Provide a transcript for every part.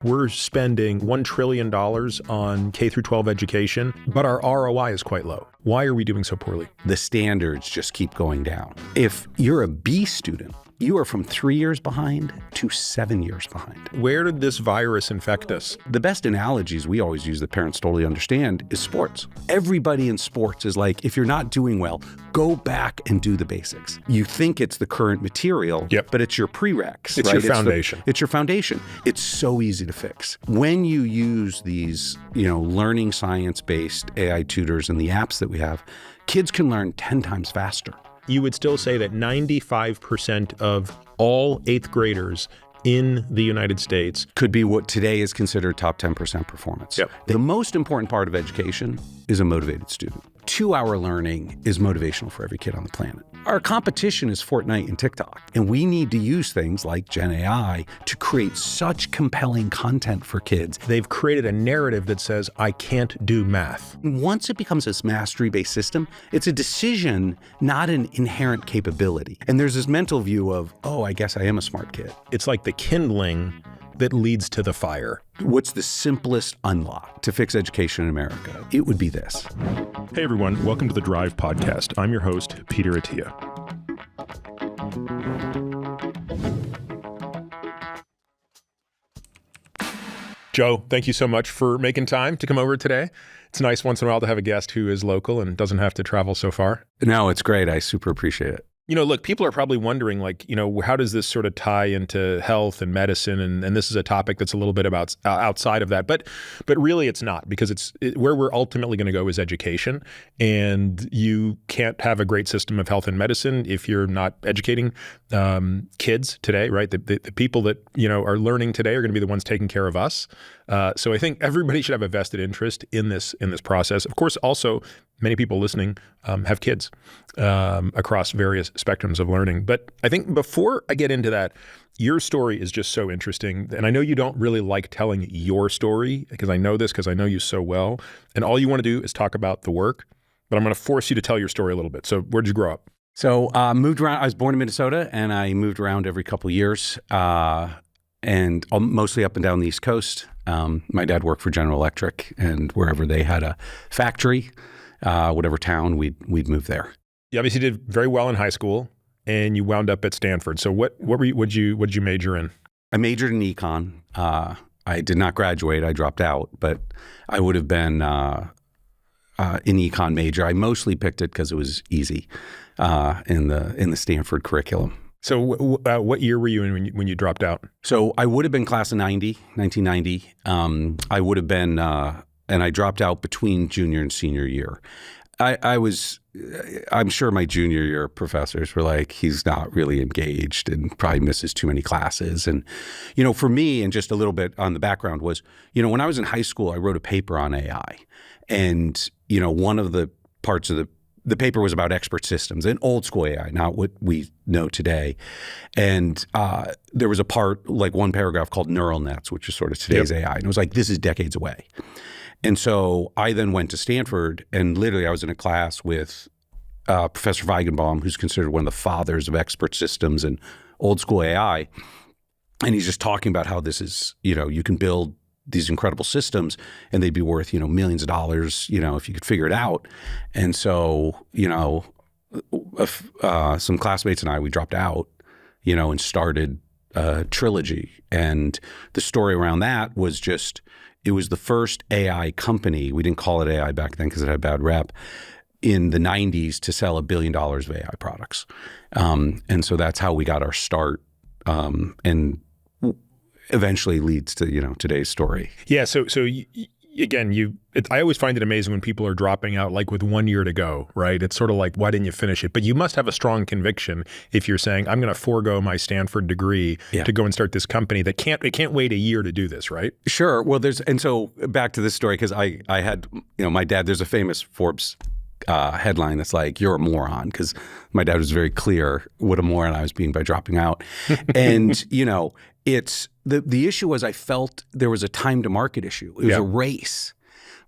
We're spending $1 trillion on K through 12 education, but our ROI is quite low. Why are we doing so poorly? The standards just keep going down. If you're a B student, you are from 3 years behind to 7 years behind. Where did this virus infect us? The best analogies we always use that parents totally understand is sports. Everybody in sports is like, if you're not doing well, go back and do the basics. You think it's the current material, but it's your prereqs. It's right? your foundation. It's your foundation. It's so easy to fix. When you use these, learning science-based AI tutors and the apps that we have, kids can learn 10 times faster. You would still say that 95% of all 8th graders in the United States could be what today is considered top 10% performance. Yep. The most important part of education is a motivated student. 2-hour learning is motivational for every kid on the planet. Our competition is Fortnite and TikTok, and we need to use things like Gen AI to create such compelling content for kids. They've created a narrative that says, I can't do math. Once it becomes this mastery-based system, it's a decision, not an inherent capability. And there's this mental view of, oh, I guess I am a smart kid. It's like the kindling that leads to the fire. What's the simplest unlock to fix education in America? It would be this. Hey everyone, welcome to the Drive podcast. I'm your host, Peter Attia. Joe, thank you so much for making time to come over today. It's nice once in a while to have a guest who is local and doesn't have to travel so far. No, it's great. I super appreciate it. Look, people are probably wondering, how does this sort of tie into health and medicine? And this is a topic that's a little bit about outside of that. But really it's not, because where we're ultimately going to go is education. And you can't have a great system of health and medicine if you're not educating kids today, right? The people that, are learning today are going to be the ones taking care of us. So I think everybody should have a vested interest in this process. Of course, also, many people listening have kids across various spectrums of learning. But I think before I get into that, your story is just so interesting. And I know you don't really like telling your story, because I know this because I know you so well. And all you want to do is talk about the work. But I'm going to force you to tell your story a little bit. So where'd you grow up? So moved around. I was born in Minnesota, and I moved around every couple of years, and mostly up and down the East Coast. My dad worked for General Electric, and wherever they had a factory, whatever town, we'd move there. You obviously did very well in high school, and you wound up at Stanford. So what'd you major in? I majored in econ. I did not graduate. I dropped out, but I would have been an econ major. I mostly picked it because it was easy in the Stanford curriculum. So what year were you in when you dropped out? So I would have been class of 1990. I would have been, and I dropped out between junior and senior year. I'm sure my junior year professors were like, he's not really engaged and probably misses too many classes. And, for me, and just a little bit on the background was, when I was in high school, I wrote a paper on AI. And, one of the parts of the paper was about expert systems and old school AI, not what we know today. And there was a part, like one paragraph called neural nets, which is sort of today's AI. And it was like, this is decades away. And so I then went to Stanford, and literally I was in a class with Professor Feigenbaum, who's considered one of the fathers of expert systems and old school AI. And he's just talking about how this is, you can build these incredible systems and they'd be worth, millions of dollars, if you could figure it out. And so, some classmates and I, we dropped out, and started Trilogy. And the story around that was just, it was the first AI company. We didn't call it AI back then because it had a bad rep, in the 90s to sell $1 billion of AI products. And so that's how we got our start. And eventually leads to, today's story. Yeah. So again, I always find it amazing when people are dropping out like with 1 year to go, right? It's sort of like, why didn't you finish it? But you must have a strong conviction if you're saying, I'm going to forego my Stanford degree to go and start this company that can't wait a year to do this, right? Sure. Well, and so back to this story, because I had, my dad, there's a famous Forbes headline that's like, you're a moron, because my dad was very clear what a moron I was being by dropping out. And, it's the issue was I felt there was a time to market issue. It was a race,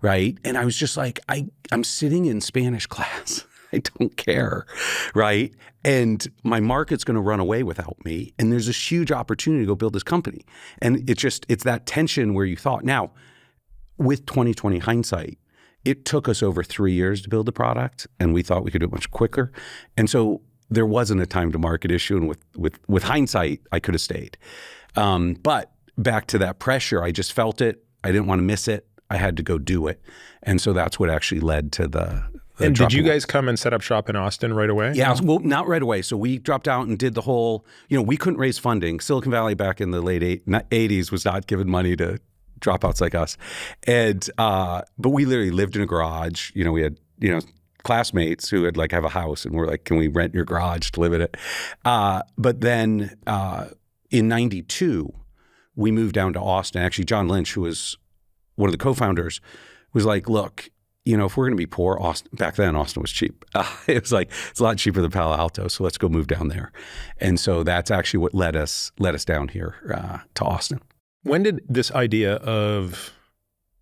right? And I was just like, I'm sitting in Spanish class I don't care, right? And my market's going to run away without me. And there's this huge opportunity to go build this company. And it's that tension where you thought, now, with 2020 hindsight, it took us over 3 years to build the product, and we thought we could do it much quicker. And so there wasn't a time to market issue. And with hindsight, I could have stayed. But back to that pressure, I just felt it. I didn't want to miss it. I had to go do it. And so that's what actually led to the and did you guys come and set up shop in Austin right away? Yeah, well, not right away. So we dropped out and did the whole, we couldn't raise funding. Silicon Valley back in the late 80s was not giving money to dropouts like us. And, but we literally lived in a garage. We had, classmates who would have a house, and we're like, can we rent your garage to live in it? But then in 92, we moved down to Austin. Actually, John Lynch, who was one of the co-founders, was like, look, if we're going to be poor, back then Austin was cheap. It was like, it's a lot cheaper than Palo Alto, so let's go move down there. And so that's actually what led us down here to Austin. When did this idea of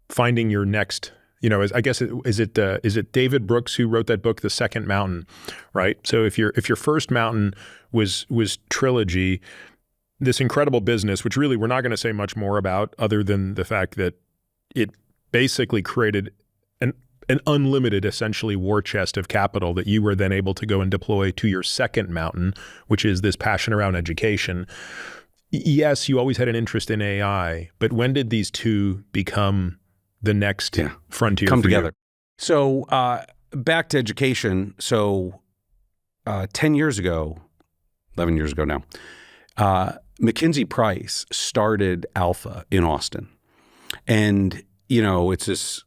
finding your next, I guess is it David Brooks who wrote that book, The Second Mountain, right? So if your first mountain was Trilogy, this incredible business, which really we're not going to say much more about other than the fact that it basically created an unlimited, essentially, war chest of capital that you were then able to go and deploy to your second mountain, which is this passion around education. Yes, you always had an interest in AI, but when did these two become the next frontier come for together? you? So back to education. So 10 years ago, 11 years ago now, McKinsey Price started Alpha in Austin. And, it's this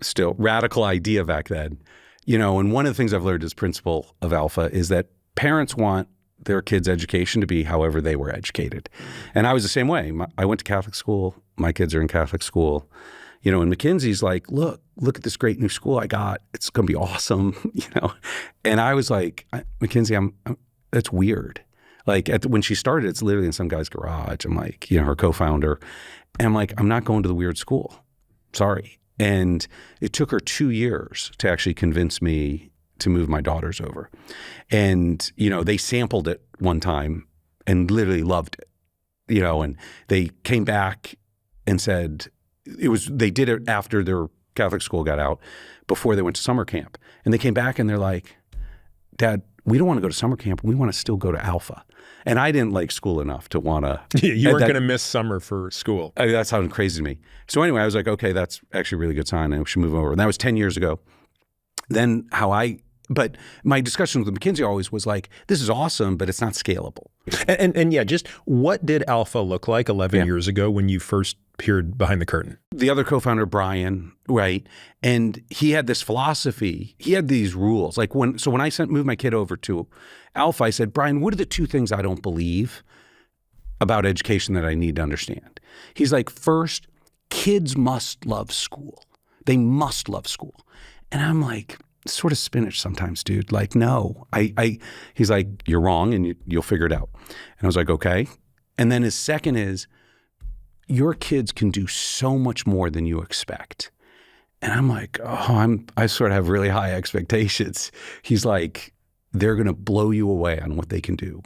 still radical idea back then, and one of the things I've learned as principle of Alpha is that parents want their kids' education to be however they were educated. And I was the same way. I went to Catholic school. My kids are in Catholic school. And McKinsey's like, look at this great new school I got. It's going to be awesome, And I was like, McKinsey, that's weird. Like when she started, it's literally in some guy's garage. I'm like, her co-founder. And I'm like, I'm not going to the weird school. Sorry. And it took her 2 years to actually convince me to move my daughters over. And, they sampled it one time and literally loved it, and they came back and said they did it after their Catholic school got out, before they went to summer camp. And they came back and they're like, Dad, we don't want to go to summer camp. We want to still go to Alpha. And I didn't like school enough to want to. You weren't going to miss summer for school. That sounded crazy to me. So anyway, I was like, okay, that's actually a really good sign. I should move over. And that was 10 years ago. Then but my discussion with McKinsey always was like, this is awesome, but it's not scalable. And just what did Alpha look like 11 years ago when you first peered behind the curtain? The other co-founder, Brian, right? And he had this philosophy. He had these rules. Like when I moved my kid over to Alpha, I said, Brian, what are the two things I don't believe about education that I need to understand? He's like, first, kids must love school. They must love school. And I'm like, sort of spinach sometimes, dude. Like, no, he's like, you're wrong and you'll figure it out. And I was like, okay. And then his second is, your kids can do so much more than you expect. And I'm like, I sort of have really high expectations. He's like, they're going to blow you away on what they can do.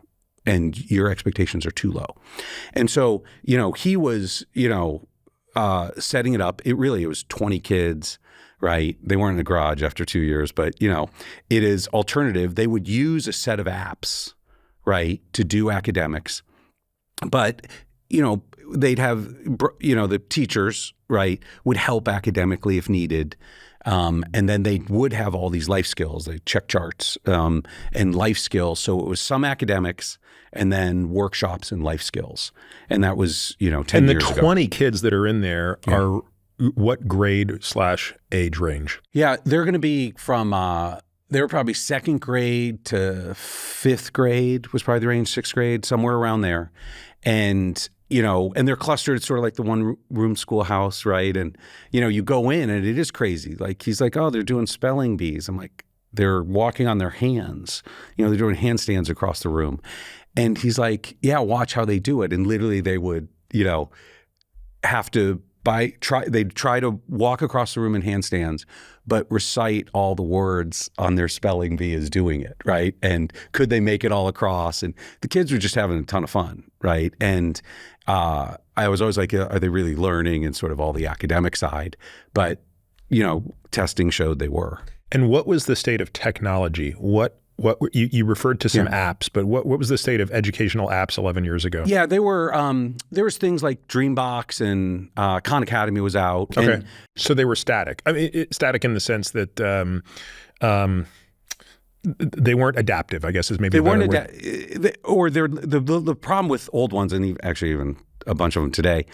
And your expectations are too low. And so, he was, setting it up. It was 20 kids. Right? They weren't in the garage after 2 years, but it is alternative. They would use a set of apps, right, to do academics, but they'd have the teachers, right, would help academically if needed, and then they would have all these life skills, they check charts and life skills. So it was some academics and then workshops and life skills, and that was 10 years ago. And the 20 kids that are in there are what grade/age range? Yeah, they're going to be from, they were probably second grade to fifth grade was probably the range, sixth grade, somewhere around there. And, and they're clustered. It's sort of like the one room schoolhouse, right? And, you go in and it is crazy. Like, he's like, oh, they're doing spelling bees. I'm like, they're walking on their hands. They're doing handstands across the room. And he's like, yeah, watch how they do it. And literally they would, have to they'd try to walk across the room in handstands, but recite all the words on their spelling bee as doing it, right? And could they make it all across? And the kids were just having a ton of fun, right? And I was always like, are they really learning, and sort of all the academic side? But, testing showed they were. And what was the state of technology? What you referred to some apps, but what was the state of educational apps 11 years ago? Yeah, they were. There was things like Dreambox, and Khan Academy was out. Okay, and so they were static. I mean, static in the sense that they weren't adaptive, I guess is maybe they weren't the the problem with old ones, and even a bunch of them today,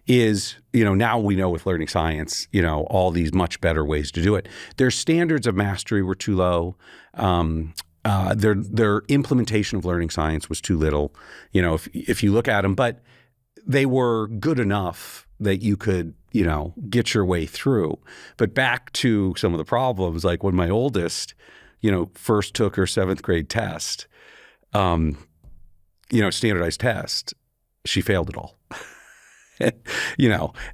is now we know with learning science, all these much better ways to do it. Their standards of mastery were too low. Their implementation of learning science was too little. If you look at them, but they were good enough that you could get your way through. But back to some of the problems, like when my oldest first took her 7th grade test, standardized test, she failed it all.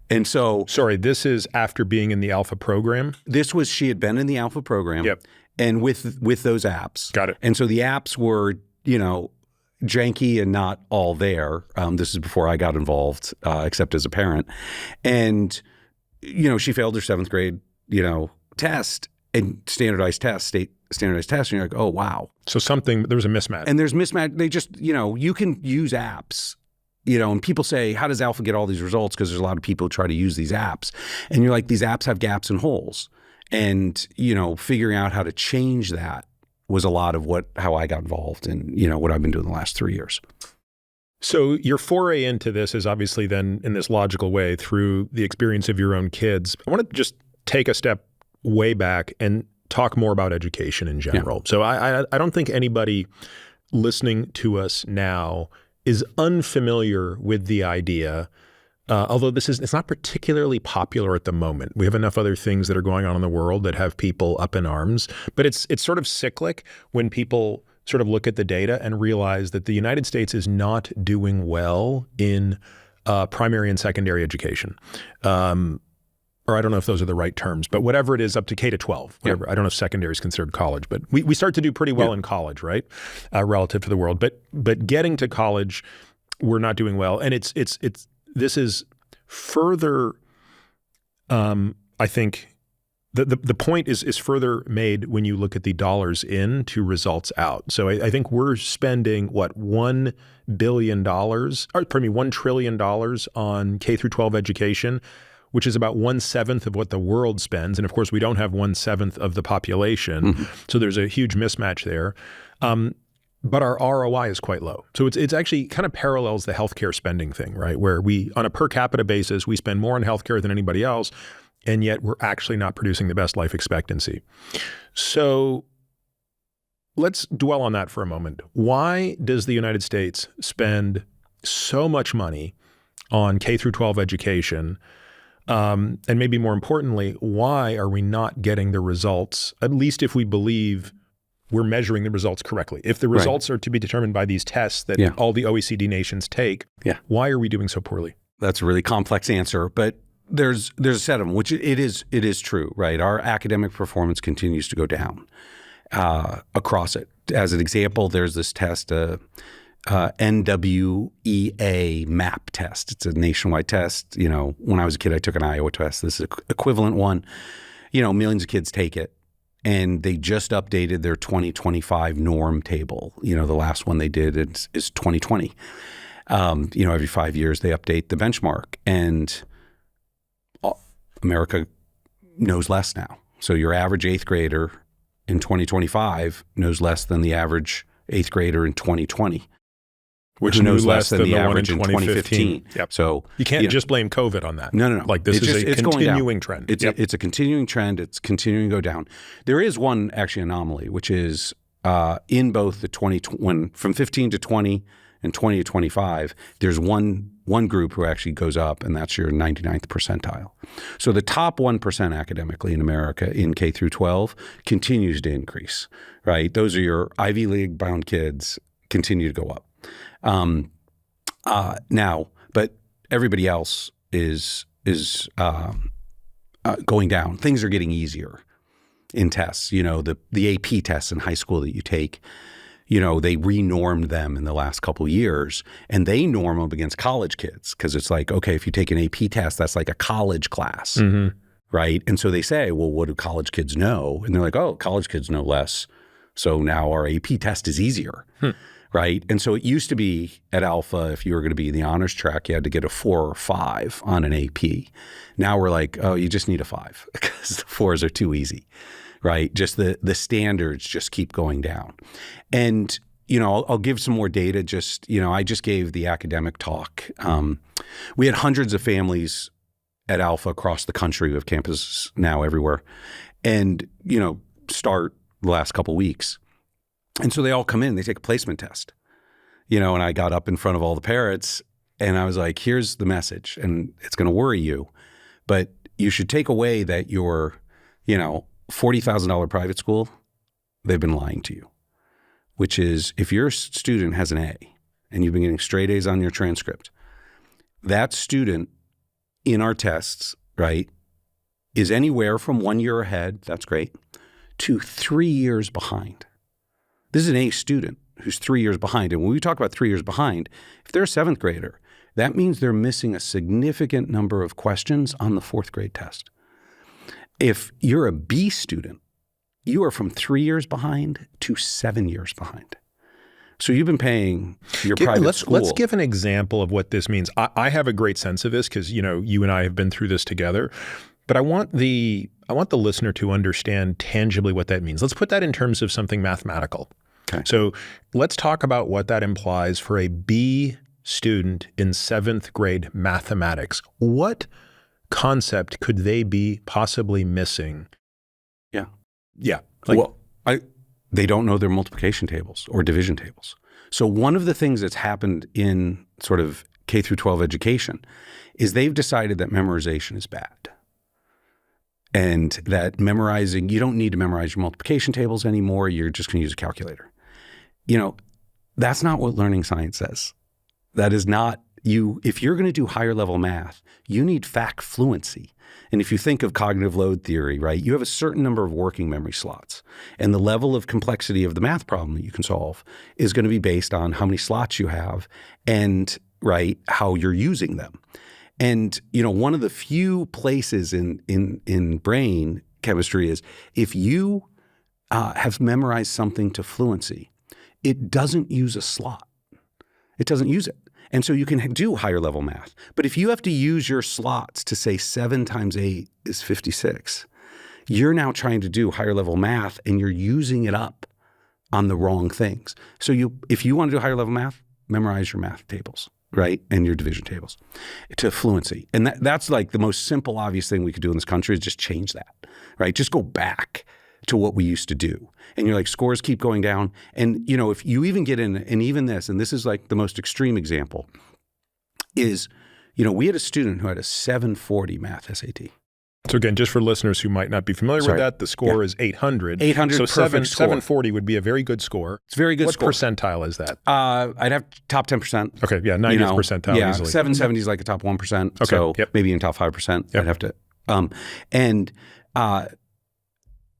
And so. Sorry, this is after being in the alpha program? She had been in the alpha program. Yep. And with those apps. Got it. And so the apps were, janky and not all there. This is before I got involved, except as a parent. And, she failed her 7th grade, test, and standardized test, and you're like, oh, wow. So there was a mismatch. And there's mismatch. They just, you can use apps, and people say, how does Alpha get all these results? Because there's a lot of people who try to use these apps. And you're like, these apps have gaps and holes. And, figuring out how to change that was a lot of how I got involved and, what I've been doing the last 3 years. So your foray into this is obviously then in this logical way through the experience of your own kids. I want to just take a step way back and talk more about education in general. Yeah. So I don't think anybody listening to us now is unfamiliar with the idea, although it's not particularly popular at the moment. We have enough other things that are going on in the world that have people up in arms, but it's sort of cyclic when people sort of look at the data and realize that the United States is not doing well in primary and secondary education. Or I don't know if those are the right terms, but whatever it is up to K to 12, whatever. Yeah. I don't know if secondary is considered college, but we start to do pretty well in college, right? Relative to the world. But getting to college, we're not doing well. And this is further, I think, the point is further made when you look at the dollars in to results out. So I think we're spending, $1 trillion on K through 12 education, which is about 1/7 of what the world spends. And of course, we don't have 1/7 of the population. Mm-hmm. So there's a huge mismatch there. But our ROI is quite low. So it's actually kind of parallels the healthcare spending thing, right? Where we, on a per capita basis, we spend more on healthcare than anybody else, and yet we're actually not producing the best life expectancy. So let's dwell on that for a moment. Why does the United States spend so much money on K through 12 education? And maybe more importantly, why are we not getting the results, at least if we believe we're measuring the results correctly? If the results are to be determined by these tests that all the OECD nations take, why are we doing so poorly? That's a really complex answer, but there's a set of them, which it is true, right? Our academic performance continues to go down across it. As an example, there's this test, NWEA MAP test. It's a nationwide test. When I was a kid, I took an Iowa test. This is an equivalent one. Millions of kids take it. And they just updated their 2025 norm table. The last one they did is 2020. Every 5 years they update the benchmark. And America knows less now. So your average 8th grader in 2025 knows less than the average 8th grader in 2020. Which knows less than the average in 2015. Yep. So you can't just blame COVID on that. No. Like this is a continuing trend. It's a continuing trend. It's continuing to go down. There is one actually anomaly, which is in both the from 15 to 20 and 20 to 25, there's one group who actually goes up, and that's your 99th percentile. So the top 1% academically in America in K through 12 continues to increase, right? Those are your Ivy League bound kids, continue to go up. Now, but everybody else is going down. Things are getting easier in tests. You know, the AP tests in high school that you take, you know, they renormed them in the last couple of years, and they norm them against college kids because it's like, okay, if you take an AP test, that's like a college class, right? And so they say, well, what do college kids know? And they're like, oh, college kids know less. So now our AP test is easier, right? And so it used to be at Alpha, if you were going to be in the honors track, you had to get a 4 or 5 on an AP. Now we're like, oh, you just need a 5 because the 4s are too easy, right? Just the standards just keep going down. And, you know, I'll give some more data. Just, you know, I just gave the academic talk. We had hundreds of families at Alpha across the country. We have campuses now everywhere. And, you know, start the last couple of weeks. And so they all come in, they take a placement test, you know, and I got up in front of all the parents and I was like, here's the message, and it's going to worry you, but you should take away that your, you know, $40,000 private school, they've been lying to you, which is if your student has an A and you've been getting straight A's on your transcript, that student in our tests, right, is anywhere from 1 year ahead, that's great, to 3 years behind. This is an A student who's 3 years behind. And when we talk about 3 years behind, if they're a 7th grader, that means they're missing a significant number of questions on the 4th grade test. If you're a B student, you are from 3 years behind to 7 years behind. So you've been paying your private school. Let's give an example of what this means. I have a great sense of this because, you know, you and I have been through this together. But I want the listener to understand tangibly what that means. Let's put that in terms of something mathematical. Okay. So let's talk about what that implies for a B student in 7th grade mathematics. What concept could they be possibly missing? Yeah. Yeah. Well, they don't know their multiplication tables or division tables. So one of the things that's happened in sort of K through 12 education is they've decided that memorization is bad. And that memorizing, you don't need to memorize your multiplication tables anymore. You're just going to use a calculator. You know, that's not what learning science says. That is not you. If you're going to do higher level math, you need fact fluency. And if you think of cognitive load theory, right, you have a certain number of working memory slots. And the level of complexity of the math problem that you can solve is going to be based on how many slots you have and, right, how you're using them. And, you know, one of the few places in brain chemistry is if you have memorized something to fluency, it doesn't use a slot. It doesn't use it. And so you can do higher level math. But if you have to use your slots to say 7 times 8 is 56, you're now trying to do higher level math and you're using it up on the wrong things. So if you want to do higher level math, memorize your math tables, right? And your division tables to fluency. And that's like the most simple, obvious thing we could do in this country is just change that, right? Just go back to what we used to do. And you're like, scores keep going down. And, you know, if you even get in, and even this, and this is like the most extreme example, is, you know, we had a student who had a 740 math SAT. So again, just for listeners who might not be familiar with that, the score is 800. 800, so perfect score. 740 would be a very good score. It's a very good what score. What percentile is that? I'd have top 10%. Okay, yeah, 90th percentile easily. 770 is like a top 1%. Okay, so maybe in top 5%. Yep. I'd have to.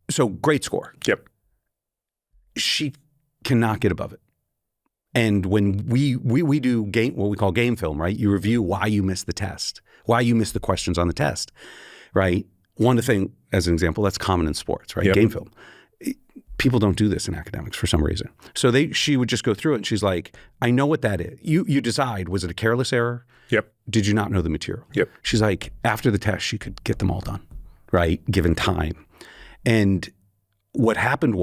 So great score. Yep. She cannot get above it. And when we do what we call game film, right? You review why you missed the test, why you missed the questions on the test, right? One thing, as an example, that's common in sports, right? Yep. Game film. People don't do this in academics for some reason. So she would just go through it and she's like, I know what that is. You decide, was it a careless error? Yep. Did you not know the material? Yep. She's like, after the test, she could get them all done, right? Given time. And what happened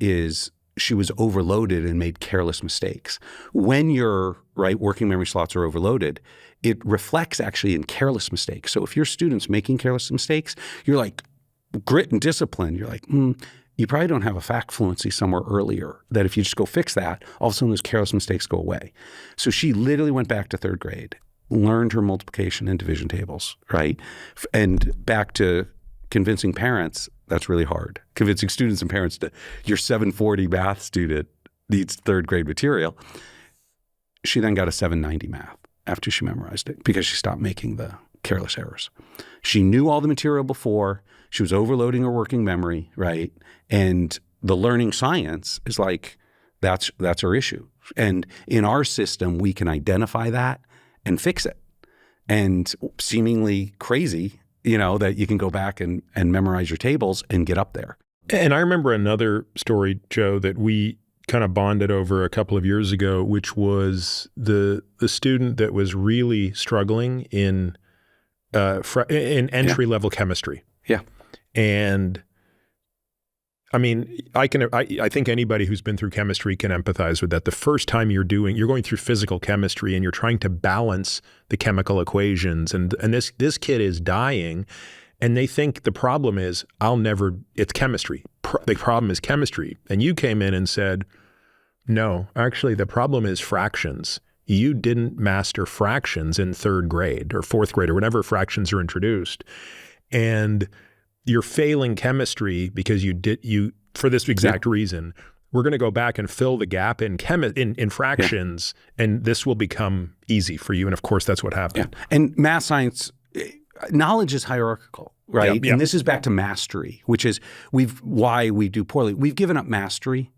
is she was overloaded and made careless mistakes. When your working memory slots are overloaded, it reflects actually in careless mistakes. So if your student's making careless mistakes, you're like, grit and discipline, you're like, you probably don't have a fact fluency somewhere earlier that if you just go fix that, all of a sudden those careless mistakes go away. So she literally went back to 3rd grade, learned her multiplication and division tables, right? And back to convincing parents, that's really hard. Convincing students and parents that your 740 math student needs 3rd grade material. She then got a 790 math after she memorized it because she stopped making the careless errors. She knew all the material before. She was overloading her working memory, right? And the learning science is like, that's her issue. And in our system, we can identify that and fix it. And seemingly crazy, that you can go back and memorize your tables and get up there. And I remember another story, Joe, that we kind of bonded over a couple of years ago, which was the student that was really struggling in entry-level chemistry. Yeah. And I mean, I think anybody who's been through chemistry can empathize with that. The first time you're going through physical chemistry and you're trying to balance the chemical equations, and this kid is dying, and they think the problem is it's chemistry. The problem is chemistry. And you came in and said, no, actually the problem is fractions. You didn't master fractions in 3rd grade or 4th grade or whenever fractions are introduced. And you're failing chemistry because for this exact reason. We're going to go back and fill the gap in fractions, and this will become easy for you. And of course, that's what happened. Yeah. And math science, knowledge is hierarchical, right? Yep. And this is back to mastery, which is why we do poorly. We've given up mastery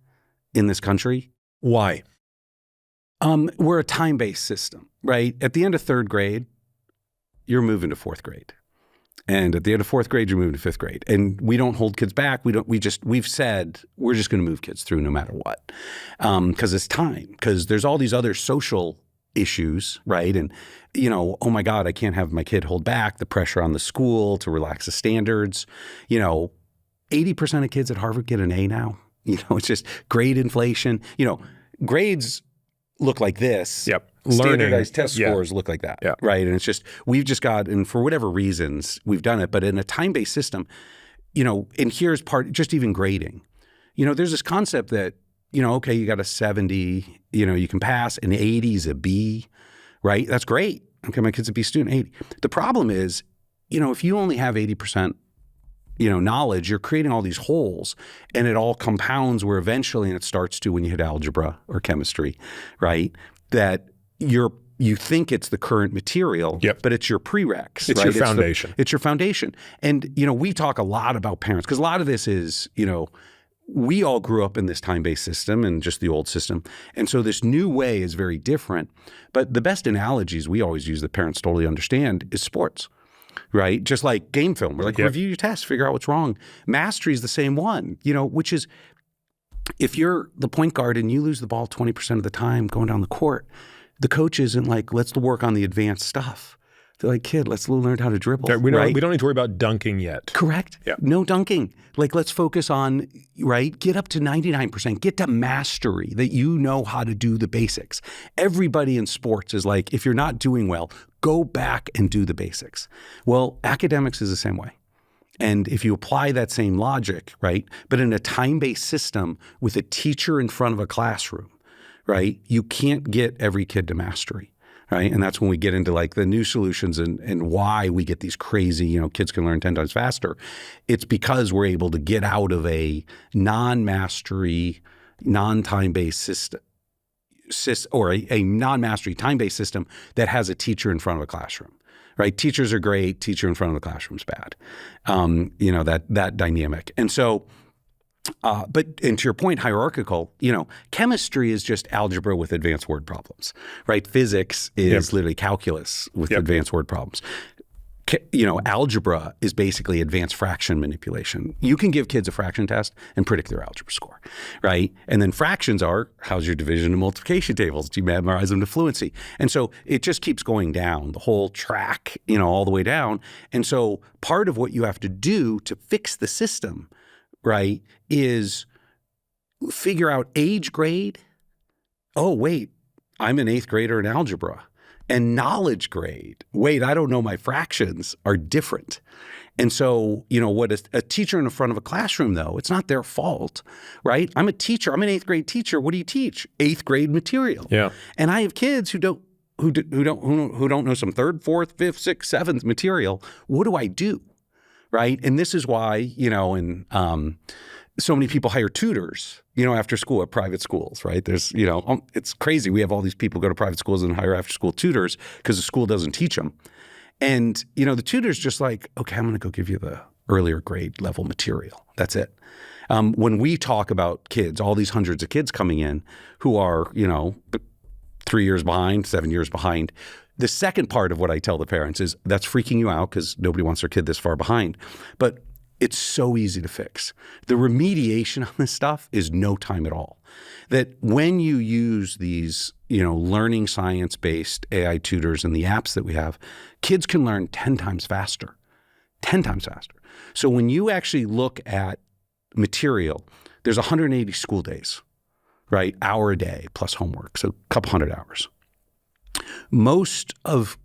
in this country. Why? We're a time-based system, right? At the end of 3rd grade, you're moving to 4th grade. And at the end of 4th grade, you're moving to 5th grade. And we don't hold kids back. We've said we're just going to move kids through no matter what. Because it's time. Because there's all these other social issues, right? And, oh my God, I can't have my kid hold back, the pressure on the school to relax the standards. 80% of kids at Harvard get an A now. It's just grade inflation. Grades look like this. Yep. Standardized test scores look like that, yeah. Right? And it's just, we've just got, and for whatever reasons, we've done it. But in a time-based system, and here's part, just even grading. There's this concept that, okay, you got a 70, you can pass, an 80 is a B, right? That's great. Okay, my kid's a B student, 80. The problem is, if you only have 80%, knowledge, you're creating all these holes, and it all compounds where eventually, and it starts to when you hit algebra or chemistry, right? That you think it's the current material, yep. But it's your prereqs. It's right? your foundation. It's your foundation. And, we talk a lot about parents because a lot of this is, we all grew up in this time-based system and just the old system. And so this new way is very different. But the best analogies we always use that parents totally understand is sports. Right? Just like game film. We're like, yep. Review your tests, figure out what's wrong. Mastery is the same one, which is if you're the point guard and you lose the ball 20% of the time going down the court, the coach isn't like, let's work on the advanced stuff. They're like, kid, let's learn how to dribble. We don't need to worry about dunking yet. Correct. Yeah. No dunking. Like, let's focus on, right? Get up to 99%. Get to mastery that you know how to do the basics. Everybody in sports is like, if you're not doing well, go back and do the basics. Well, academics is the same way. And if you apply that same logic, right, but in a time-based system with a teacher in front of a classroom, right, you can't get every kid to mastery. Right. And that's when we get into like the new solutions and why we get these crazy, kids can learn 10 times faster. It's because we're able to get out of a non-mastery, non-time-based system or a non-mastery time-based system that has a teacher in front of a classroom. Right. Teachers are great. Teacher in front of the classroom is bad. That dynamic. And so and to your point, hierarchical, chemistry is just algebra with advanced word problems, right? Physics is literally calculus with advanced word problems. Algebra is basically advanced fraction manipulation. You can give kids a fraction test and predict their algebra score, right? And then fractions are, how's your division and multiplication tables? Do you memorize them to fluency? And so it just keeps going down, the whole track, all the way down. And so part of what you have to do to fix the system, right, is figure out age grade. Oh, wait, I'm an 8th grader in algebra. And knowledge grade. Wait, I don't know, my fractions are different. And so, what a teacher in the front of a classroom, though, it's not their fault, right? I'm a teacher. I'm an 8th grade teacher. What do you teach? 8th grade material. Yeah. And I have kids who don't know some 3rd, 4th, 5th, 6th, 7th material. What do I do? Right. And this is why, so many people hire tutors, after school at private schools, right? There's, it's crazy. We have all these people go to private schools and hire after school tutors because the school doesn't teach them. And, you know, the tutor's just like, okay, I'm going to go give you the earlier grade level material. That's it. When we talk about kids, all these hundreds of kids coming in who are, you know, 3 years behind, 7 years behind, the second part of what I tell the parents is that's freaking you out because nobody wants their kid this far behind. But it's so easy to fix. The remediation on this stuff is no time at all. That when you use these, you know, learning science-based AI tutors and the apps that we have, kids can learn 10 times faster, 10 times faster. So when you actually look at material, there's 180 school days, right? Hour a day plus homework, so a couple hundred hours. Most of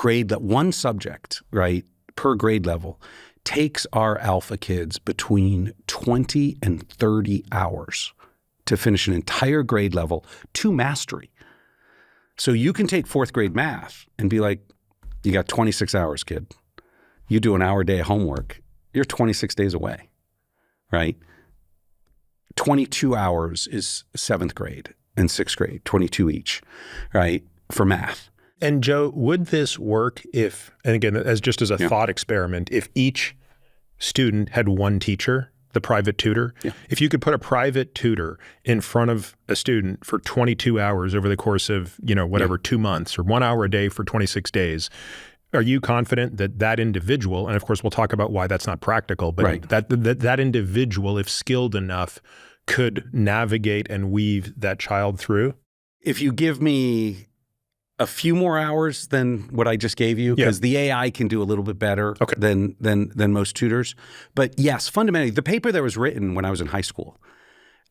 one subject, right, per grade level takes our alpha kids between 20 and 30 hours to finish an entire grade level to mastery. So you can take fourth grade math and be like, you got 26 hours, kid. You do an hour a day of homework, you're 26 days away, right? 22 hours is seventh grade and sixth grade, 22 each, right, for math. And Joe, would this work if, and again, as just as a thought experiment, if each student had one teacher, the private tutor? Yeah. If you could put a private tutor in front of a student for 22 hours over the course of, you know, whatever, 2 months or 1 hour a day for 26 days, are you confident that that individual, and of course we'll talk about why that's not practical, but that individual, if skilled enough, could navigate and weave that child through? If you give me a few more hours than what I just gave you, because the AI can do a little bit better than most tutors. But yes, fundamentally, the paper that was written when I was in high school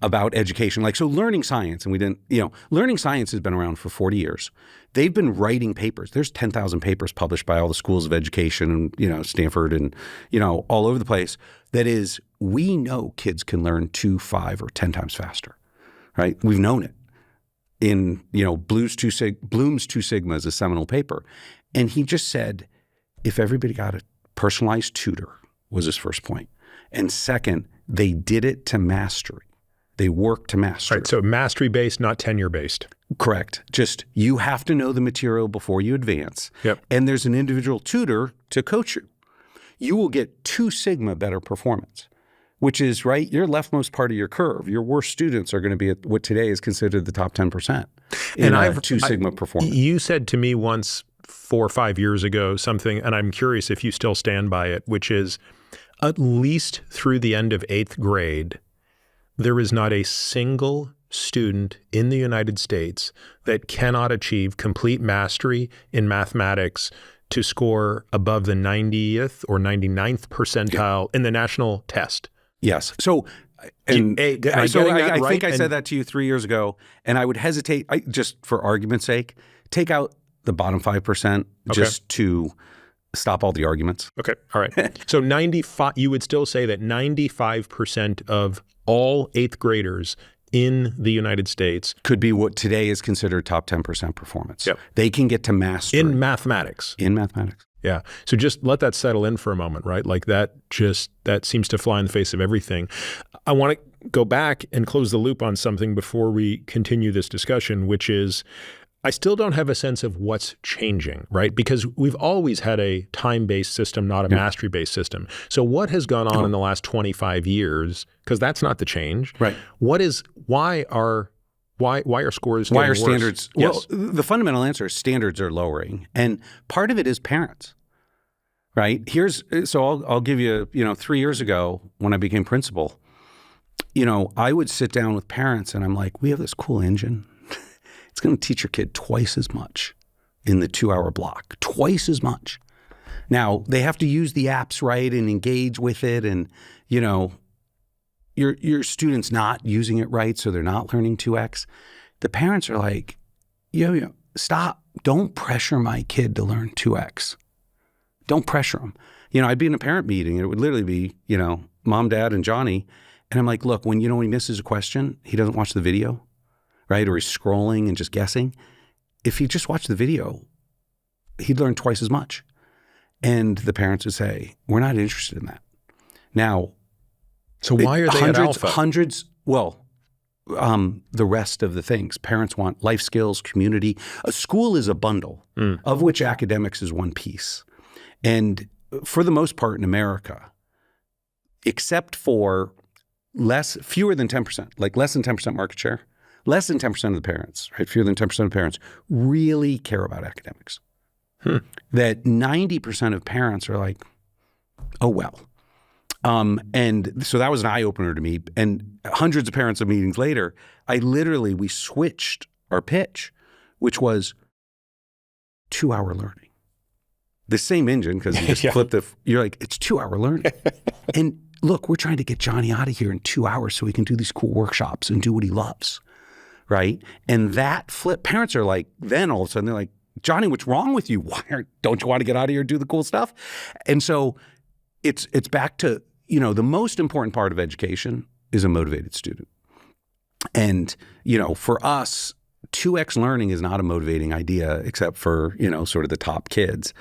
about education, like, so learning science, and we didn't, you know, learning science has been around for 40 years. They've been writing papers. There's 10,000 papers published by all the schools of education and, you know, Stanford and, you know, all over the place. That is, we know kids can learn 2, 5, or 10 times faster, right? We've known it. In, you know, Bloom's Two Sigma is a seminal paper. And he just said, if everybody got a personalized tutor, was his first point. And second, they did it to mastery. They worked to mastery. Right, so mastery-based, not tenure-based. Correct. Just you have to know the material before you advance. Yep. And there's an individual tutor to coach you. You will get 2 sigma better performance, which is, right, your leftmost part of your curve. Your worst students are going to be at what today is considered the top 10% in 2 sigma performance. You said to me once 4 or 5 years ago something, and I'm curious if you still stand by it, which is at least through the end of 8th grade, there is not a single student in the United States that cannot achieve complete mastery in mathematics to score above the 90th or 99th percentile in the national test. Yes. So, I think I said that to you 3 years ago, and I would hesitate, just for argument's sake, take out the bottom 5% just to stop all the arguments. Okay. All right. So 95, you would still say that 95% of all 8th graders in the United States could be what today is considered top 10% performance. Yep. They can get to mastery. In mathematics. In mathematics. Yeah. So just let that settle in for a moment, right? Like that seems to fly in the face of everything. I want to go back and close the loop on something before we continue this discussion, which is I still don't have a sense of what's changing, right? Because we've always had a time-based system, not a mastery-based system. So what has gone on in the last 25 years? Because that's not the change. Right. Why are scores Why are worse? standards? Yes. Well, the fundamental answer is standards are lowering, and part of it is parents, right? So I'll give you, 3 years ago when I became principal, I would sit down with parents and I'm like, we have this cool engine. It's going to teach your kid twice as much in the 2-hour block, twice as much. Now they have to use the apps right and engage with it, and your student's not using it right, so they're not learning 2x. The parents are like, yo, stop. Don't pressure my kid to learn 2x. Don't pressure him. I'd be in a parent meeting, and it would literally be, mom, dad, and Johnny. And I'm like, look, when he misses a question, he doesn't watch the video, right? Or he's scrolling and just guessing. If he just watched the video, he'd learn twice as much. And the parents would say, we're not interested in that. Now, so why are they at alpha? The rest of the things. Parents want life skills, community. A school is a bundle, of which academics is one piece. And for the most part in America, except for fewer than 10%, like less than 10% market share, less than 10% of the parents, right? Fewer than 10% of parents really care about academics. That 90% of parents are like, oh, well. And so that was an eye opener to me. And hundreds of parents of meetings later, we switched our pitch, which was 2-hour learning. The same engine, because you just flip you're like, it's 2-hour learning. And look, we're trying to get Johnny out of here in 2 hours so he can do these cool workshops and do what he loves, right? And that flip, parents are like, then all of a sudden they're like, Johnny, what's wrong with you? Don't you want to get out of here and do the cool stuff? And so it's back to, the most important part of education is a motivated student. And, for us, 2x learning is not a motivating idea except for, sort of the top kids.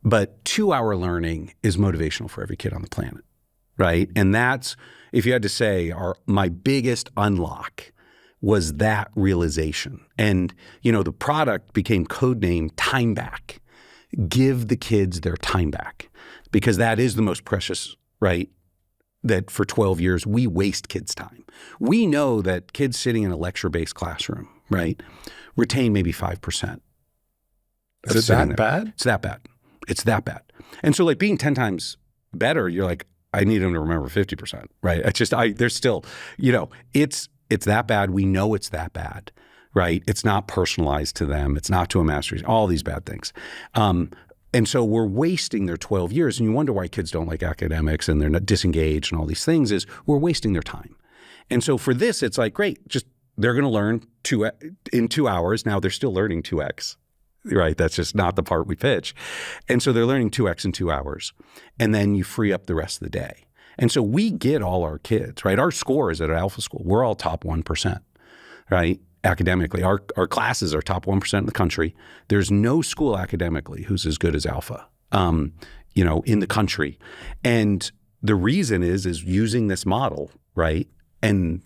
But 2-hour learning is motivational for every kid on the planet, right? And that's, if you had to say, my biggest unlock was that realization. And, the product became codenamed Timeback. Give the kids their time back, because that is the most precious, right? That for 12 years, we waste kids' time. We know that kids sitting in a lecture-based classroom, right, retain maybe 5%. Is it that bad? It's that bad. It's that bad. And so like being 10 times better, you're like, I need them to remember 50%, right? There's still, it's that bad. We know it's that bad, right? It's not personalized to them. It's not to a mastery, all these bad things. And so we're wasting their 12 years. And you wonder why kids don't like academics and they're not disengaged and all these things, is we're wasting their time. And so for this, it's like, great, just they're going to learn in 2 hours. Now they're still learning 2x. Right, that's just not the part we pitch. And so they're learning 2x in 2 hours. And then you free up the rest of the day. And so we get all our kids, right? Our score is at Alpha School. We're all top 1%, right? Academically, our classes are top 1% in the country. There's no school academically who's as good as Alpha, in the country. And the reason is using this model, right? And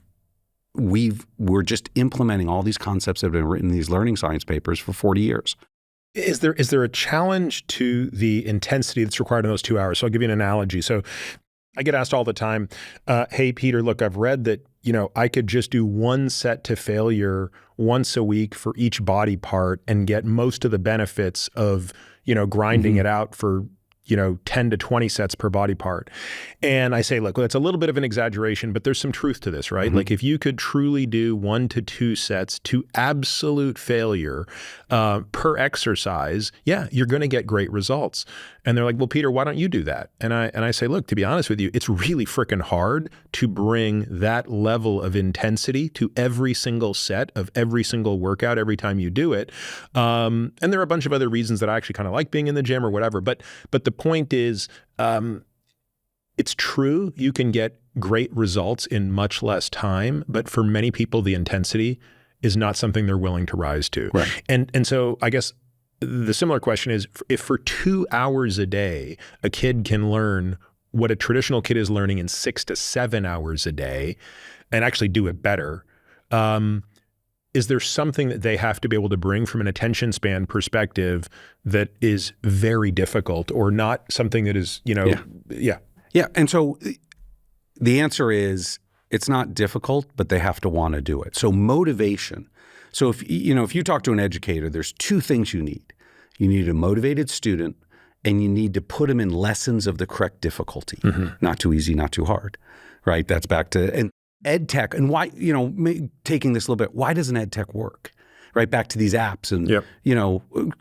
we're just implementing all these concepts that have been written in these learning science papers for 40 years. Is there a challenge to the intensity that's required in those 2 hours? So I'll give you an analogy. So I get asked all the time, hey, Peter, look, I've read that, I could just do one set to failure once a week for each body part and get most of the benefits of, grinding it out for 10 to 20 sets per body part. And I say, look, that's a little bit of an exaggeration, but there's some truth to this, right? Like if you could truly do 1 to 2 sets to absolute failure per exercise, yeah, you're going to get great results. And they're like, well, Peter, why don't you do that? And I say, look, to be honest with you, it's really freaking hard to bring that level of intensity to every single set of every single workout every time you do it. And there are a bunch of other reasons that I actually kind of like being in the gym or whatever. But the point is, it's true, you can get great results in much less time, but for many people, the intensity is not something they're willing to rise to. Right. And so I guess the similar question is, if for 2 hours a day, a kid can learn what a traditional kid is learning in 6 to 7 hours a day and actually do it better, is there something that they have to be able to bring from an attention span perspective that is very difficult, or not something that is, Yeah. And so the answer is, it's not difficult, but they have to want to do it. So motivation. So if you talk to an educator, there's 2 things you need. You need a motivated student, and you need to put them in lessons of the correct difficulty. Not too easy, not too hard, right? That's back to, and ed tech, and why, taking this a little bit, why doesn't ed tech work? Right, back to these apps, and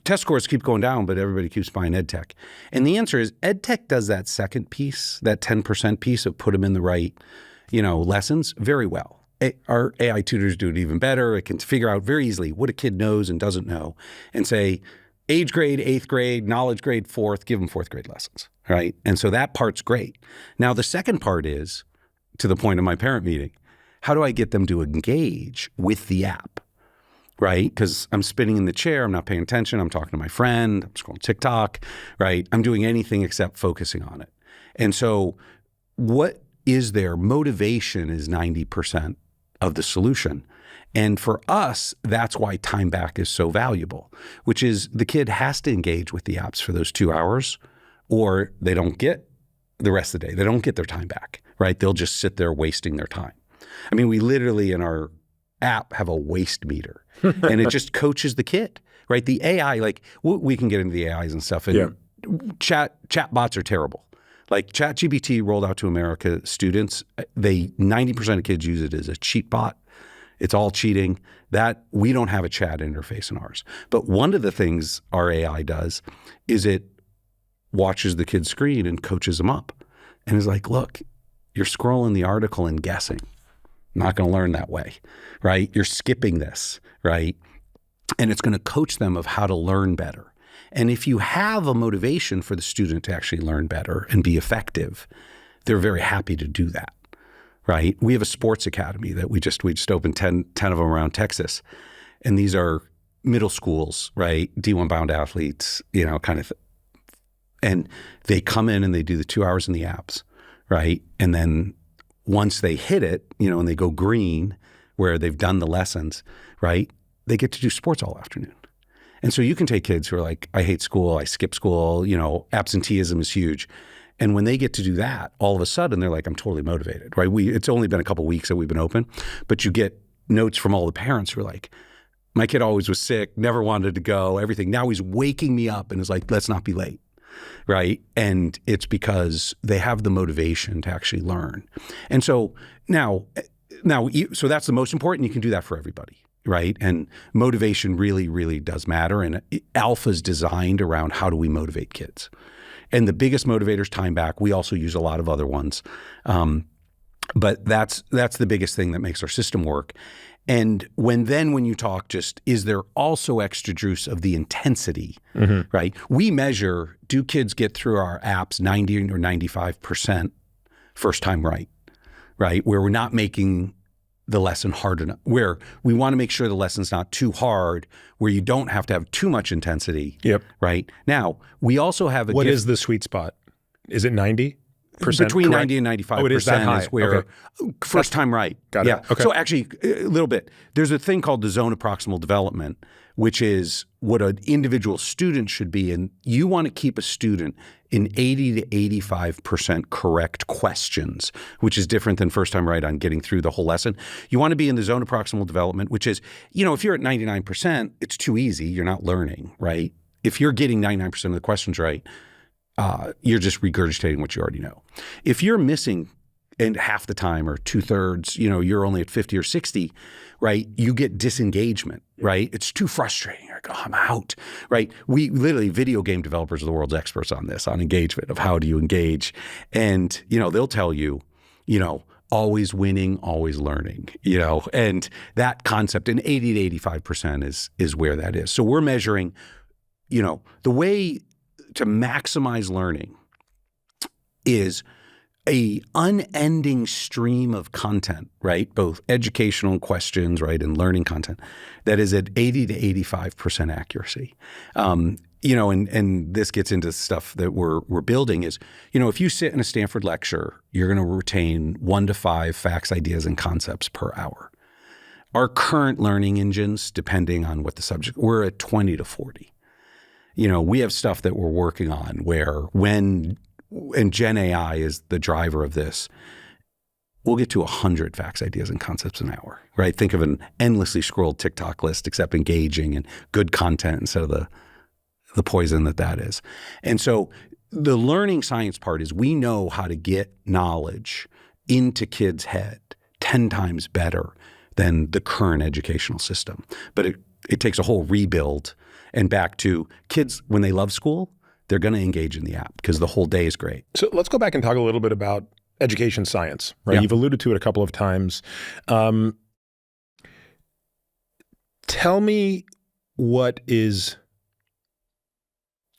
test scores keep going down, but everybody keeps buying ed tech. And the answer is, ed tech does that second piece, that 10% piece of put them in the right, lessons very well. Our AI tutors do it even better. It can figure out very easily what a kid knows and doesn't know, and say, age grade, 8th grade, knowledge grade, 4th, give them 4th grade lessons, right? And so that part's great. Now, the second part is, to the point of my parent meeting, how do I get them to engage with the app, right? Because I'm spinning in the chair, I'm not paying attention, I'm talking to my friend, I'm scrolling TikTok, right? I'm doing anything except focusing on it. And so what is their motivation is 90% of the solution. And for us, that's why Timeback is so valuable, which is the kid has to engage with the apps for those 2 hours, or they don't get the rest of the day. They don't get their time back, right? They'll just sit there wasting their time. I mean, we literally in our app have a waste meter and it just coaches the kid, right? The AI, like we can get into the AIs and stuff, and chat bots are terrible. Like ChatGPT rolled out to America students, 90% of kids use it as a cheat bot. It's all cheating. That we don't have a chat interface in ours. But one of the things our AI does is it watches the kid's screen and coaches them up and is like, look, you're scrolling the article and guessing. Not going to learn that way, right? You're skipping this, right? And it's going to coach them of how to learn better. And if you have a motivation for the student to actually learn better and be effective, they're very happy to do that, right? We have a sports academy that we just opened 10 of them around Texas. And these are middle schools, right? D1 bound athletes, kind of. And they come in and they do the 2 hours in the apps, right? And then once they hit it, and they go green where they've done the lessons, right? They get to do sports all afternoon. And so you can take kids who are like, I hate school, I skip school, absenteeism is huge. And when they get to do that, all of a sudden they're like, I'm totally motivated, right? It's only been a couple of weeks that we've been open, but you get notes from all the parents who are like, my kid always was sick, never wanted to go, everything. Now he's waking me up and is like, let's not be late. Right. And it's because they have the motivation to actually learn. And so now, so that's the most important. You can do that for everybody. Right. And motivation really, really does matter. And Alpha is designed around how do we motivate kids. And the biggest motivator is Timeback. We also use a lot of other ones. But that's the biggest thing that makes our system work. And when you talk just, is there also extra juice of the intensity, right? We measure, do kids get through our apps 90 or 95% first time right? Where we're not making the lesson hard enough, where we want to make sure the lesson's not too hard, where you don't have to have too much intensity, right? Now, we also have What is the sweet spot? Is it 90%? Between correct? 90 and 95% it is that high. is where first time right. Got it. Yeah. Okay. So actually, a little bit. There's a thing called the zone of proximal development, which is what an individual student should be. And you want to keep a student in 80 to 85% correct questions, which is different than first time right on getting through the whole lesson. You want to be in the zone of proximal development, which is, if you're at 99%, it's too easy. You're not learning, right? If you're getting 99% of the questions right, you're just regurgitating what you already know. If you're missing and half the time or 2/3, you're only at 50 or 60, right? You get disengagement, right? It's too frustrating. You're like, oh, I'm out, right? We literally, video game developers are the world's experts on this, on engagement, of how do you engage. And, they'll tell you, always winning, always learning, and that concept in 80 to 85% is where that is. So we're measuring, the way to maximize learning is a unending stream of content, right? Both educational questions, right, and learning content that is at 80 to 85% accuracy. And this gets into stuff that we're building is, if you sit in a Stanford lecture, you're going to retain 1 to 5 facts, ideas, and concepts per hour. Our current learning engines, depending on what the subject, we're at 20 to 40. We have stuff that we're working on where and Gen AI is the driver of this, we'll get to 100 facts, ideas, and concepts an hour, right? Think of an endlessly scrolled TikTok list, except engaging and good content instead of the poison that is. And so the learning science part is we know how to get knowledge into kids' head 10 times better than the current educational system. But it takes a whole rebuild. And back to kids, when they love school, they're going to engage in the app because the whole day is great. So let's go back and talk a little bit about education science, right? Yeah. You've alluded to it a couple of times. Tell me what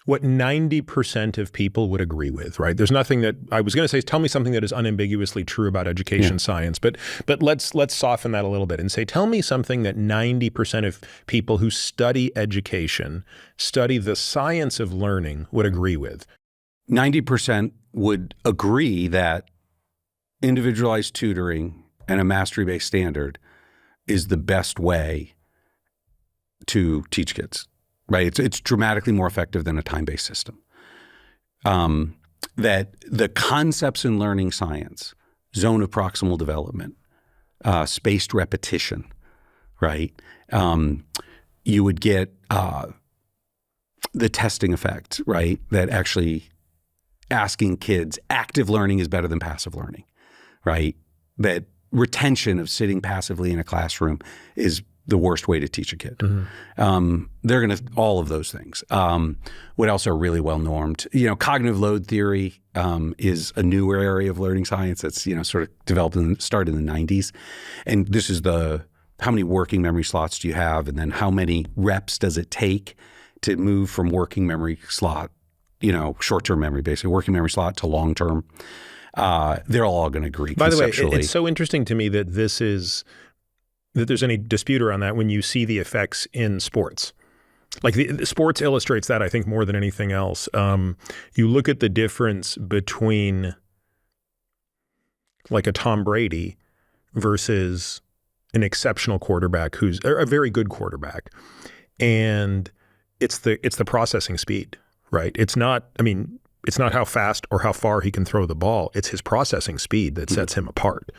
90% of people would agree with, right? There's nothing that I was going to say, tell me something that is unambiguously true about education science, but let's soften that a little bit and say, tell me something that 90% of people who study education, study the science of learning would agree with. 90% would agree that individualized tutoring and a mastery-based standard is the best way to teach kids. Right, it's dramatically more effective than a time-based system. that the concepts in learning science, zone of proximal development, spaced repetition, right? You would get the testing effect, right? That actually asking kids, active learning is better than passive learning, right? That retention of sitting passively in a classroom is the worst way to teach a kid. They're going to, all of those things. What else are really well normed? Cognitive load theory is a newer area of learning science that's, sort of developed and started in the 90s. And this is how many working memory slots do you have? And then how many reps does it take to move from working memory slot, short-term memory, basically working memory slot to long-term. They're all going to agree conceptually. By the way, it's so interesting to me that that there's any dispute around that when you see the effects in sports. Like the sports illustrates that, I think, more than anything else. You look at the difference between like a Tom Brady versus an exceptional quarterback who's a very good quarterback. And it's the processing speed, right? It's not how fast or how far he can throw the ball. It's his processing speed that sets him apart.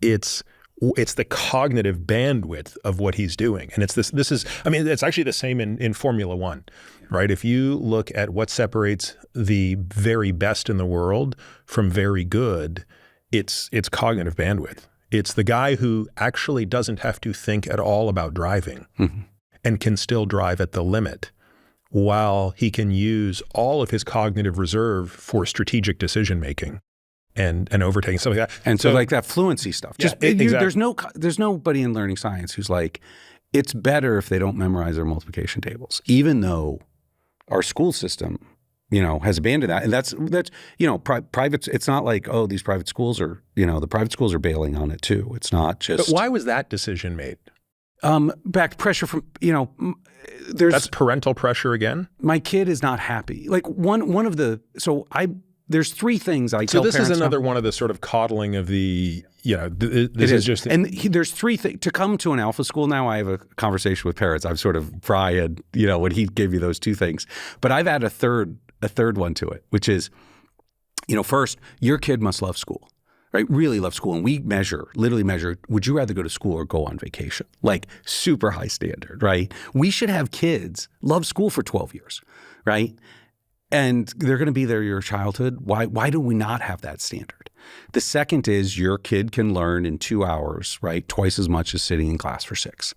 It's the cognitive bandwidth of what he's doing. And it's actually the same in Formula One, right? If you look at what separates the very best in the world from very good, it's cognitive bandwidth. It's the guy who actually doesn't have to think at all about driving and can still drive at the limit, while he can use all of his cognitive reserve for strategic decision-making and overtaking, stuff like that. And so like that fluency stuff. Exactly. There's nobody in learning science who's like, it's better if they don't memorize their multiplication tables, even though our school system, has abandoned that. And that's private. It's not like, oh, these private schools are, the private schools are bailing on it too. It's not just. But why was that decision made? Back pressure from, that's parental pressure again. My kid is not happy. Like there's three things I tell parents. So this is another one of the sort of coddling of the, this is just. And there's three things. To come to an alpha school now, I have a conversation with parents. I've sort of tried, when he gave me those two things. But I've added a third one to it, which is, first, your kid must love school. Right? Really love school. And we literally measure, would you rather go to school or go on vacation? Like super high standard, right? We should have kids love school for 12 years, right? And they're going to be there your childhood. Why do we not have that standard? The second is your kid can learn in 2 hours, right? Twice as much as sitting in class for 6,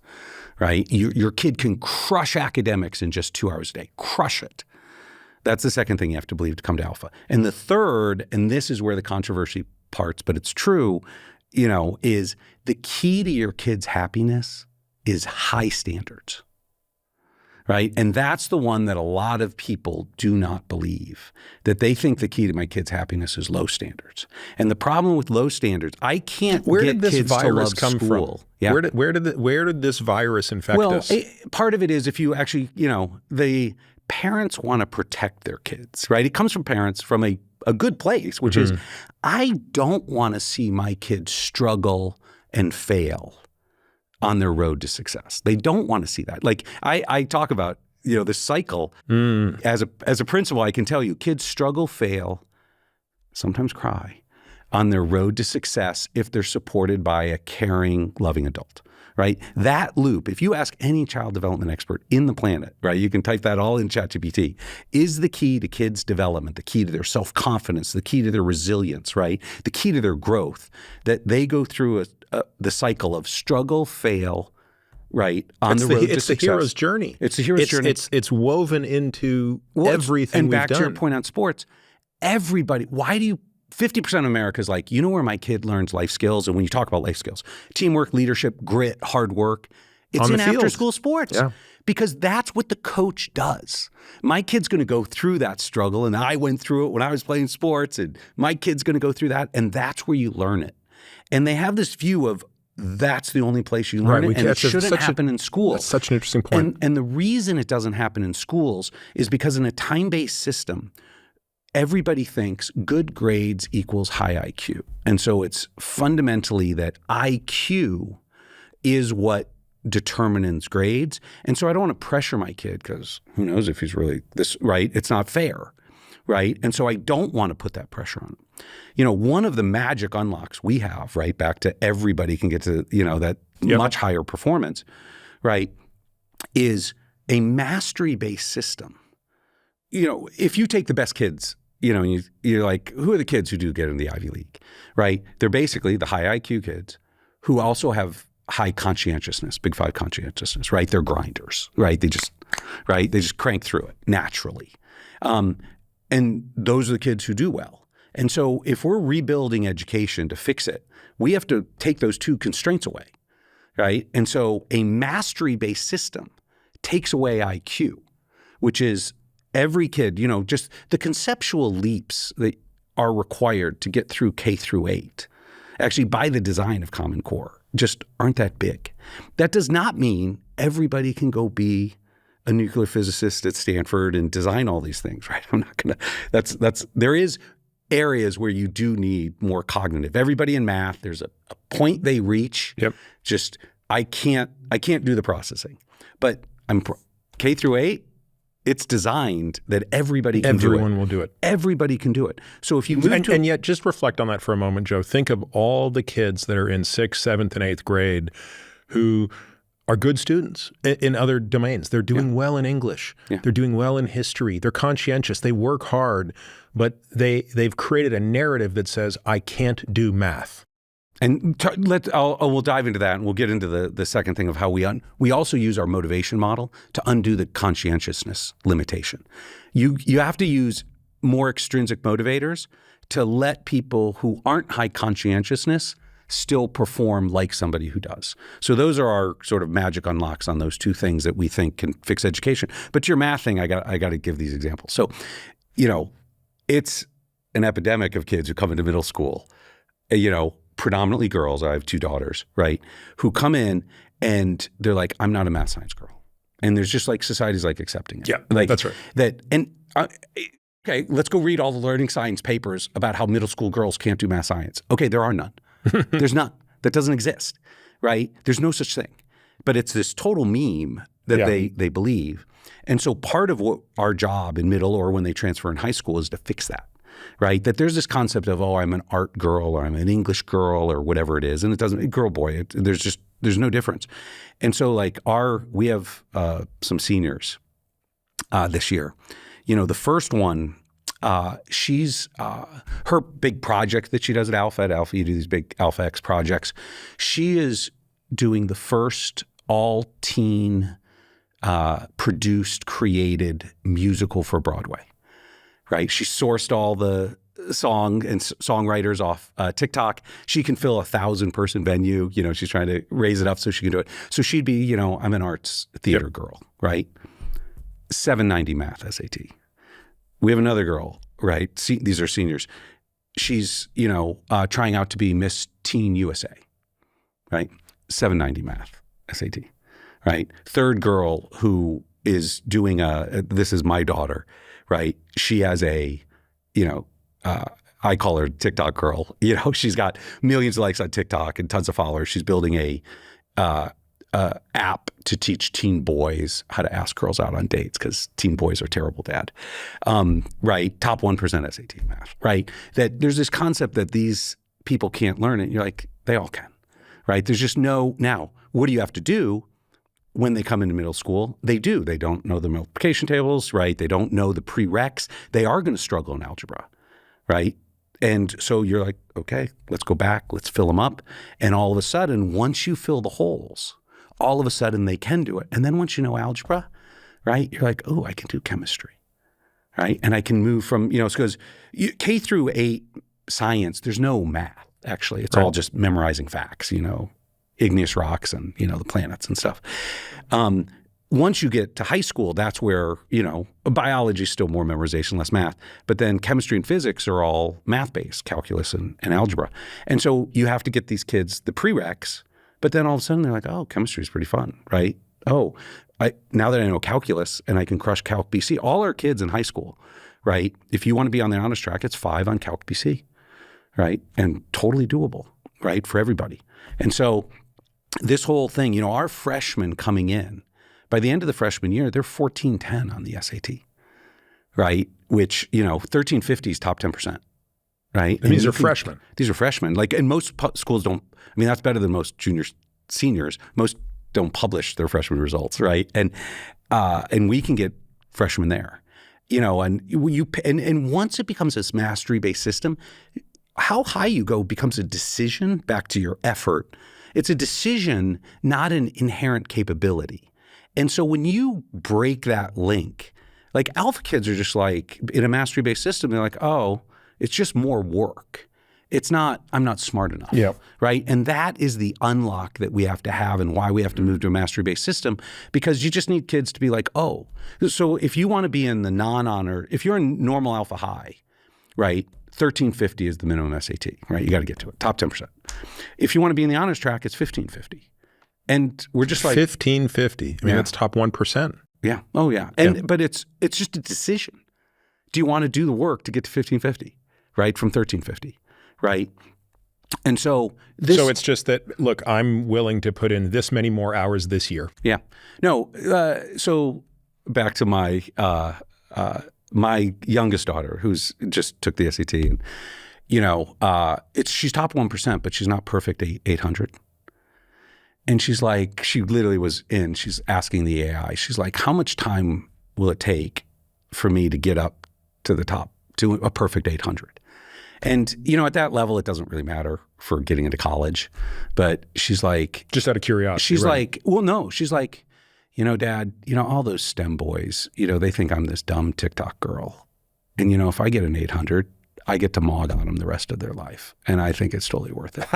right? Your kid can crush academics in just 2 hours a day. Crush it. That's the second thing you have to believe to come to alpha. And the third, and this is where the controversy parts, but it's true, is the key to your kid's happiness is high standards, right? And that's the one that a lot of people do not believe, that they think the key to my kid's happiness is low standards. And the problem with low standards, I can't Where get did this kids virus to love come school. from? Yeah. Where did this virus infect us? Part of it is if you actually, the parents want to protect their kids, right? It comes from parents from a good place, which is, I don't want to see my kids struggle and fail on their road to success. They don't want to see that. Like I talk about, this cycle. As a principal, I can tell you, kids struggle, fail, sometimes cry on their road to success if they're supported by a caring, loving adult. Right? That loop, if you ask any child development expert in the planet, right, you can type that all in ChatGPT, is the key to kids' development, the key to their self-confidence, the key to their resilience, right? The key to their growth, that they go through the cycle of struggle, fail, right, on the road to success. It's the hero's journey. It's the hero's journey. It's woven into everything we've done. And back to your point on sports, everybody, 50% of America is like, where my kid learns life skills? And when you talk about life skills, teamwork, leadership, grit, hard work, it's in after-school sports. Yeah. Because that's what the coach does. My kid's going to go through that struggle, and I went through it when I was playing sports, and my kid's going to go through that, and that's where you learn it. And they have this view of that's the only place you learn it, and it shouldn't happen in school. That's such an interesting point. And the reason it doesn't happen in schools is because in a time-based system, everybody thinks good grades equals high IQ. And so it's fundamentally that IQ is what determines grades. And so I don't want to pressure my kid because who knows if he's really this right. It's not fair, right? And so I don't want to put that pressure on them. You know, one of the magic unlocks we have, right, back to everybody can get to, you know, that much higher performance, right, is a mastery-based system. You know, if you take the best kids, you know, you're like, who are the kids who do get in the Ivy League, right? They're basically the high IQ kids who also have high conscientiousness, big five conscientiousness, right? They're grinders, right? They just crank through it naturally. And those are the kids who do well. And so if we're rebuilding education to fix it, we have to take those two constraints away, right? And so a mastery-based system takes away IQ, which is every kid, you know, just the conceptual leaps that are required to get through K through 8, actually by the design of Common Core, just aren't that big. That does not mean everybody can go be a nuclear physicist at Stanford and design all these things, right? I'm not gonna, there is areas where you do need more cognitive. Everybody in math, there's a point they reach. Yep. Just, I can't do the processing. But K through 8, it's designed that everybody can do it. Everyone will do it. Everybody can do it. So if you move and yet, just reflect on that for a moment, Joe. Think of all the kids that are in 6th, 7th, and 8th grade who are good students in other domains. They're doing well in English. Yeah. They're doing well in history. They're conscientious. They work hard, but they've created a narrative that says, I can't do math. And we'll dive into that, and we'll get into the second thing of how we also use our motivation model to undo the conscientiousness limitation. You have to use more extrinsic motivators to let people who aren't high conscientiousness still perform like somebody who does. So those are our sort of magic unlocks on those two things that we think can fix education. But your math thing, I got to give these examples. So, you know, it's an epidemic of kids who come into middle school, you know, predominantly girls. I have 2 daughters, right, who come in and they're like, I'm not a math science girl. And there's just like society's like accepting it. Yeah, like, that's right. Okay, let's go read all the learning science papers about how middle school girls can't do math science. Okay, there are none. There's none. That doesn't exist, right? There's no such thing. But it's this total meme that they believe. And so part of what our job in middle or when they transfer in high school is to fix that. Right? That there's this concept of, oh, I'm an art girl or I'm an English girl or whatever it is. And it doesn't, girl, boy, there's no difference. And so like we have some seniors this year. You know, the first one, she's, her big project that she does at Alpha, you do these big Alpha X projects. She is doing the first all-teen produced, created musical for Broadway. Right, she sourced all the song and songwriters off TikTok. She can fill a 1,000-person venue. You know, she's trying to raise it up so she can do it. So she'd be, you know, I'm an arts theater girl, right? 790 math SAT. We have another girl, right? These are seniors. She's, you know, trying out to be Miss Teen USA, right? 790 math SAT, right? Third girl who is doing this is my daughter. Right. She has a, you know, I call her TikTok girl. You know, she's got millions of likes on TikTok and tons of followers. She's building a app to teach teen boys how to ask girls out on dates because teen boys are terrible, Dad. Right. Top 1% SAT math. Right. That there's this concept that these people can't learn it. And you're like, they all can. Right. There's just now, what do you have to do? When they come into middle school, they don't know the multiplication tables, right? They don't know the prereqs. They are going to struggle in algebra, right? And so you're like, okay, let's go back, let's fill them up. And all of a sudden, once you fill the holes, all of a sudden they can do it. And then once you know algebra, right, you're like, oh, I can do chemistry, right? And I can move from, you know, because K through 8 science, there's no math, actually. It's all just memorizing facts, you know. Igneous rocks and, you know, the planets and stuff. Once you get to high school, that's where, you know, biology is still more memorization, less math. But then chemistry and physics are all math-based, calculus and algebra. And so you have to get these kids the prereqs, but then all of a sudden they're like, oh, chemistry is pretty fun, right? Oh, now that I know calculus and I can crush Calc BC, all our kids in high school, right? If you want to be on the honors track, it's 5 on Calc BC, right? And totally doable, right, for everybody. And so this whole thing, you know, our freshmen coming in, by the end of the freshman year, they're 1410 on the SAT, right? Which, 1350 is top 10%, right? And these are freshmen. These are freshmen. Like, and most schools don't, that's better than most juniors, seniors. Most don't publish their freshman results, right? And we can get freshmen there, and once it becomes this mastery-based system, how high you go becomes a decision back to your effort. It's a decision, not an inherent capability. And so when you break that link, like alpha kids are just like, in a mastery-based system, they're like, oh, it's just more work. It's not, I'm not smart enough, right? And that is the unlock that we have to have and why we have to move to a mastery-based system, because you just need kids to be like, oh. So if you want to be in the non-honor, if you're in normal alpha high, right, 1350 is the minimum SAT, right? You got to get to it, top 10%. If you want to be in the honors track, it's 1550. And we're just like 1550. I mean, that's top 1%. Yeah. Oh, yeah. And but it's just a decision. Do you want to do the work to get to 1550, right? From 1350, right? And so this. So it's just that, look, I'm willing to put in this many more hours this year. Yeah. No. So back to my my youngest daughter, who's just took the SAT, and she's top 1%, but she's not perfect 800. And she's like, she literally was she's asking the AI, she's like, how much time will it take for me to get up to the top, to a perfect 800? And, at that level, it doesn't really matter for getting into college. But she's like. Just out of curiosity. She's like, well, no, she's like, Dad, all those STEM boys, they think I'm this dumb TikTok girl. And, if I get an 800, I get to mog on them the rest of their life. And I think it's totally worth it.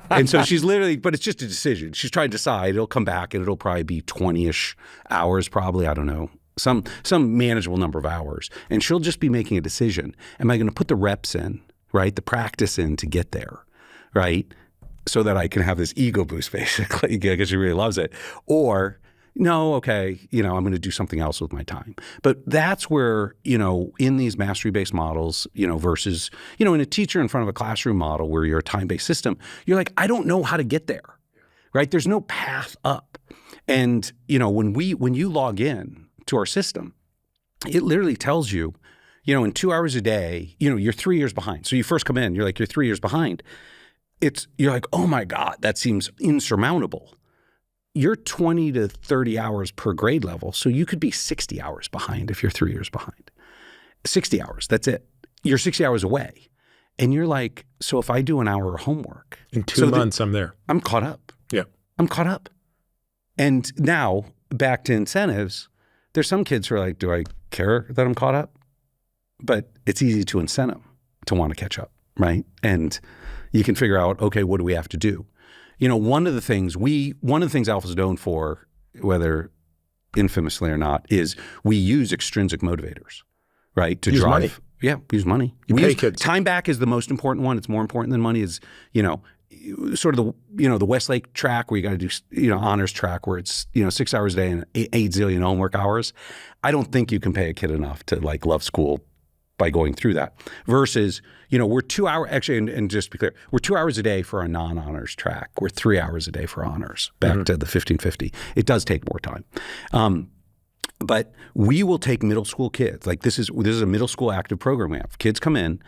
And so she's literally, but it's just a decision. She's trying to decide. It'll come back and it'll probably be 20-ish hours probably. I don't know. Some manageable number of hours. And she'll just be making a decision. Am I going to put the reps in, right? The practice in to get there, right? So that I can have this ego boost basically because she really loves it. Or no, okay, I'm going to do something else with my time. But that's where, in these mastery-based models, versus, in a teacher in front of a classroom model where you're a time-based system, you're like, I don't know how to get there, right? There's no path up. And, when you log in to our system, it literally tells you, in 2 hours a day, you're 3 years behind. So you first come in, you're like, you're 3 years behind. You're like, oh my God, that seems insurmountable. You're 20 to 30 hours per grade level. So you could be 60 hours behind if you're 3 years behind. 60 hours, that's it. You're 60 hours away. And you're like, so if I do an hour of homework. In 2 months, I'm there. I'm caught up. Yeah. I'm caught up. And now back to incentives, there's some kids who are like, do I care that I'm caught up? But it's easy to incent them to want to catch up, right? And you can figure out, okay, what do we have to do? One of the things Alpha's known for, whether infamously or not, is we use extrinsic motivators, right? To use drive. Money. Yeah, we use money. We pay kids. Timeback is the most important one. It's more important than money. Is sort of the Westlake track where you got to do honors track where it's 6 hours a day and 8 zillion homework hours. I don't think you can pay a kid enough to like love school by going through that. Versus, we're 2 hours, actually, and just to be clear, we're 2 hours a day for our non-honors track. We're 3 hours a day for honors, back to the 1550. It does take more time. But we will take middle school kids. Like this is a middle school active program we have. Kids come in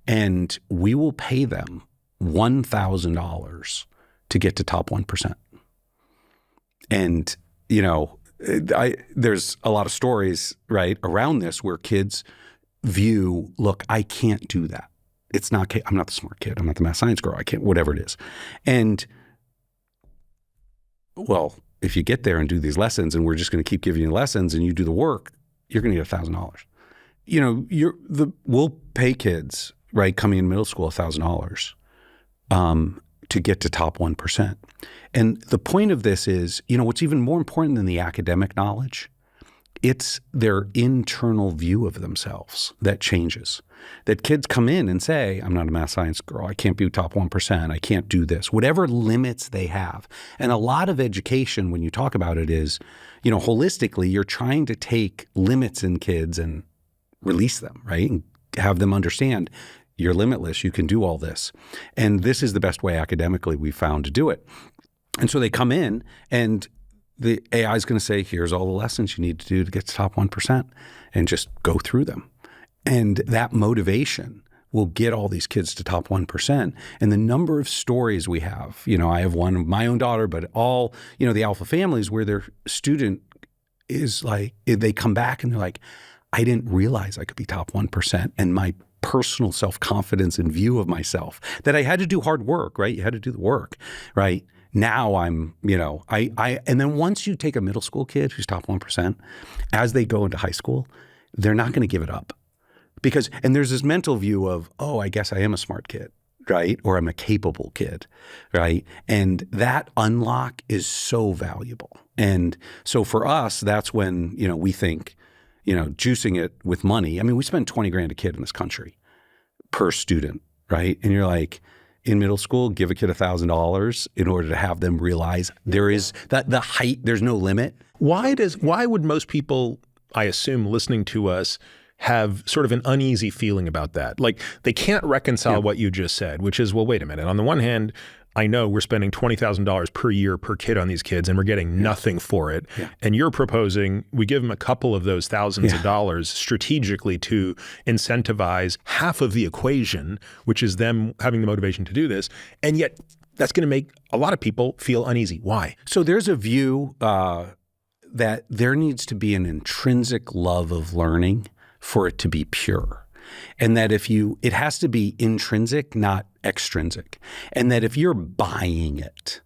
and we will pay them $1,000 to get to top 1%. And, there's a lot of stories, right, around this where kids view, look, I can't do that. It's not, I'm not the smart kid. I'm not the math science girl. I can't, whatever it is. And well, if you get there and do these lessons and we're just going to keep giving you lessons and you do the work, you're going to get $1,000. We'll pay kids, right, coming in middle school $1,000 to get to top 1%. And the point of this is, what's even more important than the academic knowledge, it's their internal view of themselves that changes. That kids come in and say, I'm not a math science girl. I can't be top 1%. I can't do this. Whatever limits they have. And a lot of education, when you talk about it, is, holistically, you're trying to take limits in kids and release them, right? And have them understand you're limitless. You can do all this. And this is the best way academically we found to do it. And so they come in and the AI is going to say, here's all the lessons you need to do to get to top 1%, and just go through them. And that motivation will get all these kids to top 1%. And the number of stories we have, I have one of my own daughter, but all, the alpha families where their student is like, they come back and they're like, I didn't realize I could be top 1%. And my personal self-confidence and view of myself, that I had to do hard work, right? You had to do the work, right? Now I'm, and then once you take a middle school kid who's top 1%, as they go into high school, they're not going to give it up. And there's this mental view of, oh, I guess I am a smart kid, right? Or I'm a capable kid, right? And that unlock is so valuable. And so for us, that's when, we think, juicing it with money. I mean, we spend 20 grand a kid in this country per student, right? And you're like, in middle school, give a kid $1,000 in order to have them realize there is the height, there's no limit. Why would most people, I assume, listening to us have sort of an uneasy feeling about that? Like they can't reconcile what you just said, which is, well, wait a minute. On the one hand, I know we're spending $20,000 per year per kid on these kids and we're getting nothing for it. Yeah. And you're proposing we give them a couple of those thousands of dollars strategically to incentivize half of the equation, which is them having the motivation to do this. And yet that's going to make a lot of people feel uneasy. Why? So there's a view that there needs to be an intrinsic love of learning for it to be pure. And that it has to be intrinsic, not extrinsic. And that if you're buying it,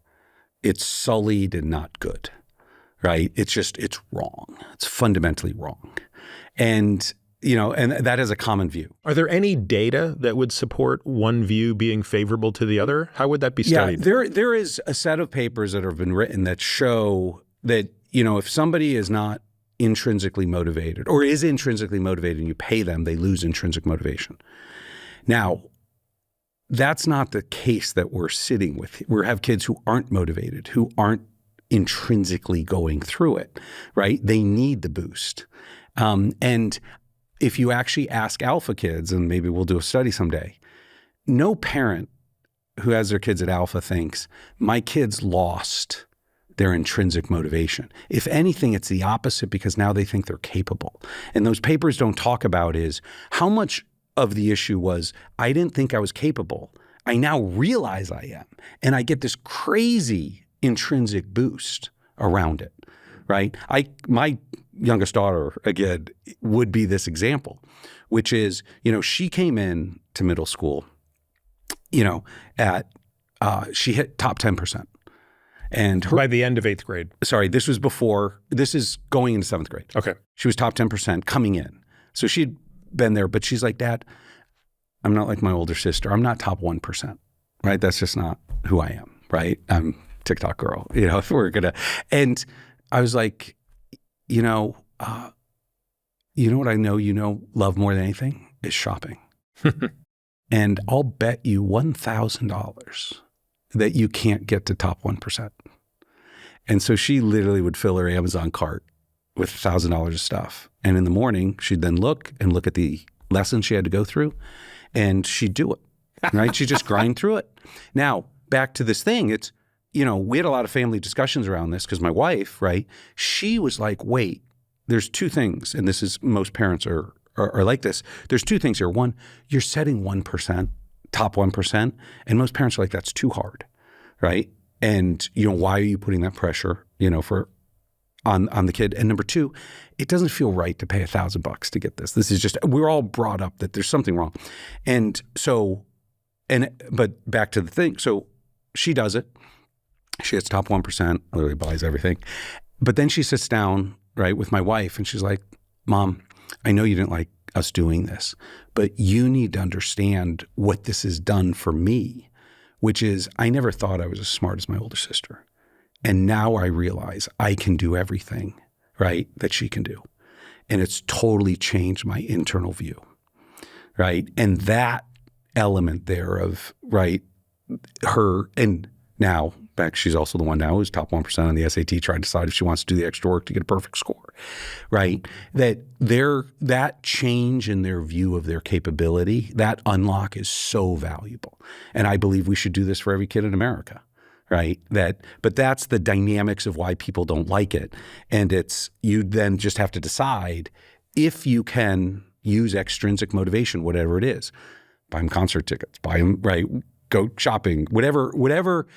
it's sullied and not good, right? It's wrong. It's fundamentally wrong. And, and that is a common view. Are there any data that would support one view being favorable to the other? How would that be studied? Yeah, there is a set of papers that have been written that show that, if somebody is not intrinsically motivated or is intrinsically motivated and you pay them, they lose intrinsic motivation. Now, that's not the case that we're sitting with. We have kids who aren't motivated, who aren't intrinsically going through it, right? They need the boost. And if you actually ask alpha kids, and maybe we'll do a study someday, no parent who has their kids at alpha thinks, my kids lost their intrinsic motivation. If anything, it's the opposite because now they think they're capable. And those papers don't talk about is how much of the issue was, I didn't think I was capable. I now realize I am. And I get this crazy intrinsic boost around it, right? My youngest daughter, again, would be this example, which is, she came in to middle school, she hit top 10%. And by the end of 8th grade. Sorry, this is going into 7th grade. Okay. She was top 10% coming in. So she'd been there, but she's like, Dad, I'm not like my older sister. I'm not top 1%, right? That's just not who I am, right? I'm TikTok girl, if we're gonna. And I was like, what I know, love more than anything is shopping. And I'll bet you $1,000 that you can't get to top 1%. And so she literally would fill her Amazon cart with $1,000 of stuff. And in the morning, she'd then look at the lessons she had to go through and she'd do it, right? She'd just grind through it. Now, back to this thing, it's, we had a lot of family discussions around this because my wife, right, she was like, wait, there's two things. And this is, most parents are like this. There's two things here. One, you're setting 1%. Top 1%. And most parents are like, that's too hard, right? And, why are you putting that pressure, on the kid? And number two, it doesn't feel right to pay $1,000 to get this. This is just, we're all brought up that there's something wrong. And so, but back to the thing. So she does it. She hits top 1%, literally buys everything. But then she sits down, right, with my wife and she's like, Mom, I know you didn't like us doing this, but you need to understand what this has done for me, which is I never thought I was as smart as my older sister. And now I realize I can do everything, right, that she can do. And it's totally changed my internal view, right? And that element there of, right, her, and now, back, she's also the one now who's top 1% on the SAT, trying to decide if she wants to do the extra work to get a perfect score, right? That change in their view of their capability, that unlock is so valuable. And I believe we should do this for every kid in America, right? But that's the dynamics of why people don't like it. And you then just have to decide if you can, use extrinsic motivation, whatever it is. Buy them concert tickets, buy them, right? Go shopping, whatever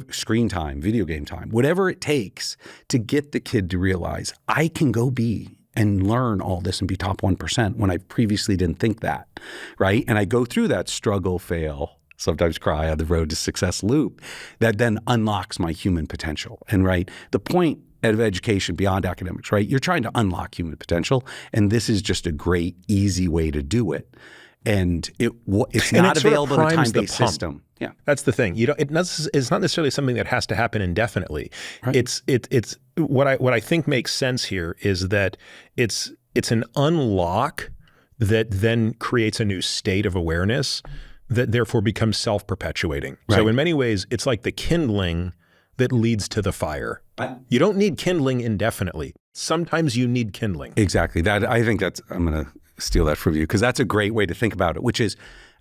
screen time, video game time, whatever it takes to get the kid to realize I can go be and learn all this and be top 1% when I previously didn't think that, right? And I go through that struggle, fail, sometimes cry on the road to success loop that then unlocks my human potential. And right, the point of education beyond academics, right? You're trying to unlock human potential, and this is just a great, easy way to do it. And it's not available in a time-based system. Yeah, that's the thing. It's not necessarily something that has to happen indefinitely. Right. It's what I think makes sense here is that it's an unlock that then creates a new state of awareness that therefore becomes self-perpetuating. Right. So in many ways, it's like the kindling that leads to the fire. You don't need kindling indefinitely. Sometimes you need kindling. Exactly. I think I'm going to steal that from you because that's a great way to think about it, which is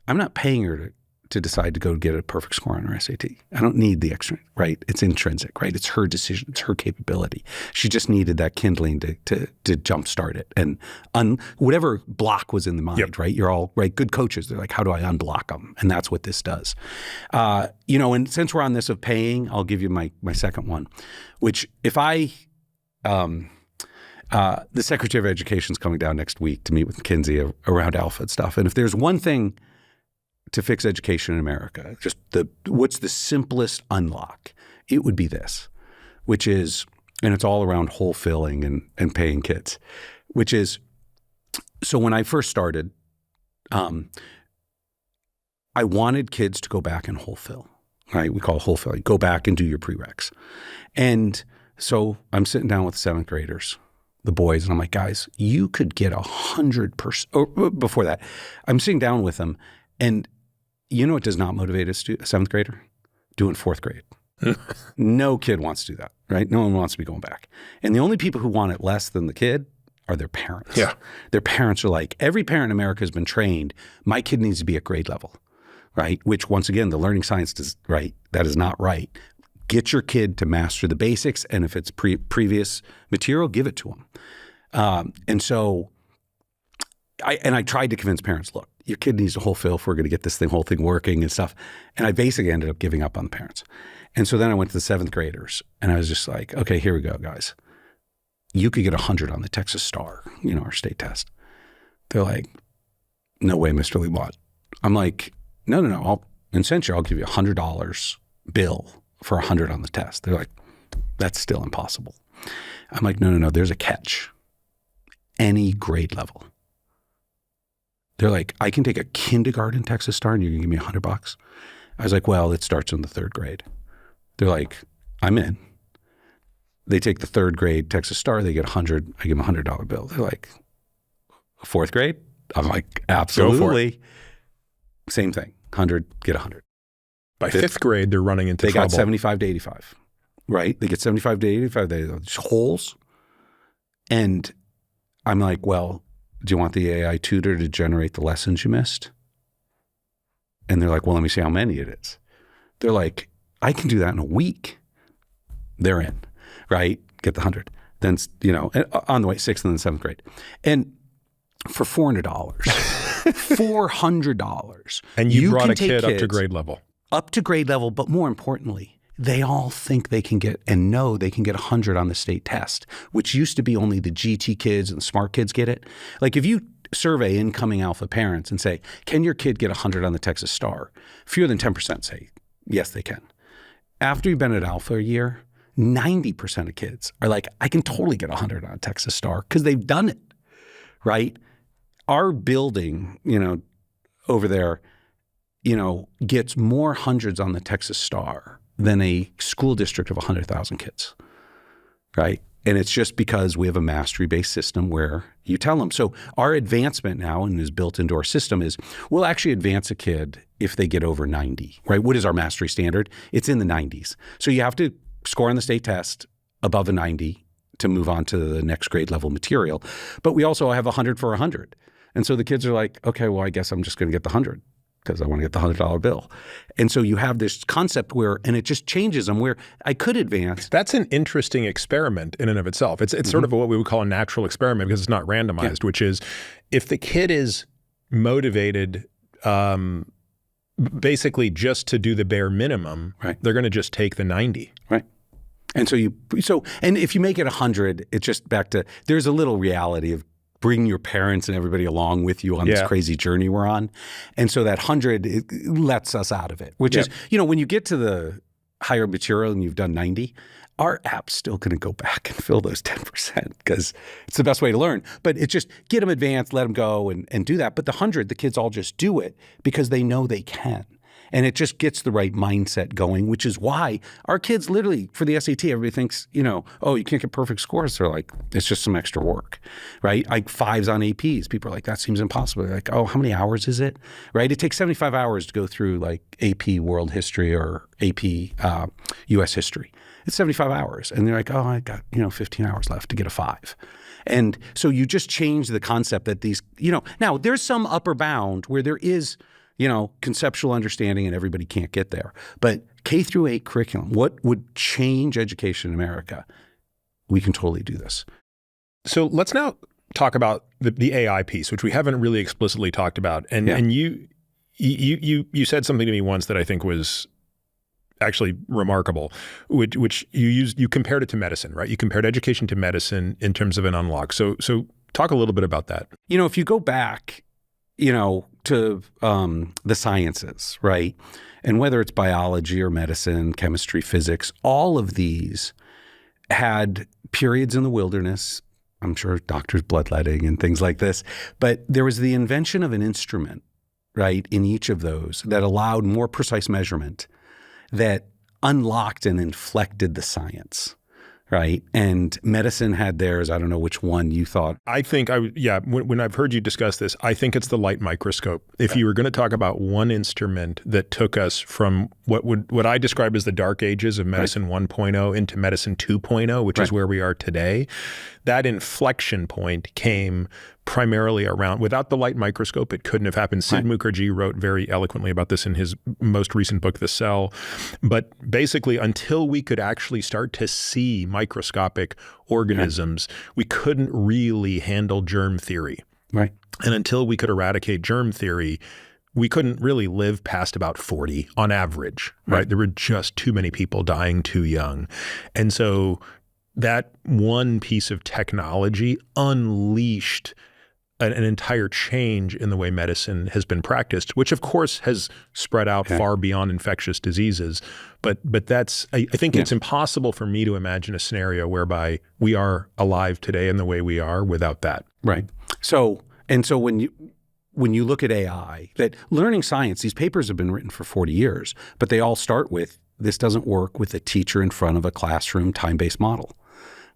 I'm not paying her to decide to go get a perfect score on her SAT. I don't need the extra, right? It's intrinsic, right? It's her decision. It's her capability. She just needed that kindling to jumpstart it. And whatever block was in the mind, yep. Right? You're all, right, good coaches. They're like, how do I unblock them? And that's what this does. And since we're on this of paying, I'll give you my second one, which if the Secretary of Education is coming down next week to meet with McKinsey around alpha and stuff. And if there's one thing to fix education in America, just what's the simplest unlock? It would be this, which is, and it's all around whole filling and paying kids, which is, so when I first started, I wanted kids to go back and whole fill, right? We call it whole filling. Go back and do your prereqs. And so I'm sitting down with 7th graders, the boys, and I'm like, guys, you could get 100%. Or before that, I'm sitting down with them, and you know what does not motivate a 7th grader? Doing 4th grade. No kid wants to do that, right? No one wants to be going back. And the only people who want it less than the kid are their parents. Yeah. Their parents are like, every parent in America has been trained, my kid needs to be at grade level, right? Which once again, the learning science does, right? That is not right. Get your kid to master the basics, and if it's previous material, give it to them. And so I tried to convince parents, look, your kid needs to whole fill if we're going to get this whole thing working and stuff. And I basically ended up giving up on the parents. And so then I went to the 7th graders, and I was just like, okay, here we go, guys. You could get 100 on the Texas Star, our state test. They're like, no way, Mr. Liemandt. I'm like, no. In censure, I'll give you $100 bill for 100 on the test. They're like, that's still impossible. I'm like, no, there's a catch. Any grade level. They're like, I can take a kindergarten Texas Star and you're gonna give me $100. I was like, well, it starts in the 3rd grade. They're like, I'm in. They take the 3rd grade Texas Star, they get 100, I give them a $100 bill. They're like, 4th grade? I'm like, absolutely. Same thing, 100, get 100. By 5th grade, they're running into trouble. They got 75 to 85, right? They get 75 to 85, they have holes. And I'm like, well, do you want the AI tutor to generate the lessons you missed? And they're like, well, let me see how many it is. They're like, I can do that in a week. They're in, right? Get the 100. Then, on the way, 6th and then 7th grade. And for $400, $400. And you brought a kid up to grade level. Up to grade level, but more importantly, they all think they can get and know they can get 100 on the state test, which used to be only the GT kids and the smart kids get it. Like if you survey incoming alpha parents and say, can your kid get 100 on the Texas Star? Fewer than 10% say, yes, they can. After you've been at alpha a year, 90% of kids are like, I can totally get 100 on a Texas Star because they've done it, right? Our building, over there, gets more hundreds on the Texas Star than a school district of 100,000 kids, right? And it's just because we have a mastery-based system where you tell them. So our advancement now, and is built into our system, is we'll actually advance a kid if they get over 90, right? What is our mastery standard? It's in the 90s. So you have to score on the state test above a 90 to move on to the next grade level material. But we also have 100 for 100. And so the kids are like, okay, well, I guess I'm just going to get the 100. because I want to get the $100 bill. And so you have this concept and it just changes them, where I could advance. That's an interesting experiment in and of itself. It's sort of what we would call a natural experiment because it's not randomized, which is if the kid is motivated basically just to do the bare minimum, they're going to just take the 90. Right. And and if you make it 100, it's just back to, there's a little reality of bring your parents and everybody along with you on this crazy journey we're on. And so that 100 it lets us out of it, which is, when you get to the higher material and you've done 90, our app's still going to go back and fill those 10% because it's the best way to learn. But it's just get them advanced, let them go and do that. But the 100, the kids all just do it because they know they can. And it just gets the right mindset going, which is why our kids literally, for the SAT, everybody thinks, oh, you can't get perfect scores. They're like, it's just some extra work, right? Like 5s on APs. People are like, that seems impossible. They're like, oh, how many hours is it, right? It takes 75 hours to go through like AP World History or AP U.S. History. It's 75 hours. And they're like, oh, I got, 15 hours left to get a 5. And so you just change the concept that these, now there's some upper bound where there is conceptual understanding and everybody can't get there. But K through 8 curriculum, what would change education in America? We can totally do this. So let's now talk about the AI piece, which we haven't really explicitly talked about. And you said something to me once that I think was actually remarkable, which you compared it to medicine, right? You compared education to medicine in terms of an unlock. So talk a little bit about that. If you go back, to the sciences, right? And whether it's biology or medicine, chemistry, physics, all of these had periods in the wilderness. I'm sure doctors bloodletting and things like this. But there was the invention of an instrument, right, in each of those that allowed more precise measurement that unlocked and inflected the science. Right. And medicine had theirs. I don't know which one you thought. I think when I've heard you discuss this, I think it's the light microscope. If you were going to talk about one instrument that took us from what I describe as the dark ages of medicine 1.0 into medicine 2.0, which is where we are today, that inflection point came primarily around, without the light microscope, it couldn't have happened. Sid Mukherjee wrote very eloquently about this in his most recent book, The Cell. But basically, until we could actually start to see microscopic organisms, we couldn't really handle germ theory. Right. And until we could eradicate germ theory, we couldn't really live past about 40 on average, right? There were just too many people dying too young. And so that one piece of technology unleashed an entire change in the way medicine has been practiced, which of course has spread out far beyond infectious diseases. But that's, I think it's impossible for me to imagine a scenario whereby we are alive today in the way we are without that. Right. So when you look at AI, that learning science, these papers have been written for 40 years, but they all start with, this doesn't work with a teacher in front of a classroom time-based model.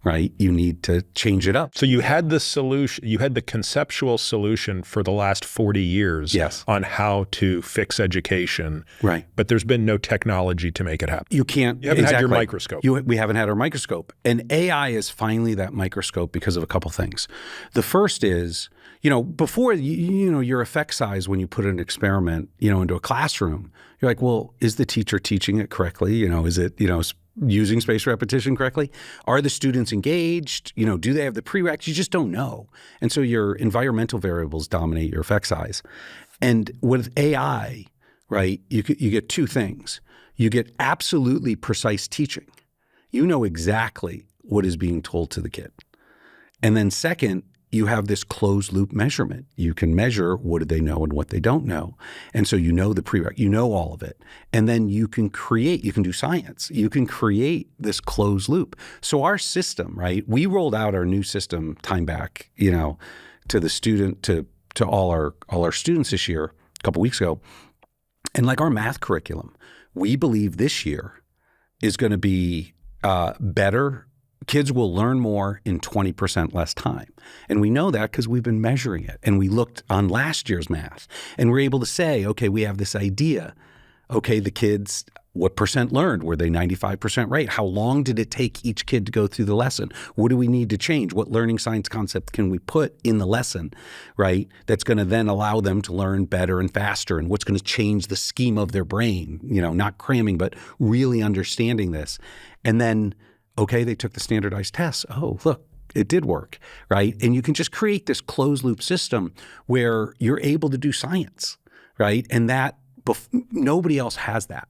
Right? You need to change it up. So you had the solution, you had the conceptual solution for the last 40 years on how to fix education. Right. But there's been no technology to make it happen. You can't. You haven't had your microscope. We haven't had our microscope. And AI is finally that microscope because of a couple things. The first is, before, your effect size when you put an experiment, into a classroom, you're like, well, is the teacher teaching it correctly? Is it, using spaced repetition correctly? Are the students engaged? Do they have the prereqs? You just don't know. And so your environmental variables dominate your effect size. And with AI, right, you get two things. You get absolutely precise teaching. You know exactly what is being told to the kid. And then second, you have this closed loop measurement. You can measure what do they know and what they don't know. And so you know the prereq, you know all of it. And then you can do science. You can create this closed loop. So our system, right, we rolled out our new system, Timeback, to the student, to all our students this year, a couple weeks ago. And like our math curriculum, we believe this year is going to be better. Kids will learn more in 20% less time. And we know that because we've been measuring it. And we looked on last year's math and we're able to say, okay, we have this idea. Okay, the kids What percent learned? Were they 95% right? How long did it take each kid to go through the lesson? What do we need to change? What learning science concept can we put in the lesson, right? That's going to then allow them to learn better and faster, and what's going to change the scheme of their brain, not cramming, but really understanding this. And then, okay, they took the standardized tests. Oh, look, it did work, right? And you can just create this closed loop system where you're able to do science, right? And that nobody else has that.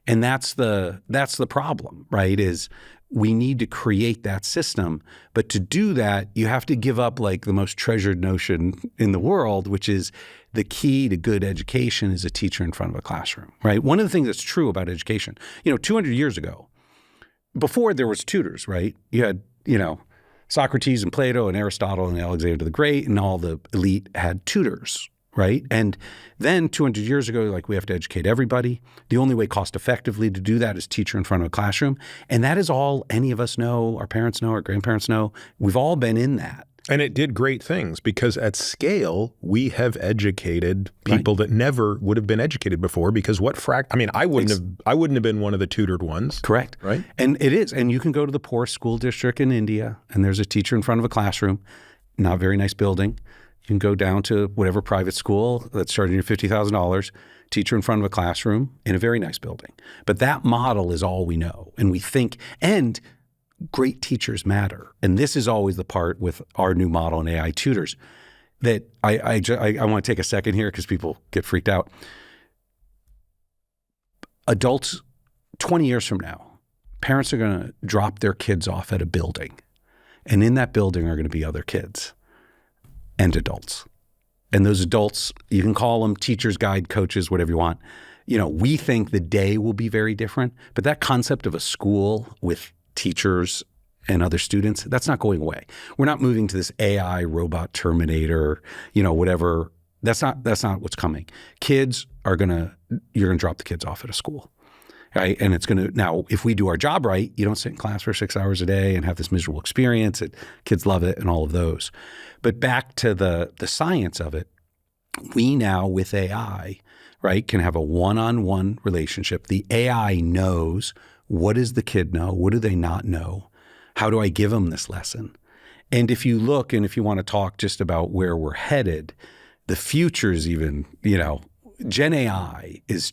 And that's the problem, right? Is we need to create that system. But to do that, you have to give up like the most treasured notion in the world, which is the key to good education is a teacher in front of a classroom, right? One of the things that's true about education, 200 years ago, before there was tutors, right? You had, Socrates and Plato and Aristotle and Alexander the Great, and all the elite had tutors, right? And then 200 years ago, like, we have to educate everybody. The only way cost effectively to do that is teacher in front of a classroom. And that is all any of us know, our parents know, our grandparents know. We've all been in that. And it did great things because at scale, we have educated people that never would have been educated before, because I wouldn't have been one of the tutored ones. Correct. Right. And it is. And you can go to the poorest school district in India and there's a teacher in front of a classroom, not a very nice building. You can go down to whatever private school that's charging you $50,000, teacher in front of a classroom in a very nice building. But that model is all we know. And we think, and great teachers matter. And this is always the part with our new model in AI tutors that I want to take a second here because people get freaked out. Adults, 20 years from now, parents are going to drop their kids off at a building. And in that building are going to be other kids and adults. And those adults, you can call them teachers, guide, coaches, whatever you want. We think the day will be very different, but that concept of a school with teachers and other students, that's not going away. We're not moving to this AI robot terminator, whatever. That's not what's coming. Kids you're going to drop the kids off at a school. Right? And now, if we do our job right, you don't sit in class for 6 hours a day and have this miserable experience. Kids love it and all of those. But back to the science of it, we now with AI, right, can have a one-on-one relationship. The AI knows, what does the kid know? What do they not know? How do I give them this lesson? And if you look, and if you want to talk just about where we're headed, the future's even, Gen AI is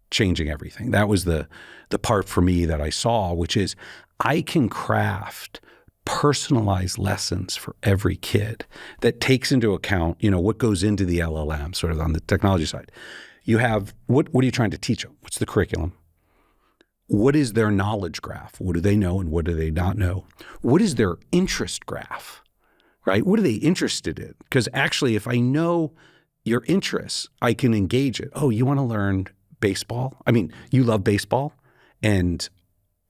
changing everything. That was the part for me that I saw, which is I can craft personalized lessons for every kid that takes into account, what goes into the LLM, sort of on the technology side. You have, what are you trying to teach them? What's the curriculum? What is their knowledge graph? What do they know and what do they not know? What is their interest graph, right? What are they interested in? Because actually, if I know your interests, I can engage it. Oh, you want to learn baseball? I mean, you love baseball and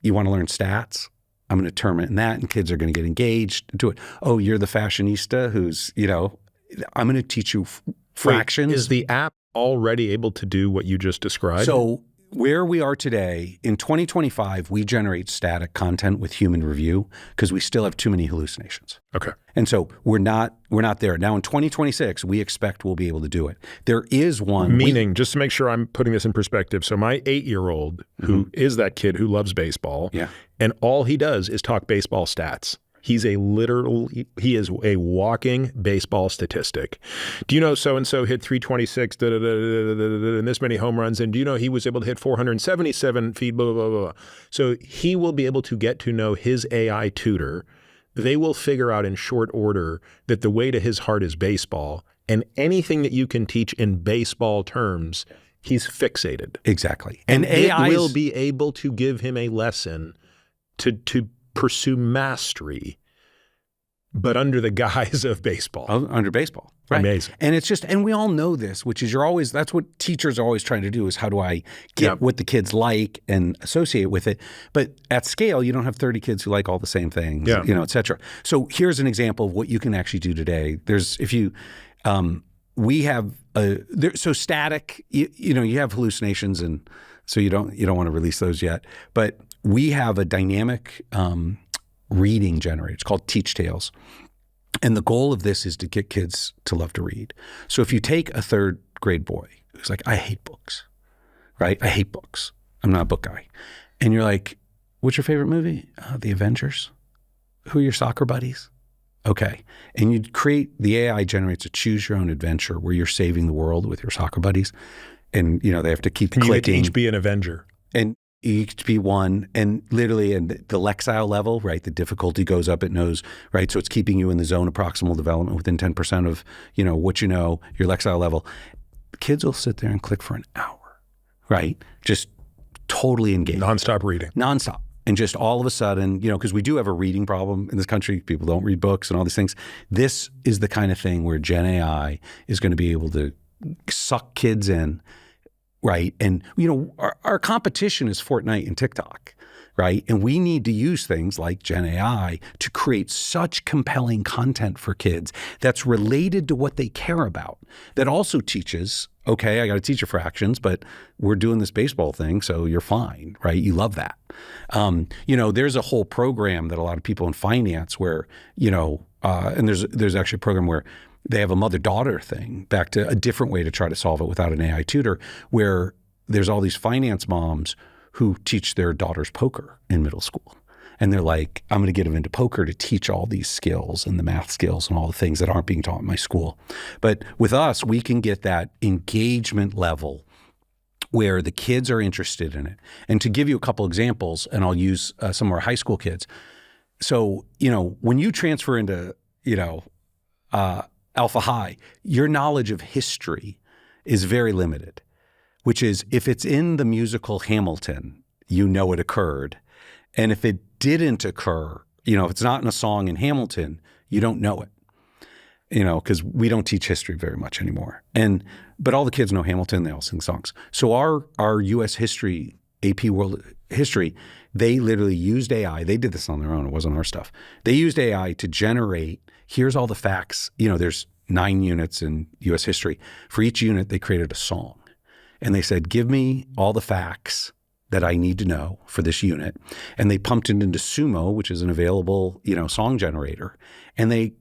you want to learn stats? I'm going to term it in that, and kids are going to get engaged to it. Oh, you're the fashionista who's, I'm going to teach you fractions. Wait, is the app already able to do what you just described? So where we are today, in 2025, we generate static content with human review because we still have too many hallucinations. Okay. And so we're not there. Now in 2026, we expect we'll be able to do it. There is one. Meaning, just to make sure I'm putting this in perspective. So my 8-year-old who is that kid who loves baseball, and all he does is talk baseball stats. He is a walking baseball statistic. Do you know so-and-so hit 326, and this many home runs, and do you know he was able to hit 477 feet, blah, blah, blah, blah. So he will be able to get to know his AI tutor. They will figure out in short order that the way to his heart is baseball, and anything that you can teach in baseball terms, he's fixated. Exactly. And AI will be able to give him a lesson to pursue mastery, but under the guise of baseball. Under baseball. Right. Amazing. And it's just, and we all know this, which is that's what teachers are always trying to do, is how do I get what the kids like and associate with it. But at scale, you don't have 30 kids who like all the same things, et cetera. So here's an example of what you can actually do today. We have, so static, you have hallucinations, and so you don't want to release those yet, but we have a dynamic reading generator. It's called Teach Tales. And the goal of this is to get kids to love to read. So if you take a 3rd grade boy who's like, I hate books, right? I hate books. I'm not a book guy. And you're like, what's your favorite movie? The Avengers. Who are your soccer buddies? Okay. And you create, the AI generates a choose your own adventure where you're saving the world with your soccer buddies. And, you know, they have to keep clicking. You get to each be an Avenger. And each be one. And literally, and the Lexile level, right? The difficulty goes up, it knows, right? So it's keeping you in the zone of proximal development within 10% of, you know, what you know, your Lexile level. Kids will sit there and click for an hour, right? Just totally engaged. Nonstop reading. Nonstop. And just all of a sudden, you know, because we do have a reading problem in this country. People don't read books and all these things. This is the kind of thing where Gen AI is going to be able to suck kids in, right? And, you know, our competition is Fortnite and TikTok, right? And we need to use things like Gen AI to create such compelling content for kids that's related to what they care about, that also teaches, okay, I got to teach you fractions, but we're doing this baseball thing, so you're fine, right? You love that. You know, there's a whole program that a lot of people in finance where, you know, and there's actually a program where they have a mother-daughter thing, back to a different way to try to solve it without an AI tutor, where there's all these finance moms who teach their daughters poker in middle school. And they're like, I'm going to get them into poker to teach all these skills and the math skills and all the things that aren't being taught in my school. But with us, we can get that engagement level where the kids are interested in it. And to give you a couple examples, and I'll use some of our high school kids. So, you know, when you transfer into, you know, Alpha High, your knowledge of history is very limited, which is if it's in the musical Hamilton, you know it occurred. And if it didn't occur, you know, if it's not in a song in Hamilton, you don't know it, you know, because we don't teach history very much anymore. But all the kids know Hamilton, they all sing songs. So our U.S. history, AP World History, they literally used AI. They did this on their own. It wasn't our stuff. They used AI to generate, here's all the facts. You know, there's 9 units in U.S. history. For each unit, they created a song. And they said, give me all the facts that I need to know for this unit. And they pumped it into Sumo, which is an available, you know, song generator. And they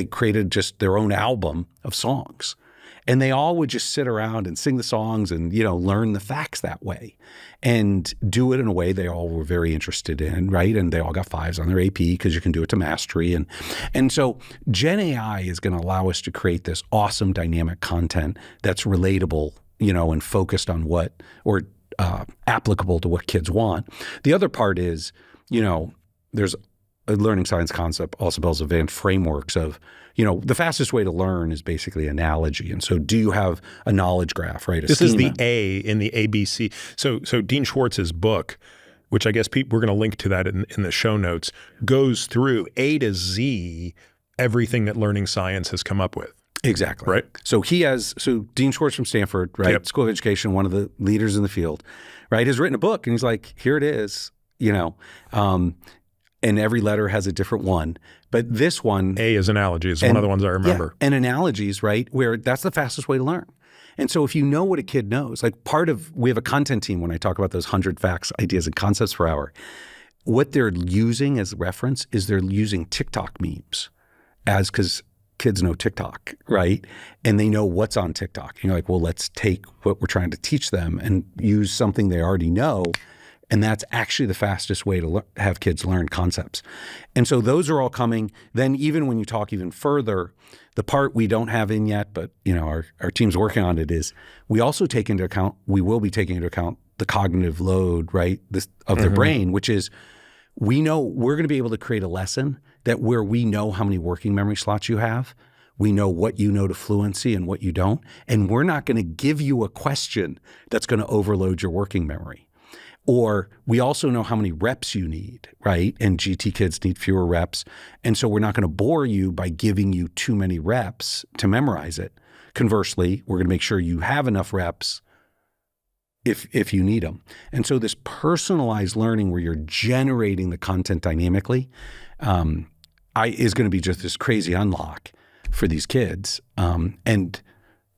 created just their own album of songs. And they all would just sit around and sing the songs and, you know, learn the facts that way and do it in a way they all were very interested in, right? And they all got 5s on their AP because you can do it to mastery. And so Gen AI is going to allow us to create this awesome dynamic content that's relatable, you know, and focused on what, or applicable to what kids want. The other part is, you know, there's a learning science concept, also Bell's advanced frameworks of, you know, the fastest way to learn is basically analogy. And so do you have a knowledge graph, right? This is the A in the ABC. So Dean Schwartz's book, which I guess we're going to link to that in the show notes, goes through A to Z everything that learning science has come up with. Exactly. Right. So Dean Schwartz from Stanford, right? Yep. School of Education, one of the leaders in the field, right? Has written a book and he's like, here it is, you know, and every letter has a different one. But this one— A is analogy is one of the ones I remember. Yeah, and analogies, right? Where that's the fastest way to learn. And so if you know what a kid knows, like we have a content team when I talk about those 100 facts, ideas, and concepts per hour, what they're using as reference is they're using TikTok memes because kids know TikTok, right? And they know what's on TikTok. And you're like, well, let's take what we're trying to teach them and use something they already know. And that's actually the fastest way to have kids learn concepts. And so those are all coming. Then even when you talk even further, the part we don't have in yet, but you know our team's working on it, is we also take into account, we will be taking into account the cognitive load, right, of their brain, which is we know we're going to be able to create a lesson that where we know how many working memory slots you have, we know what you know to fluency and what you don't, and we're not going to give you a question that's going to overload your working memory. Or we also know how many reps you need, right? And GT kids need fewer reps. And so we're not going to bore you by giving you too many reps to memorize it. Conversely, we're going to make sure you have enough reps if you need them. And so this personalized learning where you're generating the content dynamically is going to be just this crazy unlock for these kids. And,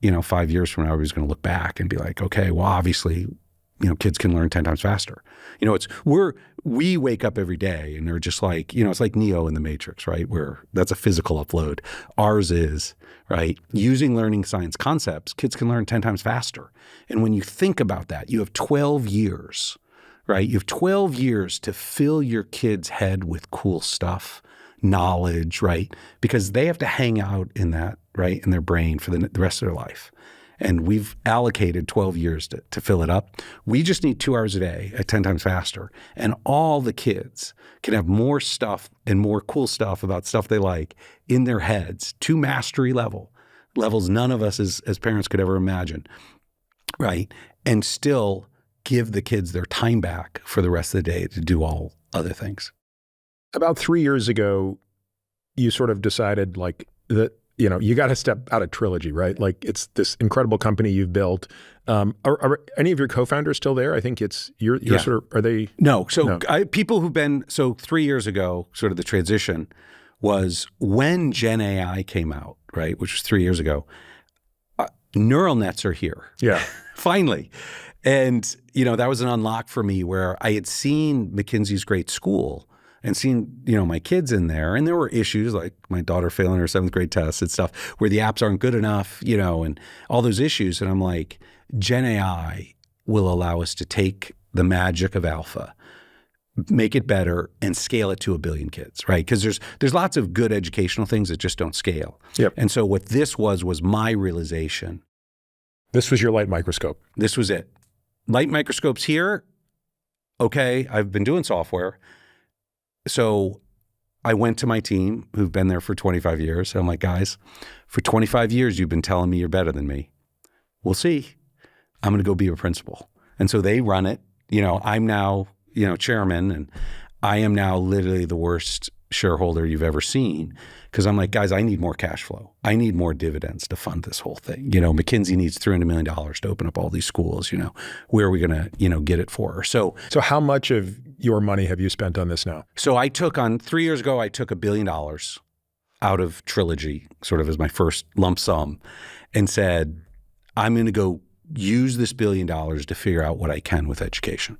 you know, 5 years from now, everybody's going to look back and be like, okay, well, obviously kids can learn 10 times faster. We wake up every day and they're just like, it's like Neo in the Matrix, right? Where that's a physical upload. Ours is, right? Using learning science concepts, kids can learn 10 times faster. And when you think about that, you have 12 years, right? You have 12 years to fill your kid's head with cool stuff, knowledge, right? Because they have to hang out in that, right? In their brain for the rest of their life. And we've allocated 12 years to fill it up. We just need 2 hours a day at 10 times faster. And all the kids can have more stuff and more cool stuff about stuff they like in their heads to mastery levels none of us as parents could ever imagine, right? And still give the kids their time back for the rest of the day to do all other things. About 3 years ago, you sort of decided like that, you got to step out of Trilogy, right? Like it's this incredible company you've built. Are any of your co-founders still there? I think you're sort of, are they? No. So people who've been, 3 years ago, sort of the transition was when Gen AI came out, right? Which was 3 years ago. Neural nets are here. Yeah. Finally. And, that was an unlock for me where I had seen McKinsey's great school and seen, my kids in there. And there were issues like my daughter failing her 7th grade tests and stuff where the apps aren't good enough, and all those issues. And I'm like, Gen AI will allow us to take the magic of alpha, make it better, and scale it to 1 billion kids, right? Because there's lots of good educational things that just don't scale. Yep. And so what this was my realization. This was your light microscope. This was it. Light microscopes here. Okay, I've been doing software. So I went to my team who've been there for 25 years. And I'm like, guys, for 25 years, you've been telling me you're better than me. We'll see. I'm going to go be a principal. And so they run it. I'm now, chairman, and I am now literally the worst shareholder you've ever seen. Because I'm like, guys, I need more cash flow. I need more dividends to fund this whole thing. McKinsey needs $300 million to open up all these schools. Where are we going to, get it for? So how much of your money have you spent on this now? So I took 3 years ago, I took $1 billion out of Trilogy, sort of as my first lump sum, and said, I'm going to go use this $1 billion to figure out what I can with education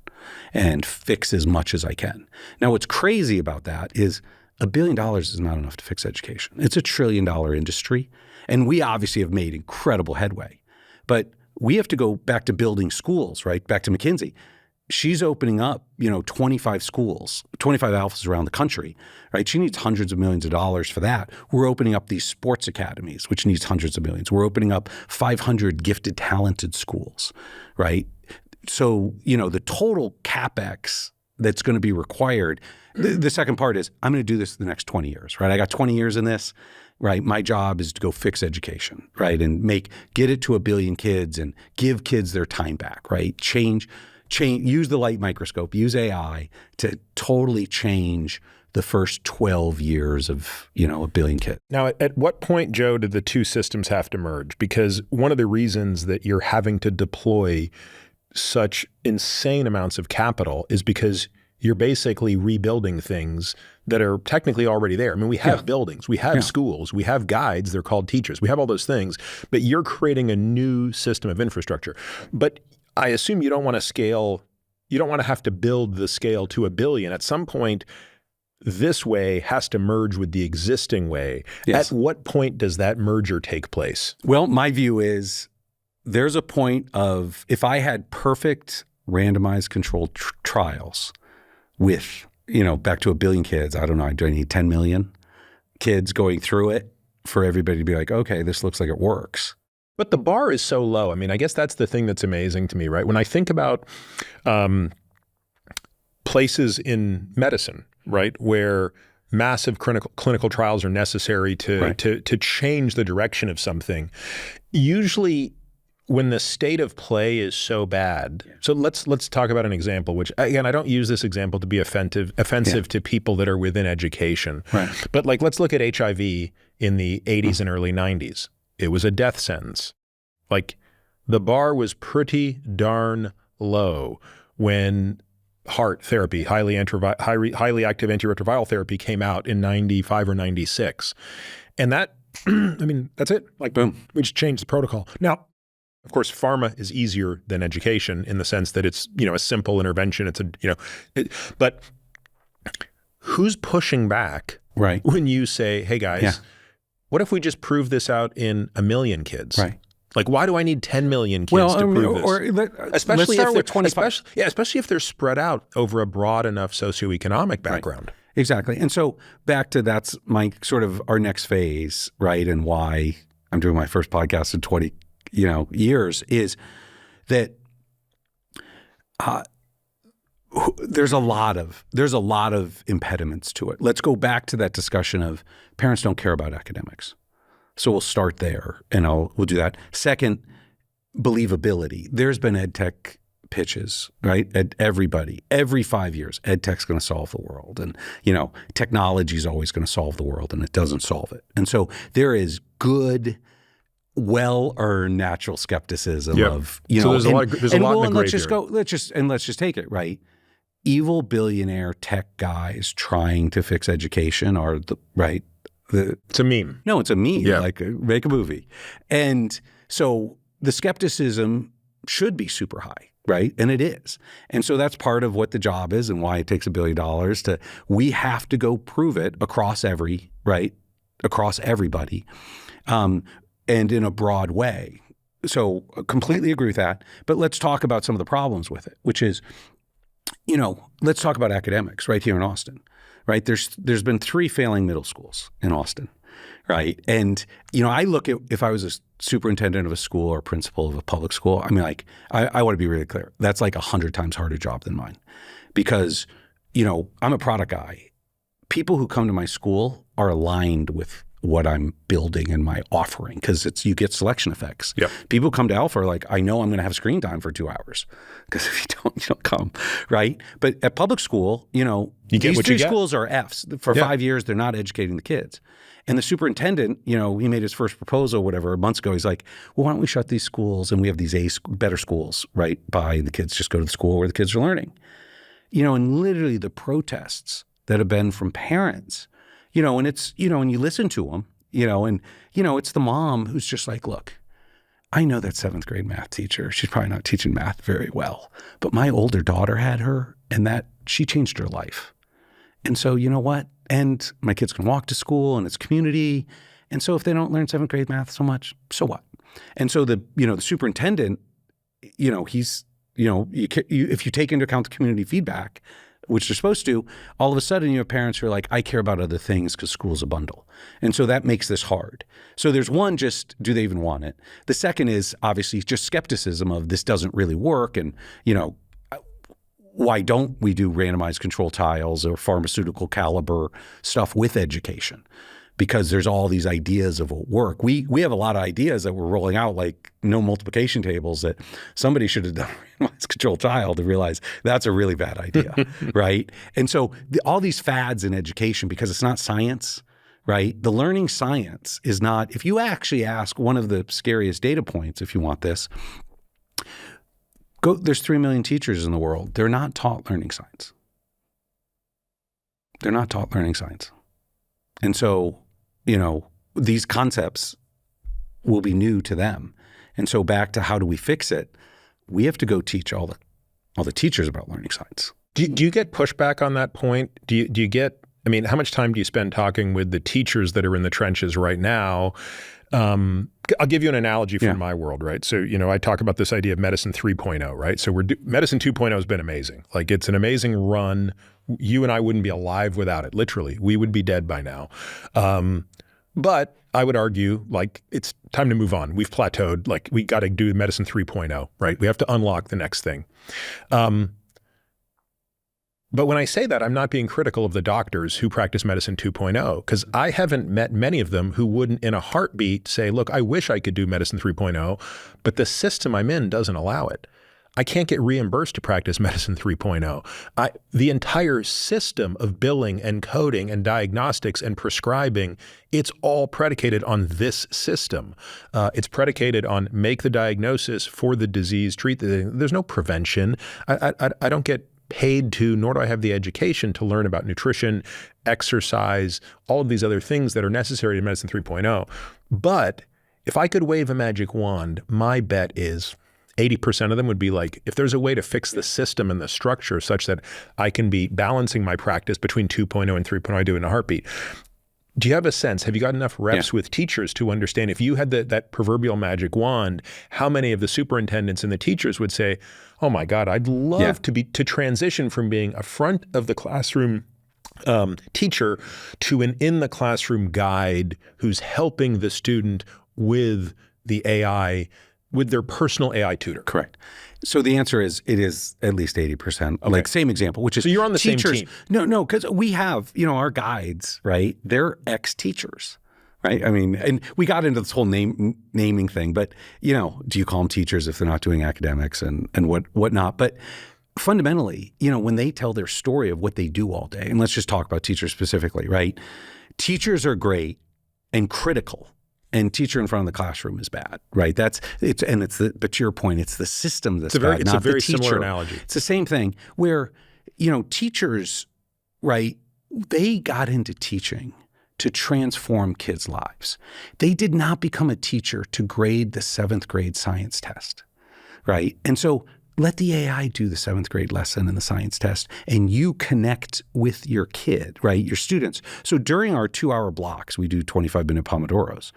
and fix as much as I can. Now, what's crazy about that is $1 billion is not enough to fix education. It's $1 trillion industry. And we obviously have made incredible headway. But we have to go back to building schools, right? Back to McKinsey. She's opening up, 25 schools, 25 alphas around the country, right? She needs hundreds of millions of dollars for that. We're opening up these sports academies, which needs hundreds of millions. We're opening up 500 gifted, talented schools, right? So, the total CapEx that's going to be required. The second part is I'm going to do this the next 20 years, right? I got 20 years in this, right? My job is to go fix education, right? And get it to 1 billion kids and give kids their time back, right? Use the light microscope, use AI to totally change the first 12 years of, 1 billion kids. Now, at what point, Joe, did the two systems have to merge? Because one of the reasons that you're having to deploy such insane amounts of capital is because you're basically rebuilding things that are technically already there. I mean, we have buildings, we have schools, we have guides, they're called teachers, we have all those things, but you're creating a new system of infrastructure. But I assume you don't want to scale, you don't want to have to build the scale to 1 billion. At some point, this way has to merge with the existing way. Yes. At what point does that merger take place? Well, my view is there's a point of, if I had perfect randomized controlled trials with, back to 1 billion kids, I don't know, do I need 10 million kids going through it for everybody to be like, okay, this looks like it works? But the bar is so low. I mean, I guess that's the thing that's amazing to me, right? When I think about places in medicine, right, where massive clinical trials are necessary to change the direction of something, usually when the state of play is so bad. So let's talk about an example, which again, I don't use this example to be offensive to people that are within education. Right. But let's look at HIV in the 80s and early 90s. It was a death sentence. The bar was pretty darn low when HAART therapy, highly active antiretroviral therapy, came out in 95 or 96. And that, I mean, that's it. Boom. We just changed the protocol. Now, Of course, pharma is easier than education in the sense that it's, a simple intervention. It's but who's pushing back when you say, hey guys, what if we just prove this out in 1 million kids? Right. Like, why do I need 10 million kids to prove this? Especially let's start with 25. Especially if they're spread out over a broad enough socioeconomic background. Right. Exactly. And so back to that's my sort of our next phase, right? And why I'm doing my first podcast in 20 years is that there's a lot of impediments to it. Let's go back to that discussion of parents don't care about academics. So we'll start there, and we'll do that. Second, believability. There's been ed tech pitches, right? Everybody, every 5 years, ed tech's going to solve the world, and technology is always going to solve the world, and it doesn't solve it. And so there is good, well-earned natural skepticism of So there's a lot in the graveyard. Let's just take it, right? Evil billionaire tech guys trying to fix education are it's a meme. No, it's a meme. Yeah. Like make a movie. And so the skepticism should be super high, right? And it is. And so that's part of what the job is and why it takes $1 billion we have to go prove it across everybody, and in a broad way. So completely agree with that. But let's talk about some of the problems with it, which is, let's talk about academics right here in Austin. Right, there's been 3 failing middle schools in Austin, right? And I look at if I was a superintendent of a school or principal of a public school, I mean, like I want to be really clear. That's like 100 times harder job than mine, because I'm a product guy. People who come to my school are aligned with what I'm building and my offering, because you get selection effects. Yep. People come to Alpha are like, I know I'm going to have screen time for 2 hours, because if you don't come, right? But at public school, these 3 schools are Fs. For 5 years, they're not educating the kids. And the superintendent, he made his first proposal, whatever, months ago. He's like, well, why don't we shut these schools and we have these better schools right by, and the kids just go to the school where the kids are learning. And literally the protests that have been from parents, and it's, and you listen to them, it's the mom who's just like, look, I know that 7th grade math teacher, she's probably not teaching math very well, but my older daughter had her, and that she changed her life. And so, you know what? And my kids can walk to school and it's community. And so if they don't learn 7th grade math so much, so what? And so the superintendent, he's, if you take into account the community feedback, which they're supposed to, all of a sudden you have parents who are like, I care about other things because school's a bundle. And so that makes this hard. So there's one, just do they even want it? The second is obviously just skepticism of this doesn't really work. And, why don't we do randomized control trials or pharmaceutical caliber stuff with education? Because there's all these ideas of what work. We have a lot of ideas that we're rolling out, like no multiplication tables, that somebody should have done a randomized control trial to realize that's a really bad idea, right? And so all these fads in education, because it's not science, right? The learning science is not, if you actually ask one of the scariest data points, if you want this, there's 3 million teachers in the world. They're not taught learning science. They're not taught learning science. And so, these concepts will be new to them. And so back to how do we fix it? We have to go teach all the teachers about learning science. Do you get pushback on that point? Do you get, how much time do you spend talking with the teachers that are in the trenches right now? I'll give you an analogy from my world, right? So, I talk about this idea of medicine 3.0, right? So medicine 2.0 has been amazing. Like, it's an amazing run. You and I wouldn't be alive without it. Literally, we would be dead by now. But I would argue, like, it's time to move on. We've plateaued. Like, we got to do medicine 3.0, right? We have to unlock the next thing. But when I say that, I'm not being critical of the doctors who practice medicine 2.0, because I haven't met many of them who wouldn't in a heartbeat say, look, I wish I could do medicine 3.0, but the system I'm in doesn't allow it. I can't get reimbursed to practice medicine 3.0. The entire system of billing and coding and diagnostics and prescribing, it's all predicated on this system. It's predicated on make the diagnosis for the disease, treat the, there's no prevention. I don't get paid to, nor do I have the education to learn about nutrition, exercise, all of these other things that are necessary in medicine 3.0. But if I could wave a magic wand, my bet is 80% of them would be like, if there's a way to fix the system and the structure such that I can be balancing my practice between 2.0 and 3.0, I do it in a heartbeat. Do you have a sense, have you got enough reps with teachers to understand if you had that proverbial magic wand, how many of the superintendents and the teachers would say, oh my God, I'd love to transition from being a front of the classroom teacher to an in the classroom guide who's helping the student with the AI, with their personal AI tutor? Correct. So the answer is it is at least 80%. Okay. Like same example, which is so you're on the teachers, same team. No, because we have, our guides, right? They're ex-teachers, right? I mean, and we got into this whole naming thing, but do you call them teachers if they're not doing academics and whatnot? But fundamentally, when they tell their story of what they do all day, and let's just talk about teachers specifically, right? Teachers are great and critical. And teacher in front of the classroom is bad, right? But to your point, it's the system that's bad, it's not a very the teacher. Similar analogy. It's the same thing where, teachers, right? They got into teaching to transform kids' lives. They did not become a teacher to grade the 7th grade science test, right? And so let the AI do the 7th grade lesson and the science test, and you connect with your kid, right? Your students. So during our 2-hour blocks, we do 25-minute Pomodoros,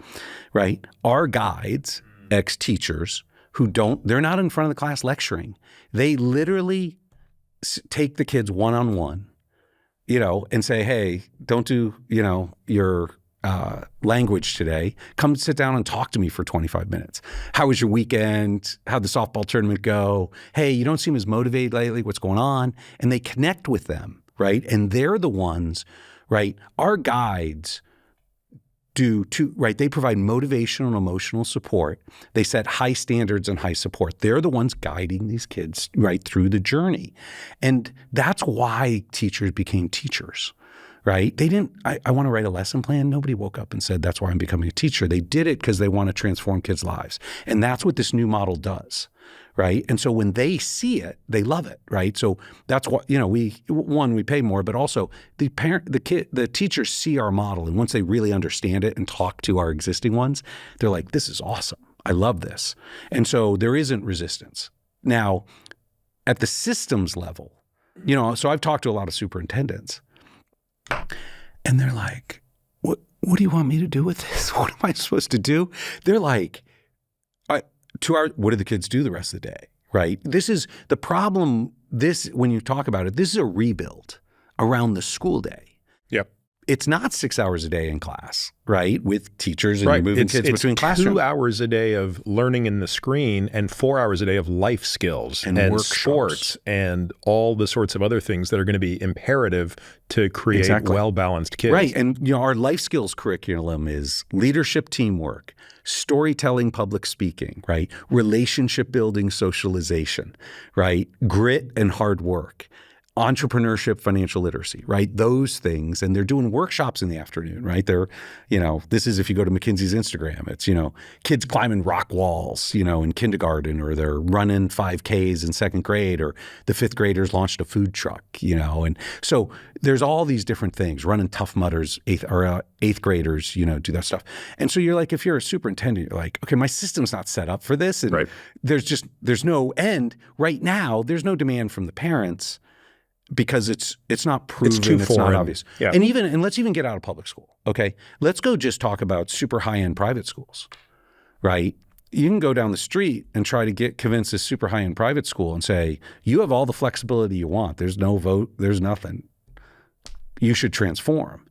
right? Our guides, ex-teachers they're not in front of the class lecturing. They literally take the kids one-on-one, and say, hey, don't do, your language today. Come sit down and talk to me for 25 minutes. How was your weekend? How'd the softball tournament go? Hey, you don't seem as motivated lately. What's going on? And they connect with them, right? And they're the ones, right? Our guides they provide motivational and emotional support. They set high standards and high support. They're the ones guiding these kids right through the journey. And that's why teachers became teachers. Right? They didn't, I want to write a lesson plan. Nobody woke up and said, that's why I'm becoming a teacher. They did it because they want to transform kids' lives. And that's what this new model does. Right? And so when they see it, they love it. Right? So that's what, we pay more, but also the teachers see our model. And once they really understand it and talk to our existing ones, they're like, this is awesome. I love this. And so there isn't resistance. Now, at the systems level, so I've talked to a lot of superintendents. And they're like, what do you want me to do with this? What am I supposed to do? They're like, what do the kids do the rest of the day, right? This is the problem. When you talk about it, this is a rebuild around the school day. Yep. It's not 6 hours a day in class, right? With teachers and moving kids between classrooms. 2 hours a day of learning in the screen and 4 hours a day of life skills and sports and all the sorts of other things that are going to be imperative to create well-balanced kids. Right. And our life skills curriculum is leadership, teamwork, storytelling, public speaking, right? Relationship building, socialization, right? Grit and hard work. Entrepreneurship, financial literacy, right? Those things. And they're doing workshops in the afternoon, right? They're, this is if you go to McKinsey's Instagram, it's, kids climbing rock walls, in kindergarten, or they're running 5Ks in 2nd grade, or the 5th graders launched a food truck, And so there's all these different things, running Tough Mudders, 8th graders, do that stuff. And so you're like, if you're a superintendent, you're like, okay, my system's not set up for this. And there's no end right now. There's no demand from the parents, because it's not proven, it's not obvious. Yeah. And let's even get out of public school, okay? Let's go just talk about super high-end private schools, right? You can go down the street and try to convince this super high-end private school and say, you have all the flexibility you want. There's no vote, there's nothing. You should transform.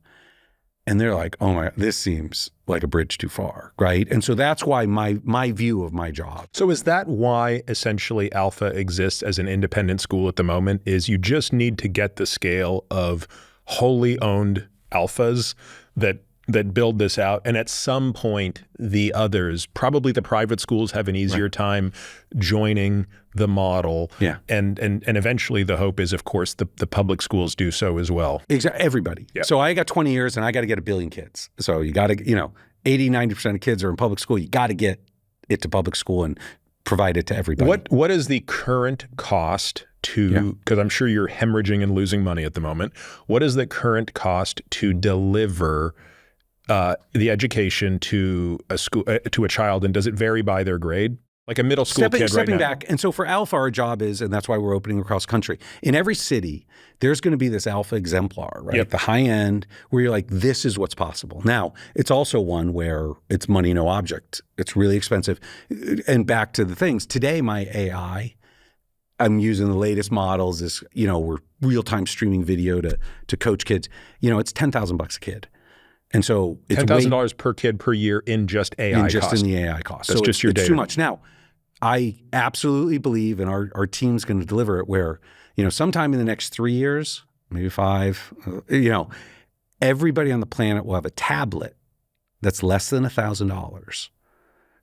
And they're like, oh my, this seems like a bridge too far, right? And so that's why my view of my job. So is that why essentially Alpha exists as an independent school at the moment, is you just need to get the scale of wholly owned alphas that build this out, and at some point the others, probably the private schools, have an easier time joining the model. Yeah. And eventually the hope is, of course, the public schools do so as well. Exactly. Everybody. Yeah. So I got 20 years and I got to get 1 billion kids. So you got to, 80, 90% of kids are in public school. You got to get it to public school and provide it to everybody. What is the current cost to, because I'm sure you're hemorrhaging and losing money at the moment. What is the current cost to deliver the education to a school to a child, and does it vary by their grade? Like a middle school kid right now. Stepping back, and so for Alpha, our job is, and that's why we're opening across country. In every city, there's going to be this Alpha exemplar, right? Yep. The high end, where you're like, this is what's possible. Now, it's also one where it's money, no object. It's really expensive. And back to the things. Today, my AI, I'm using the latest models. Is we're real-time streaming video to coach kids. It's $10,000 a kid. And so it's $10,000 per kid per year in just AI cost. In the AI cost. That's so just your data. It's too much. Now, I absolutely believe, and our team's going to deliver it, where, sometime in the next 3 years, maybe 5, everybody on the planet will have a tablet that's less than $1,000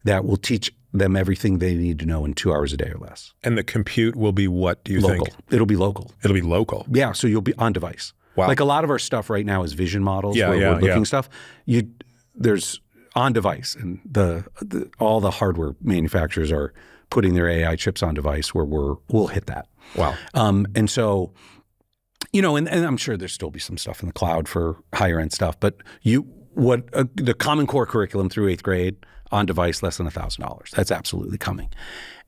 that will teach them everything they need to know in 2 hours a day or less. And the compute will be what, do you Local. think? It'll be local. It'll be local. Yeah, so you'll be on device. Wow. Like a lot of our stuff right now is vision models where we're looking stuff. There's on device, and all the hardware manufacturers are putting their AI chips on device where we'll hit that. Wow. And so, and I'm sure there'll still be some stuff in the cloud for higher end stuff, but the Common Core curriculum through 8th grade on device less than $1,000. That's absolutely coming.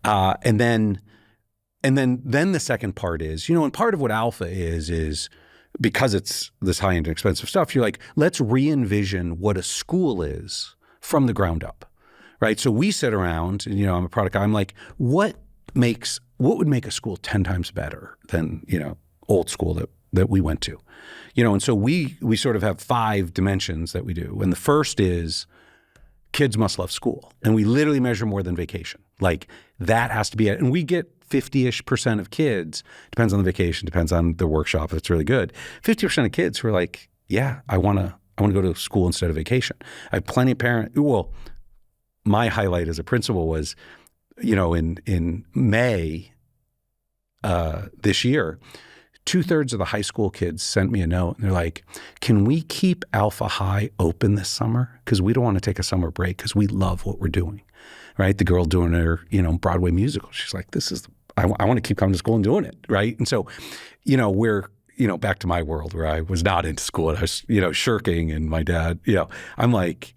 And then the second part is, and part of what Alpha is because it's this high end expensive stuff, you're like, let's re-envision what a school is from the ground up, right? So we sit around, and I'm a product guy. I'm like, what would make a school 10 times better than old school that we went to, and so we sort of have 5 dimensions that we do, and the first is kids must love school, and we literally measure more than vacation. Like that has to be it, and we get 50-ish% of kids, depends on the vacation, depends on the workshop if it's really good, 50% of kids who are like, yeah, I want to go to school instead of vacation. I have plenty of parents. Well, my highlight as a principal was, in May this year, 2/3 of the high school kids sent me a note, and they're like, can we keep Alpha High open this summer? Because we don't want to take a summer break because we love what we're doing, right? The girl doing her, Broadway musical. She's like, I want to keep coming to school and doing it, right? And so, we're, back to my world where I was not into school and I was, shirking, and my dad, I'm like,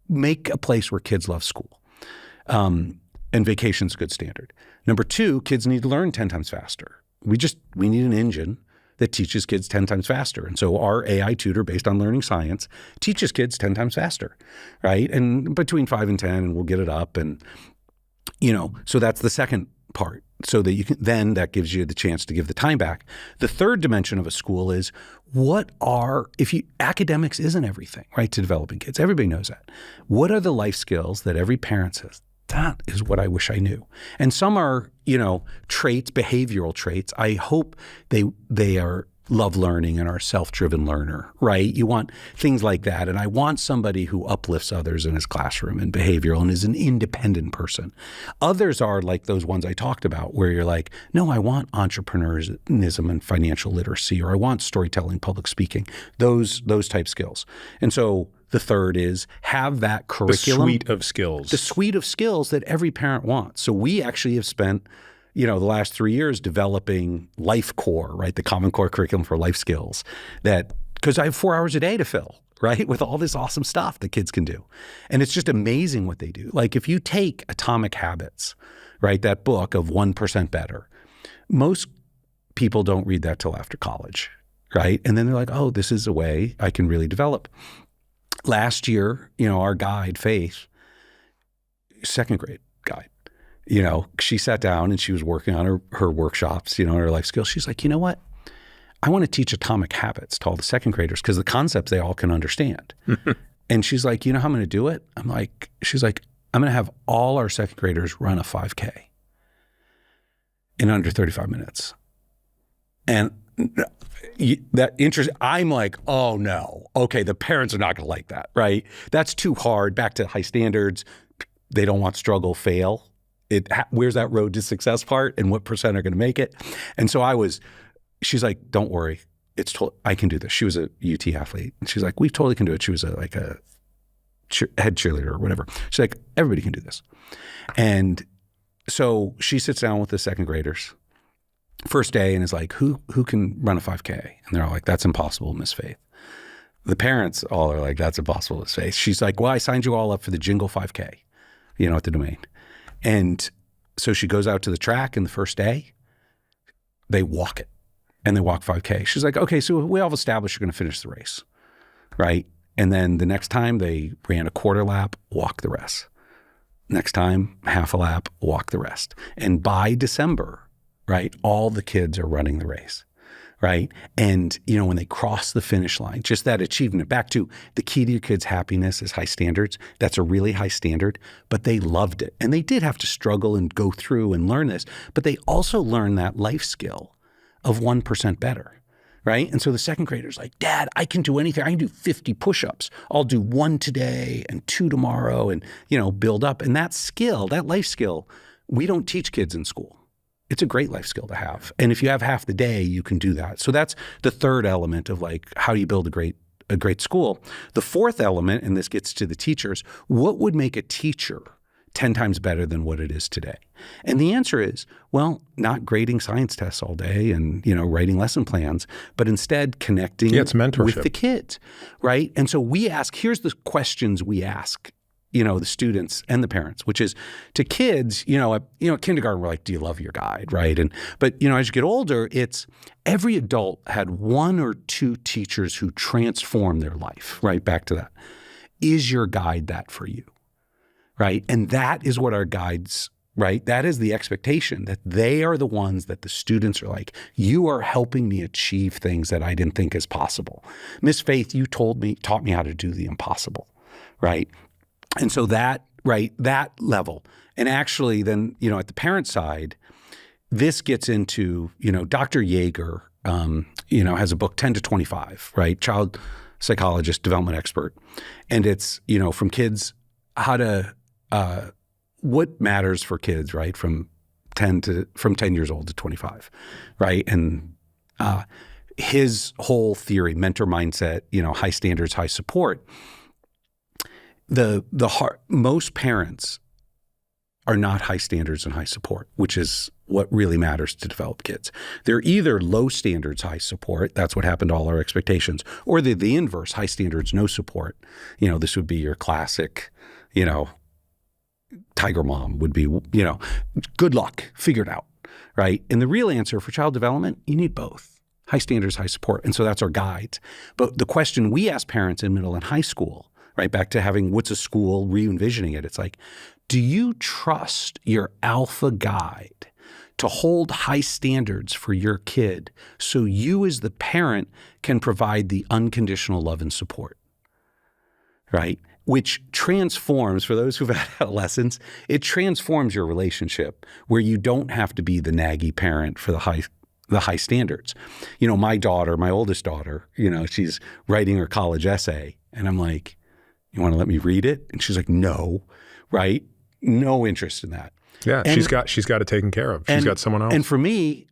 make a place where kids love school. And vacation's a good standard. Number 2, kids need to learn 10 times faster. We need an engine that teaches kids 10 times faster. And so our AI tutor based on learning science teaches kids 10 times faster, right? And between 5 and 10, and we'll get it up. And, so that's the second part. So that you can, then that gives you the chance to give the time back. The third dimension of a school is academics isn't everything, right? To developing kids. Everybody knows that. What are the life skills that every parent says, that is what I wish I knew? And some are, traits, behavioral traits. I hope they are love learning and are a self-driven learner, right? You want things like that. And I want somebody who uplifts others in his classroom and behavioral and is an independent person. Others are like those ones I talked about where you're like, no, I want entrepreneurism and financial literacy, or I want storytelling, public speaking, those type skills. And so the third is have that curriculum. The suite of skills. The suite of skills that every parent wants. So we actually have spent the last 3 years developing Life Core, right? The Common Core curriculum for life skills because I have 4 hours a day to fill, right? With all this awesome stuff that kids can do. And it's just amazing what they do. Like if you take Atomic Habits, right? That book of 1% Better, most people don't read that till after college, right? And then they're like, oh, this is a way I can really develop. Last year, our guide, Faith, 2nd grade guide, she sat down and she was working on her workshops, her life skills. She's like, you know what? I want to teach Atomic Habits to all the 2nd graders because the concepts they all can understand. And she's like, you know how I'm going to do it? She's like, I'm going to have all our 2nd graders run a 5K in under 35 minutes. And that interest, I'm like, oh no, okay, the parents are not going to like that, right? That's too hard. Back to high standards. They don't want struggle, fail. Where's that road to success part, and what percent are going to make it? And so she's like, don't worry, I can do this. She was a UT athlete, and she's like, we totally can do it. She was a head cheerleader or whatever. She's like, everybody can do this. And so she sits down with the 2nd graders first day and is like, who can run a 5K? And they're all like, that's impossible, Miss Faith. the parents all are like, that's impossible to say. She's like, well, I signed you all up for the Jingle 5K, at the Domain. And so she goes out to the track, and the first day, they walk it, and they walk 5K. She's like, okay, so we all established you're going to finish the race, right? And then the next time they ran a quarter lap, walk the rest. Next time, half a lap, walk the rest. And by December, right, all the kids are running the race, right? And, when they cross the finish line, just that achievement, back to the key to your kids' happiness is high standards. That's a really high standard, but they loved it. And they did have to struggle and go through and learn this, but they also learned that life skill of 1% better. Right. And so the second grader's like, Dad, I can do anything. I can do 50 push-ups. I'll do 1 today and 2 tomorrow and, build up. And that skill, that life skill, we don't teach kids in school. It's a great life skill to have. And if you have half the day, you can do that. So that's the third element of like, how do you build a great school? The fourth element, and this gets to the teachers, what would make a teacher 10 times better than what it is today? And the answer is, well, not grading science tests all day and, writing lesson plans, but instead connecting it's mentorship with the kids, right? And so here's the questions we ask, the students and the parents, which is to kids, at kindergarten, we're like, do you love your guide, right? But as you get older, it's every adult had 1 or 2 teachers who transformed their life, right? Back to that. Is your guide that for you? Right. And that is what our guides, right? That is the expectation, that they are the ones that the students are like, you are helping me achieve things that I didn't think is possible. Miss Faith, you taught me how to do the impossible. Right. And so that level. And actually then, at the parent side, this gets into, Dr. Yeager, has a book, 10 to 25, right? Child psychologist, development expert. And it's, from kids, what matters for kids, right? From 10 years old to 25, right? And his whole theory, mentor mindset, high standards, high support. Most parents are not high standards and high support, which is what really matters to develop kids. They're either low standards, high support. That's what happened to all our expectations, or they're the inverse, high standards, no support. This would be your classic, Tiger mom would be, good luck, figure it out, right? And the real answer for child development, you need both, high standards, high support. And so that's our guides. But the question we ask parents in middle and high school, right, back to having what's a school, re-envisioning it, it's like, do you trust your alpha guide to hold high standards for your kid so you as the parent can provide the unconditional love and support, right? Which transforms, for those who've had adolescents, it transforms your relationship where you don't have to be the naggy parent for the high standards. My oldest daughter, she's writing her college essay, and I'm like, you want to let me read it? And she's like, no, right? No interest in that. Yeah, and she's got it taken care of. She's got someone else. And for me,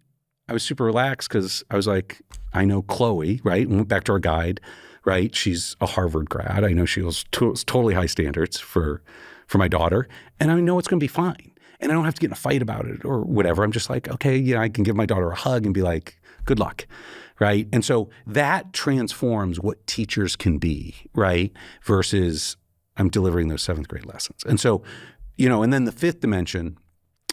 I was super relaxed because I was like, I know Chloe, right? And went back to our guide. Right, she's a Harvard grad. I know she was totally high standards for my daughter, and I know it's going to be fine. And I don't have to get in a fight about it or whatever. I'm just like, okay, I can give my daughter a hug and be like, good luck, right? And so that transforms what teachers can be, right? Versus I'm delivering those 7th grade lessons. And so, and then the 5th dimension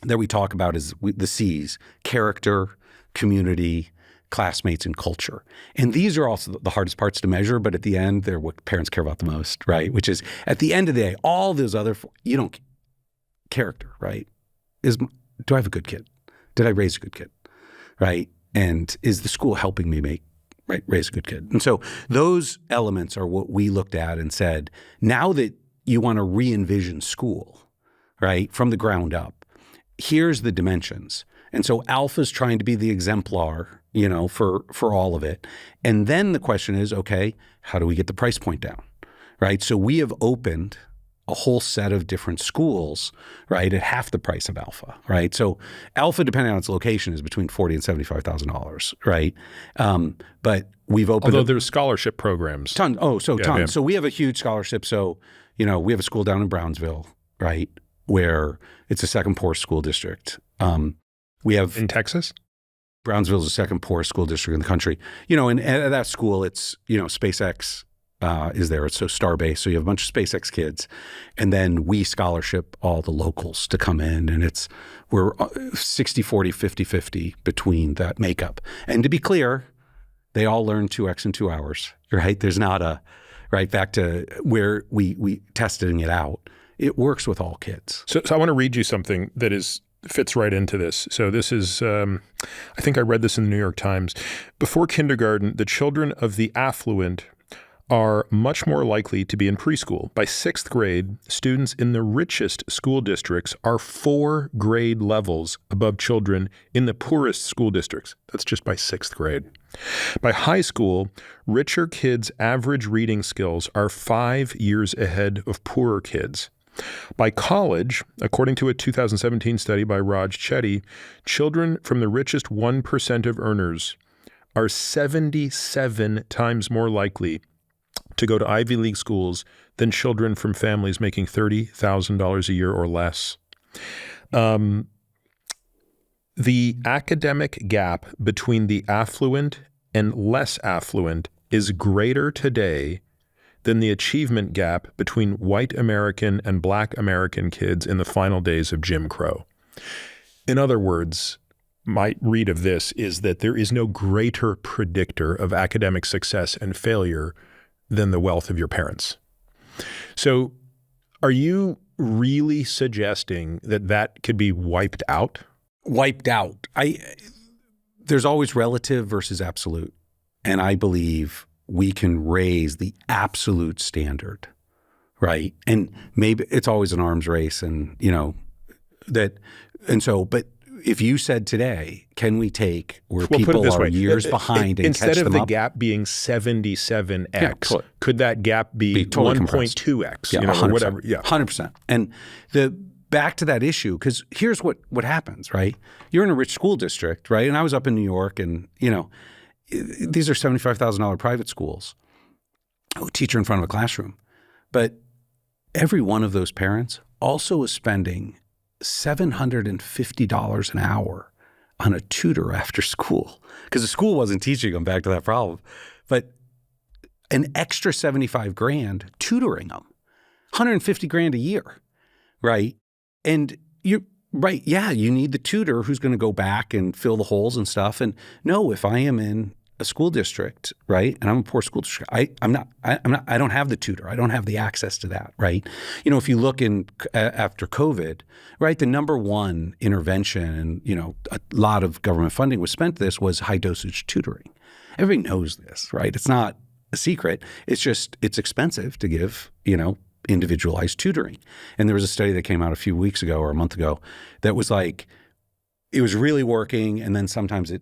that we talk about is the C's: character, community, classmates, and culture. And these are also the hardest parts to measure, but at the end, they're what parents care about the most, right? Which is, at the end of the day, all those other, character, right? Do I have a good kid? Did I raise a good kid, right? And is the school helping me raise a good kid? And so those elements are what we looked at and said, now that you want to re-envision school, right, from the ground up, here's the dimensions. And so alpha's trying to be the exemplar, for all of it. And then the question is, okay, how do we get the price point down, right? So we have opened a whole set of different schools, right, at half the price of alpha, right? So alpha, depending on its location, is between $40,000 and $75,000, right? But we've opened— Although there's scholarship programs. Tons. Oh, so Yeah, tons. yeah. So we have a huge scholarship. So, we have a school down in Brownsville, right, where it's the second poorest school district. We have— In Texas? Brownsville is the second poorest school district in the country. And at that school, it's, SpaceX is there. It's so star-based. So you have a bunch of SpaceX kids, and then we scholarship all the locals to come in, and we're 60-40, 50-50 between that makeup. And to be clear, they all learn 2x in 2 hours, right? There's not back to where we testing it out. It works with all kids. So I want to read you something that fits right into this. So this is, I think I read this in the New York Times. Before kindergarten, the children of the affluent are much more likely to be in preschool. By 6th grade, students in the richest school districts are 4 grade levels above children in the poorest school districts. That's just by 6th grade. By high school, richer kids' average reading skills are 5 years ahead of poorer kids. By college, according to a 2017 study by Raj Chetty, children from the richest 1% of earners are 77 times more likely to go to Ivy League schools than children from families making $30,000 a year or less. The academic gap between the affluent and less affluent is greater today than the achievement gap between white American and black American kids in the final days of Jim Crow. In other words, my read of this is that there is no greater predictor of academic success and failure than the wealth of your parents. So are you really suggesting that could be wiped out? Wiped out. There's always relative versus absolute. And I believe we can raise the absolute standard, right? And maybe it's always an arms race but if you said today, can we take where people are years behind and catch them up? Instead of the gap being 77x, could that gap be totally 1.2x, or whatever? Yeah, 100%. And back to that issue, because here's what happens, right? You're in a rich school district, right? And I was up in New York, and these are $75,000 private schools. Teacher in front of a classroom, but every one of those parents also is spending $750 an hour on a tutor after school, because the school wasn't teaching them, back to that problem, but an extra 75 grand tutoring them, 150 grand a year, right? And you need the tutor who's going to go back and fill the holes and stuff. And no, if I am in a school district, right, and I'm a poor school district, I don't have the tutor. I don't have the access to that, right? If you look after COVID, right, the number one intervention, and a lot of government funding was spent to this, was high dosage tutoring. Everybody knows this, right? It's not a secret. It's just, it's expensive to give, individualized tutoring. And there was a study that came out a few weeks ago or a month ago that was like, it was really working, and then sometimes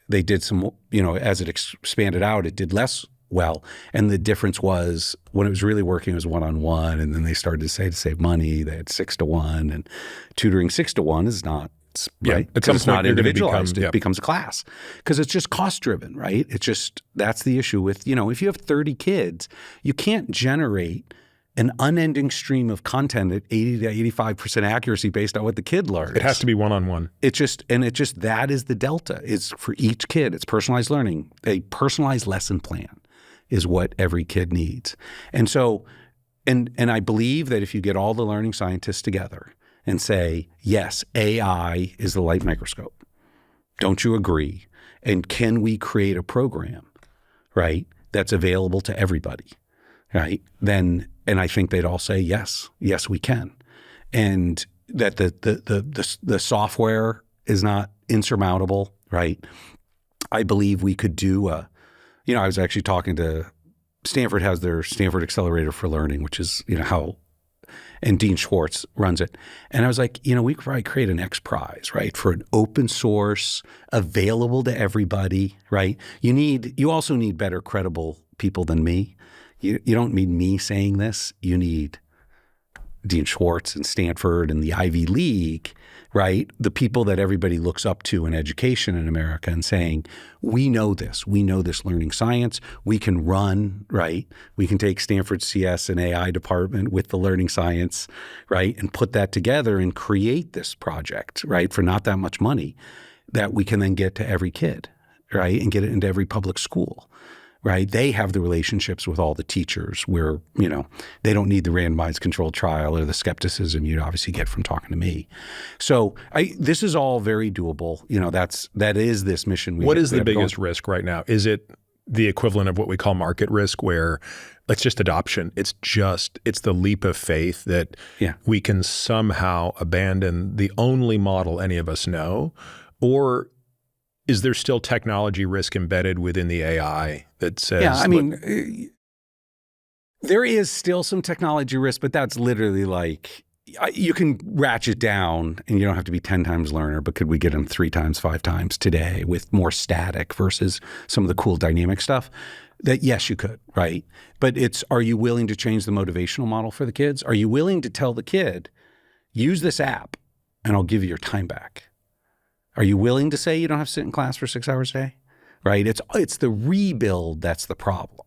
they did some, as it expanded out, it did less well. And the difference was, when it was really working, it was one-on-one, and then they started to say, to save money, they had 6-to-1, and tutoring 6-to-1 is not, right? At some it's point not individualized. It becomes a class, because it's just cost-driven, right? It's just, that's the issue with, if you have 30 kids, you can't generate an unending stream of content at 80 to 85% accuracy based on what the kid learns. It has to be one-on-one. That is the delta. Is for each kid. It's personalized learning. A personalized lesson plan is what every kid needs. And so, and I believe that if you get all the learning scientists together and say, yes, AI is the light microscope. Don't you agree? And can we create a program, right, that's available to everybody, right? Then, and I think they'd all say, yes, we can. And that the software is not insurmountable, right? I believe we could do I was actually talking to, Stanford has their Stanford Accelerator for Learning, which is, and Dean Schwartz runs it. And I was like, we could probably create an X Prize, right, for an open source, available to everybody, right? You also need better, credible people than me. You don't need me saying this. You need Dean Schwartz and Stanford and the Ivy League, right? The people that everybody looks up to in education in America, and saying, we know this. We know this learning science. We can run, right? We can take Stanford CS and AI department with the learning science, right? And put that together and create this project, right? For not that much money, that we can then get to every kid, right? And get it into every public school. right? They have the relationships with all the teachers where, they don't need the randomized controlled trial or the skepticism you'd obviously get from talking to me. So this is all very doable. That is this mission. What is the biggest risk right now? Is it the equivalent of what we call market risk, where it's just adoption? It's the leap of faith that we can somehow abandon the only model any of us know? Or is there still technology risk embedded within the AI that says— there is still some technology risk, but that's literally like, you can ratchet down and you don't have to be 10 times learner, but could we get them 3 times, 5 times today with more static versus some of the cool dynamic stuff? That yes, you could, right? But are you willing to change the motivational model for the kids? Are you willing to tell the kid, use this app and I'll give you your time back? Are you willing to say you don't have to sit in class for 6 hours a day, right? It's the rebuild that's the problem,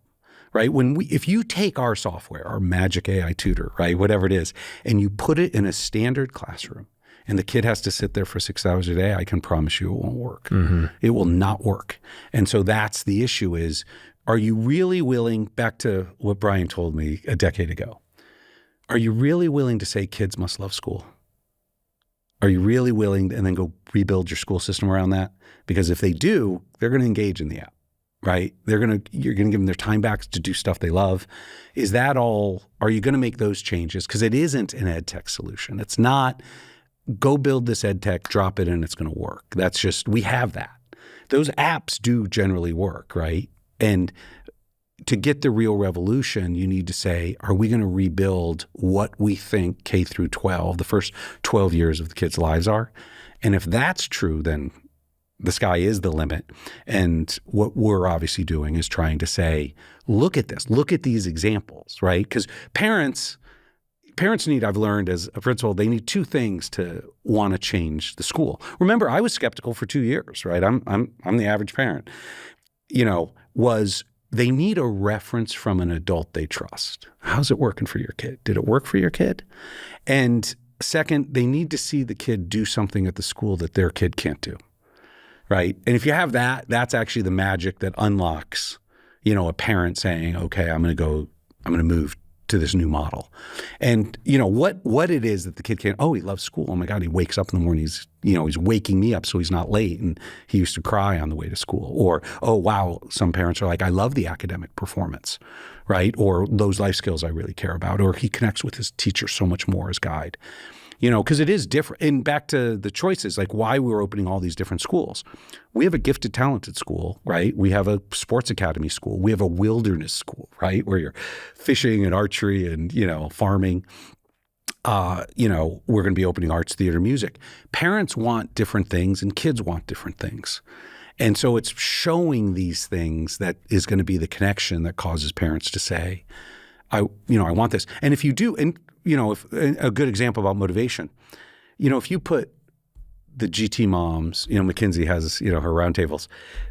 right? If you take our software, our magic AI tutor, right, whatever it is, and you put it in a standard classroom and the kid has to sit there for 6 hours a day, I can promise you it won't work. It will not work. And so that's the issue is, are you really willing, back to what Brian told me a decade ago, are you really willing to say kids must love school? Are you really willing and then go rebuild your school system around that? Because if they do, they're going to engage in the app, right? You're going to give them their time back to do stuff they love. Is that all? Are you going to make those changes? Because it isn't an ed tech solution. It's not go build this ed tech, drop it in, it's going to work. That's just, we have that. Those apps do generally work, right? And to get the real revolution, you need to say, are we going to rebuild what we think K through 12, the first 12 years of the kids' lives are? And if that's true, then the sky is the limit. And what we're obviously doing is trying to say, look at this, look at these examples, right? Because parents need, I've learned as a principal, they need 2 things to want to change the school. Remember, I was skeptical for 2 years, right? I'm the average parent, they need a reference from an adult they trust. How's it working for your kid? Did it work for your kid? And second, they need to see the kid do something at the school that their kid can't do, right? And if you have that, that's actually the magic that unlocks, a parent saying, okay, I'm going to move to this new model. And what it is that the kid can't, he loves school. Oh my God, he wakes up in the morning, he's waking me up so he's not late. And he used to cry on the way to school. Or, oh wow, some parents are like, I love the academic performance, right? Or those life skills I really care about. Or he connects with his teacher so much more as guide. Because it is different. And back to the choices, like why we're opening all these different schools. We have a gifted, talented school, right? We have a sports academy school. We have a wilderness school, right? Where you're fishing and archery and, farming. We're going to be opening arts, theater, music. Parents want different things and kids want different things. And so it's showing these things that is going to be the connection that causes parents to say, I want this. And if you do, and if a good example about motivation, if you put the GT moms, McKinsey has, her roundtables,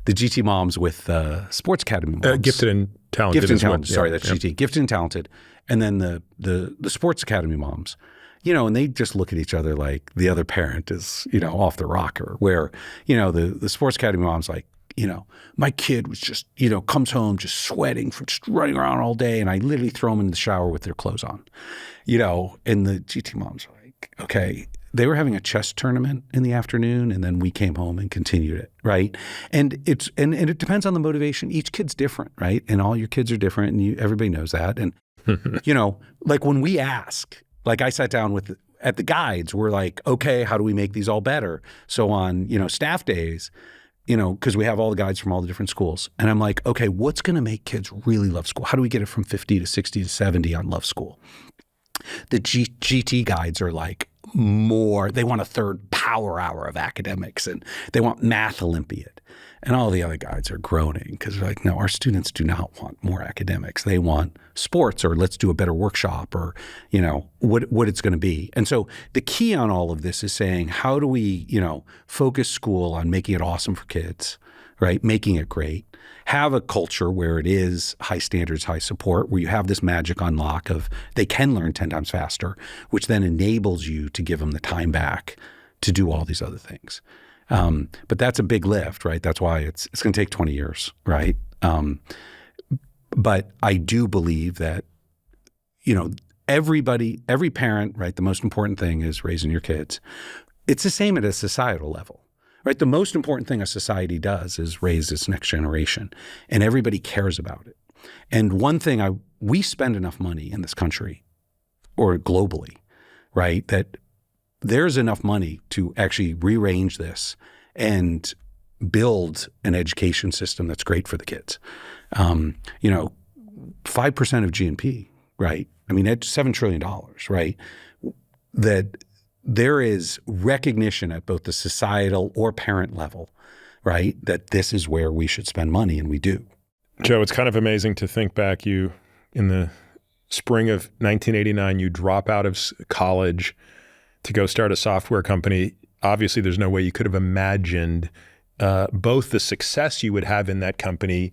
the GT moms with sports academy moms. Gifted and talented. Gifted and talented. Sorry, that's GT. Gifted and talented. And then the sports academy moms, and they just look at each other like the other parent is, off the rocker, where, the sports academy mom's like, my kid was just, comes home just sweating from just running around all day. And I literally throw them in the shower with their clothes on, and the GT moms are like, okay, they were having a chess tournament in the afternoon and then we came home and continued it. Right. And it depends on the motivation. Each kid's different. Right. And all your kids are different and everybody knows that. And, like when we ask, like I sat down at the guides, we're like, okay, how do we make these all better? So on, staff days, because we have all the guides from all the different schools. And I'm like, okay, what's going to make kids really love school? How do we get it from 50 to 60 to 70 on love school? The GT guides are like more, they want a third power hour of academics and they want math Olympiad. And all the other guides are groaning because they're like, no, our students do not want more academics. They want sports or let's do a better workshop or, what it's going to be. And so the key on all of this is saying, how do we, focus school on making it awesome for kids, right? Making it great. Have a culture where it is high standards, high support, where you have this magic unlock of they can learn 10 times faster, which then enables you to give them the time back to do all these other things. But that's a big lift, right? That's why it's going to take 20 years, right? But I do believe that, every parent, right? The most important thing is raising your kids. It's the same at a societal level, right? The most important thing a society does is raise its next generation, and everybody cares about it. And one thing we spend enough money in this country or globally, right? That there's enough money to actually rearrange this and build an education system that's great for the kids. 5% of GNP, right? I mean, that's $7 trillion, right? That there is recognition at both the societal or parent level, right? That this is where we should spend money, and we do. Joe, it's kind of amazing to think back. You, in the spring of 1989, you drop out of college to go start a software company. Obviously, there's no way you could have imagined both the success you would have in that company,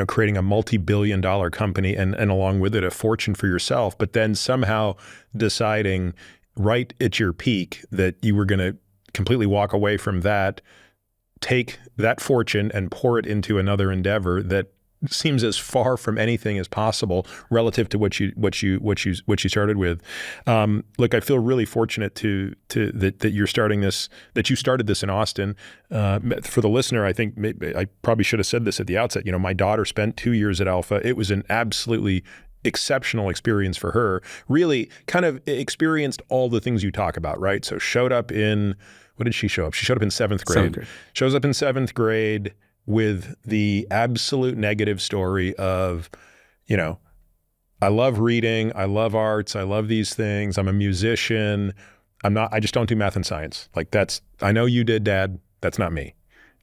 creating a multi-billion-dollar company and along with it a fortune for yourself, but then somehow deciding right at your peak that you were going to completely walk away from that, take that fortune and pour it into another endeavor that seems as far from anything as possible relative to what you started with. Look, I feel really fortunate that you're starting this, that you started this in Austin. For the listener, I think I probably should have said this at the outset. My daughter spent 2 years at Alpha. It was an absolutely exceptional experience for her. Really kind of experienced all the things you talk about, right? So showed up in, what did she show up? She showed up in seventh grade. Shows up in seventh grade with the absolute negative story of, I love reading, I love arts, I love these things, I'm a musician, I just don't do math and science. Like I know you did, Dad, that's not me.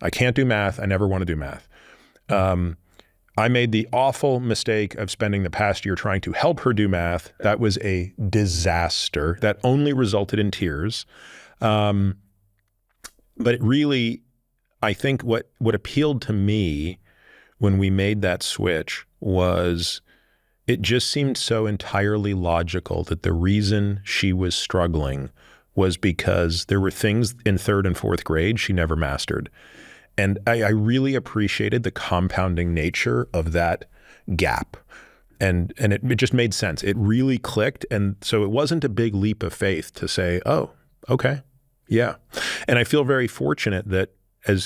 I can't do math, I never want to do math. I made the awful mistake of spending the past year trying to help her do math. That was a disaster. That only resulted in tears. But it really, I think what appealed to me when we made that switch was it just seemed so entirely logical that the reason she was struggling was because there were things in third and fourth grade she never mastered. And I really appreciated the compounding nature of that gap. And it just made sense. It really clicked. And so it wasn't a big leap of faith to say, oh, okay, yeah. And I feel very fortunate that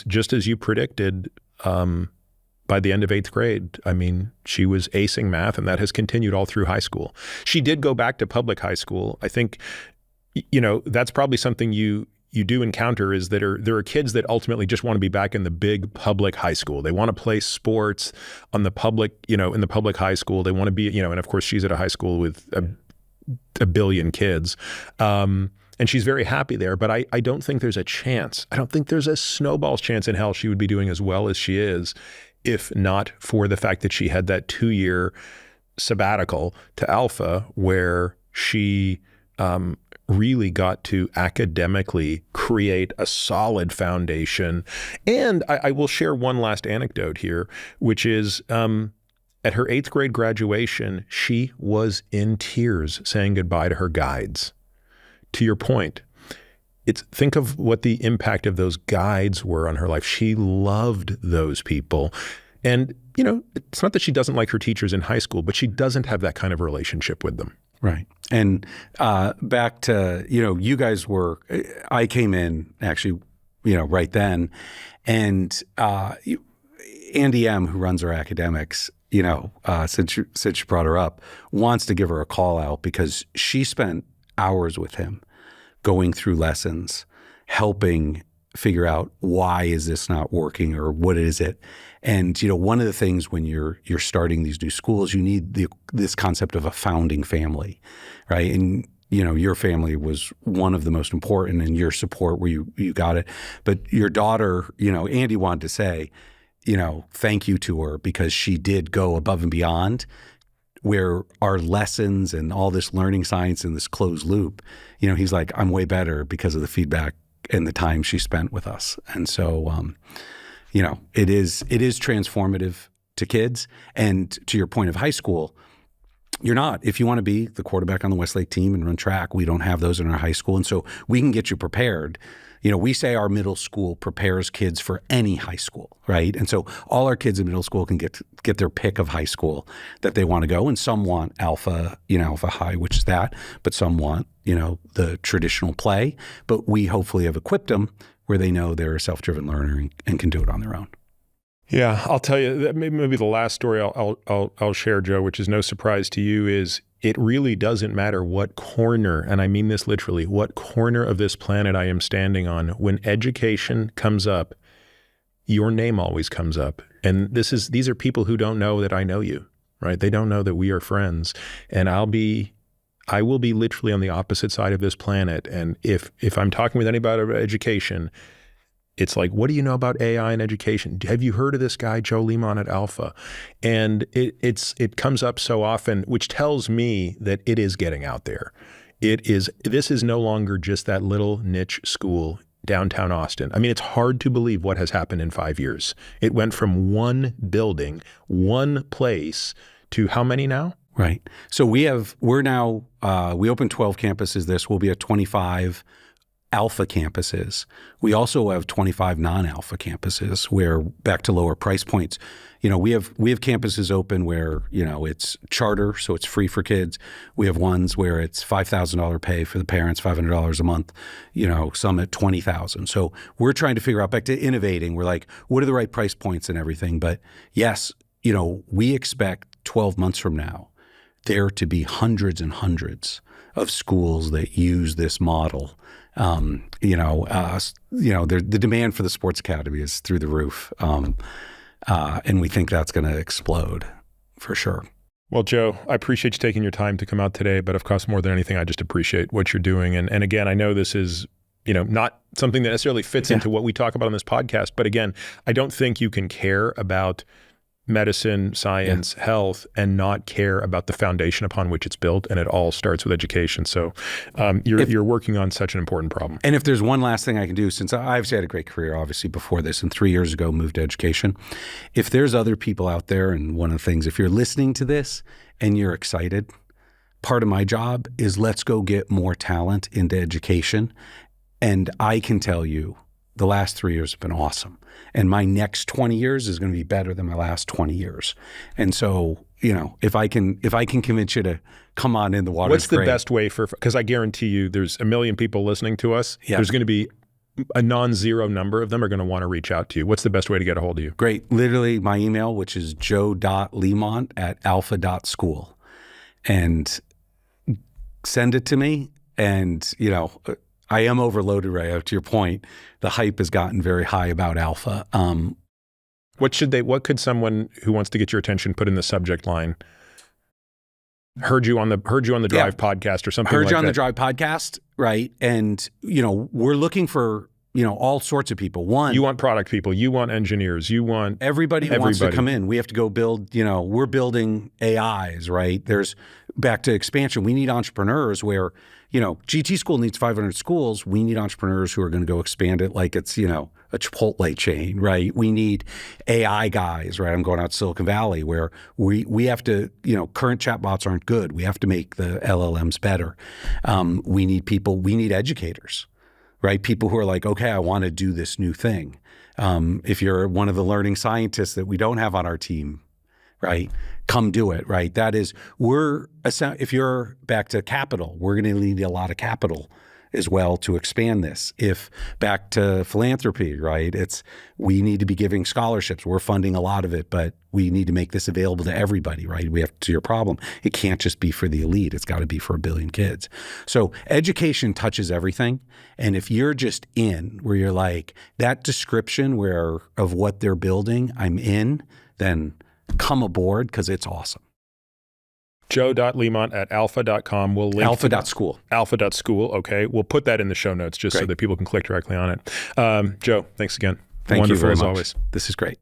just as you predicted, by the end of 8th grade, I mean, she was acing math, and that has continued all through high school. She did go back to public high school. I think, that's probably something you do encounter, is that there are kids that ultimately just want to be back in the big public high school. They want to play sports on the public, in the public high school. They want to be, and of course she's at a high school with a billion kids. And she's very happy there, but I don't think there's a chance. I don't think there's a snowball's chance in hell she would be doing as well as she is if not for the fact that she had that 2-year sabbatical to Alpha where she really got to academically create a solid foundation. And I will share one last anecdote here, which is at her 8th grade graduation, she was in tears saying goodbye to her guides. To your point, think of what the impact of those guides were on her life. She loved those people. And, it's not that she doesn't like her teachers in high school, but she doesn't have that kind of relationship with them. Right. And back to, you guys I came in actually, right then. And Andy M., who runs our academics, since you brought her up, wants to give her a call out because she spent hours with him going through lessons, helping figure out why is this not working or what is it. And one of the things when you're starting these new schools, you need this concept of a founding family, right? And your family was one of the most important, and your support where you got it. But your daughter, Andy wanted to say, thank you to her because she did go above and beyond where our lessons and all this learning science and this closed loop, he's like, I'm way better because of the feedback and the time she spent with us. And so, it is transformative to kids. And to your point of high school, You're not. If you want to be the quarterback on the Westlake team and run track, we don't have those in our high school. And so we can get you prepared. We say our middle school prepares kids for any high school, right? And so all our kids in middle school can get their pick of high school that they want to go. And some want alpha, alpha high, which is that. But some want, the traditional play. But we hopefully have equipped them where they know they're a self-driven learner and can do it on their own. Yeah, I'll tell you that maybe the last story I'll share, Joe, which is no surprise to you, is it really doesn't matter what corner, and I mean this literally, what corner of this planet I am standing on. When education comes up, your name always comes up. And these are people who don't know that I know you, right? They don't know that we are friends. And I will be literally on the opposite side of this planet. And if I'm talking with anybody about education, it's like, what do you know about AI and education? Have you heard of this guy, Joe Liemandt at Alpha? And it comes up so often, which tells me that it is getting out there. This is no longer just that little niche school downtown Austin. I mean, it's hard to believe what has happened in 5 years. It went from one building, one place to how many now? Right. So we opened 12 campuses. We'll be at 25 alpha campuses. We also have 25 non-alpha campuses where, back to lower price points, we have campuses open where, it's charter, so it's free for kids. We have ones where it's $5,000 pay for the parents, $500 a month, some at $20,000. So we're trying to figure out, back to innovating, we're like, what are the right price points and everything? But yes, we expect 12 months from now, there to be hundreds and hundreds of schools that use this model. The demand for the sports academy is through the roof. And we think that's going to explode for sure. Well, Joe, I appreciate you taking your time to come out today, but of course, more than anything, I just appreciate what you're doing. And again, I know this is, not something that necessarily fits into what we talk about on this podcast, but again, I don't think you can care about medicine, science, health, and not care about the foundation upon which it's built. And it all starts with education. So you're working on such an important problem. And if there's one last thing I can do, since I've had a great career, obviously, before this, and 3 years ago moved to education, if there's other people out there, and one of the things, if you're listening to this and you're excited, part of my job is let's go get more talent into education. And I can tell you, the last 3 years have been awesome. And my next 20 years is going to be better than my last 20 years. And so, if I can convince you to come on in, the water. What's the best way because I guarantee you there's a million people listening to us. Yeah. There's going to be a non-zero number of them are going to want to reach out to you. What's the best way to get a hold of you? Great. Literally my email, which is joe.liemandt@alpha.school. And send it to me. And, I am overloaded right now. To your point, the hype has gotten very high about alpha. What could someone who wants to get your attention put in the subject line? Heard you on the Drive podcast or something like that. Heard you on the Drive podcast, right? And, we're looking for, all sorts of people. One, you want product people, you want engineers, you want everybody who wants to come in. We have to go build, we're building AIs, right? There's, back to expansion, we need entrepreneurs where, GT school needs 500 schools. We need entrepreneurs who are going to go expand it like it's, a Chipotle chain, right? We need AI guys, right? I'm going out to Silicon Valley where we have to, current chatbots aren't good. We have to make the LLMs better. We need people, we need educators, right? People who are like, okay, I want to do this new thing. If you're one of the learning scientists that we don't have on our team, right? Come do it, right? That is, if you're back to capital, we're going to need a lot of capital as well to expand this. If back to philanthropy, right? We need to be giving scholarships. We're funding a lot of it, but we need to make this available to everybody, right? We have to your problem. It can't just be for the elite. It's got to be for 1 billion kids. So education touches everything. And if you're just in where you're like that description of what they're building, I'm in, then come aboard because it's awesome. Joe.Liemandt@alpha.com. We'll link alpha.school. Alpha.school. Okay. We'll put that in the show notes just so that people can click directly on it. Joe, thanks again. Thank you very much. Wonderful as always. This is great.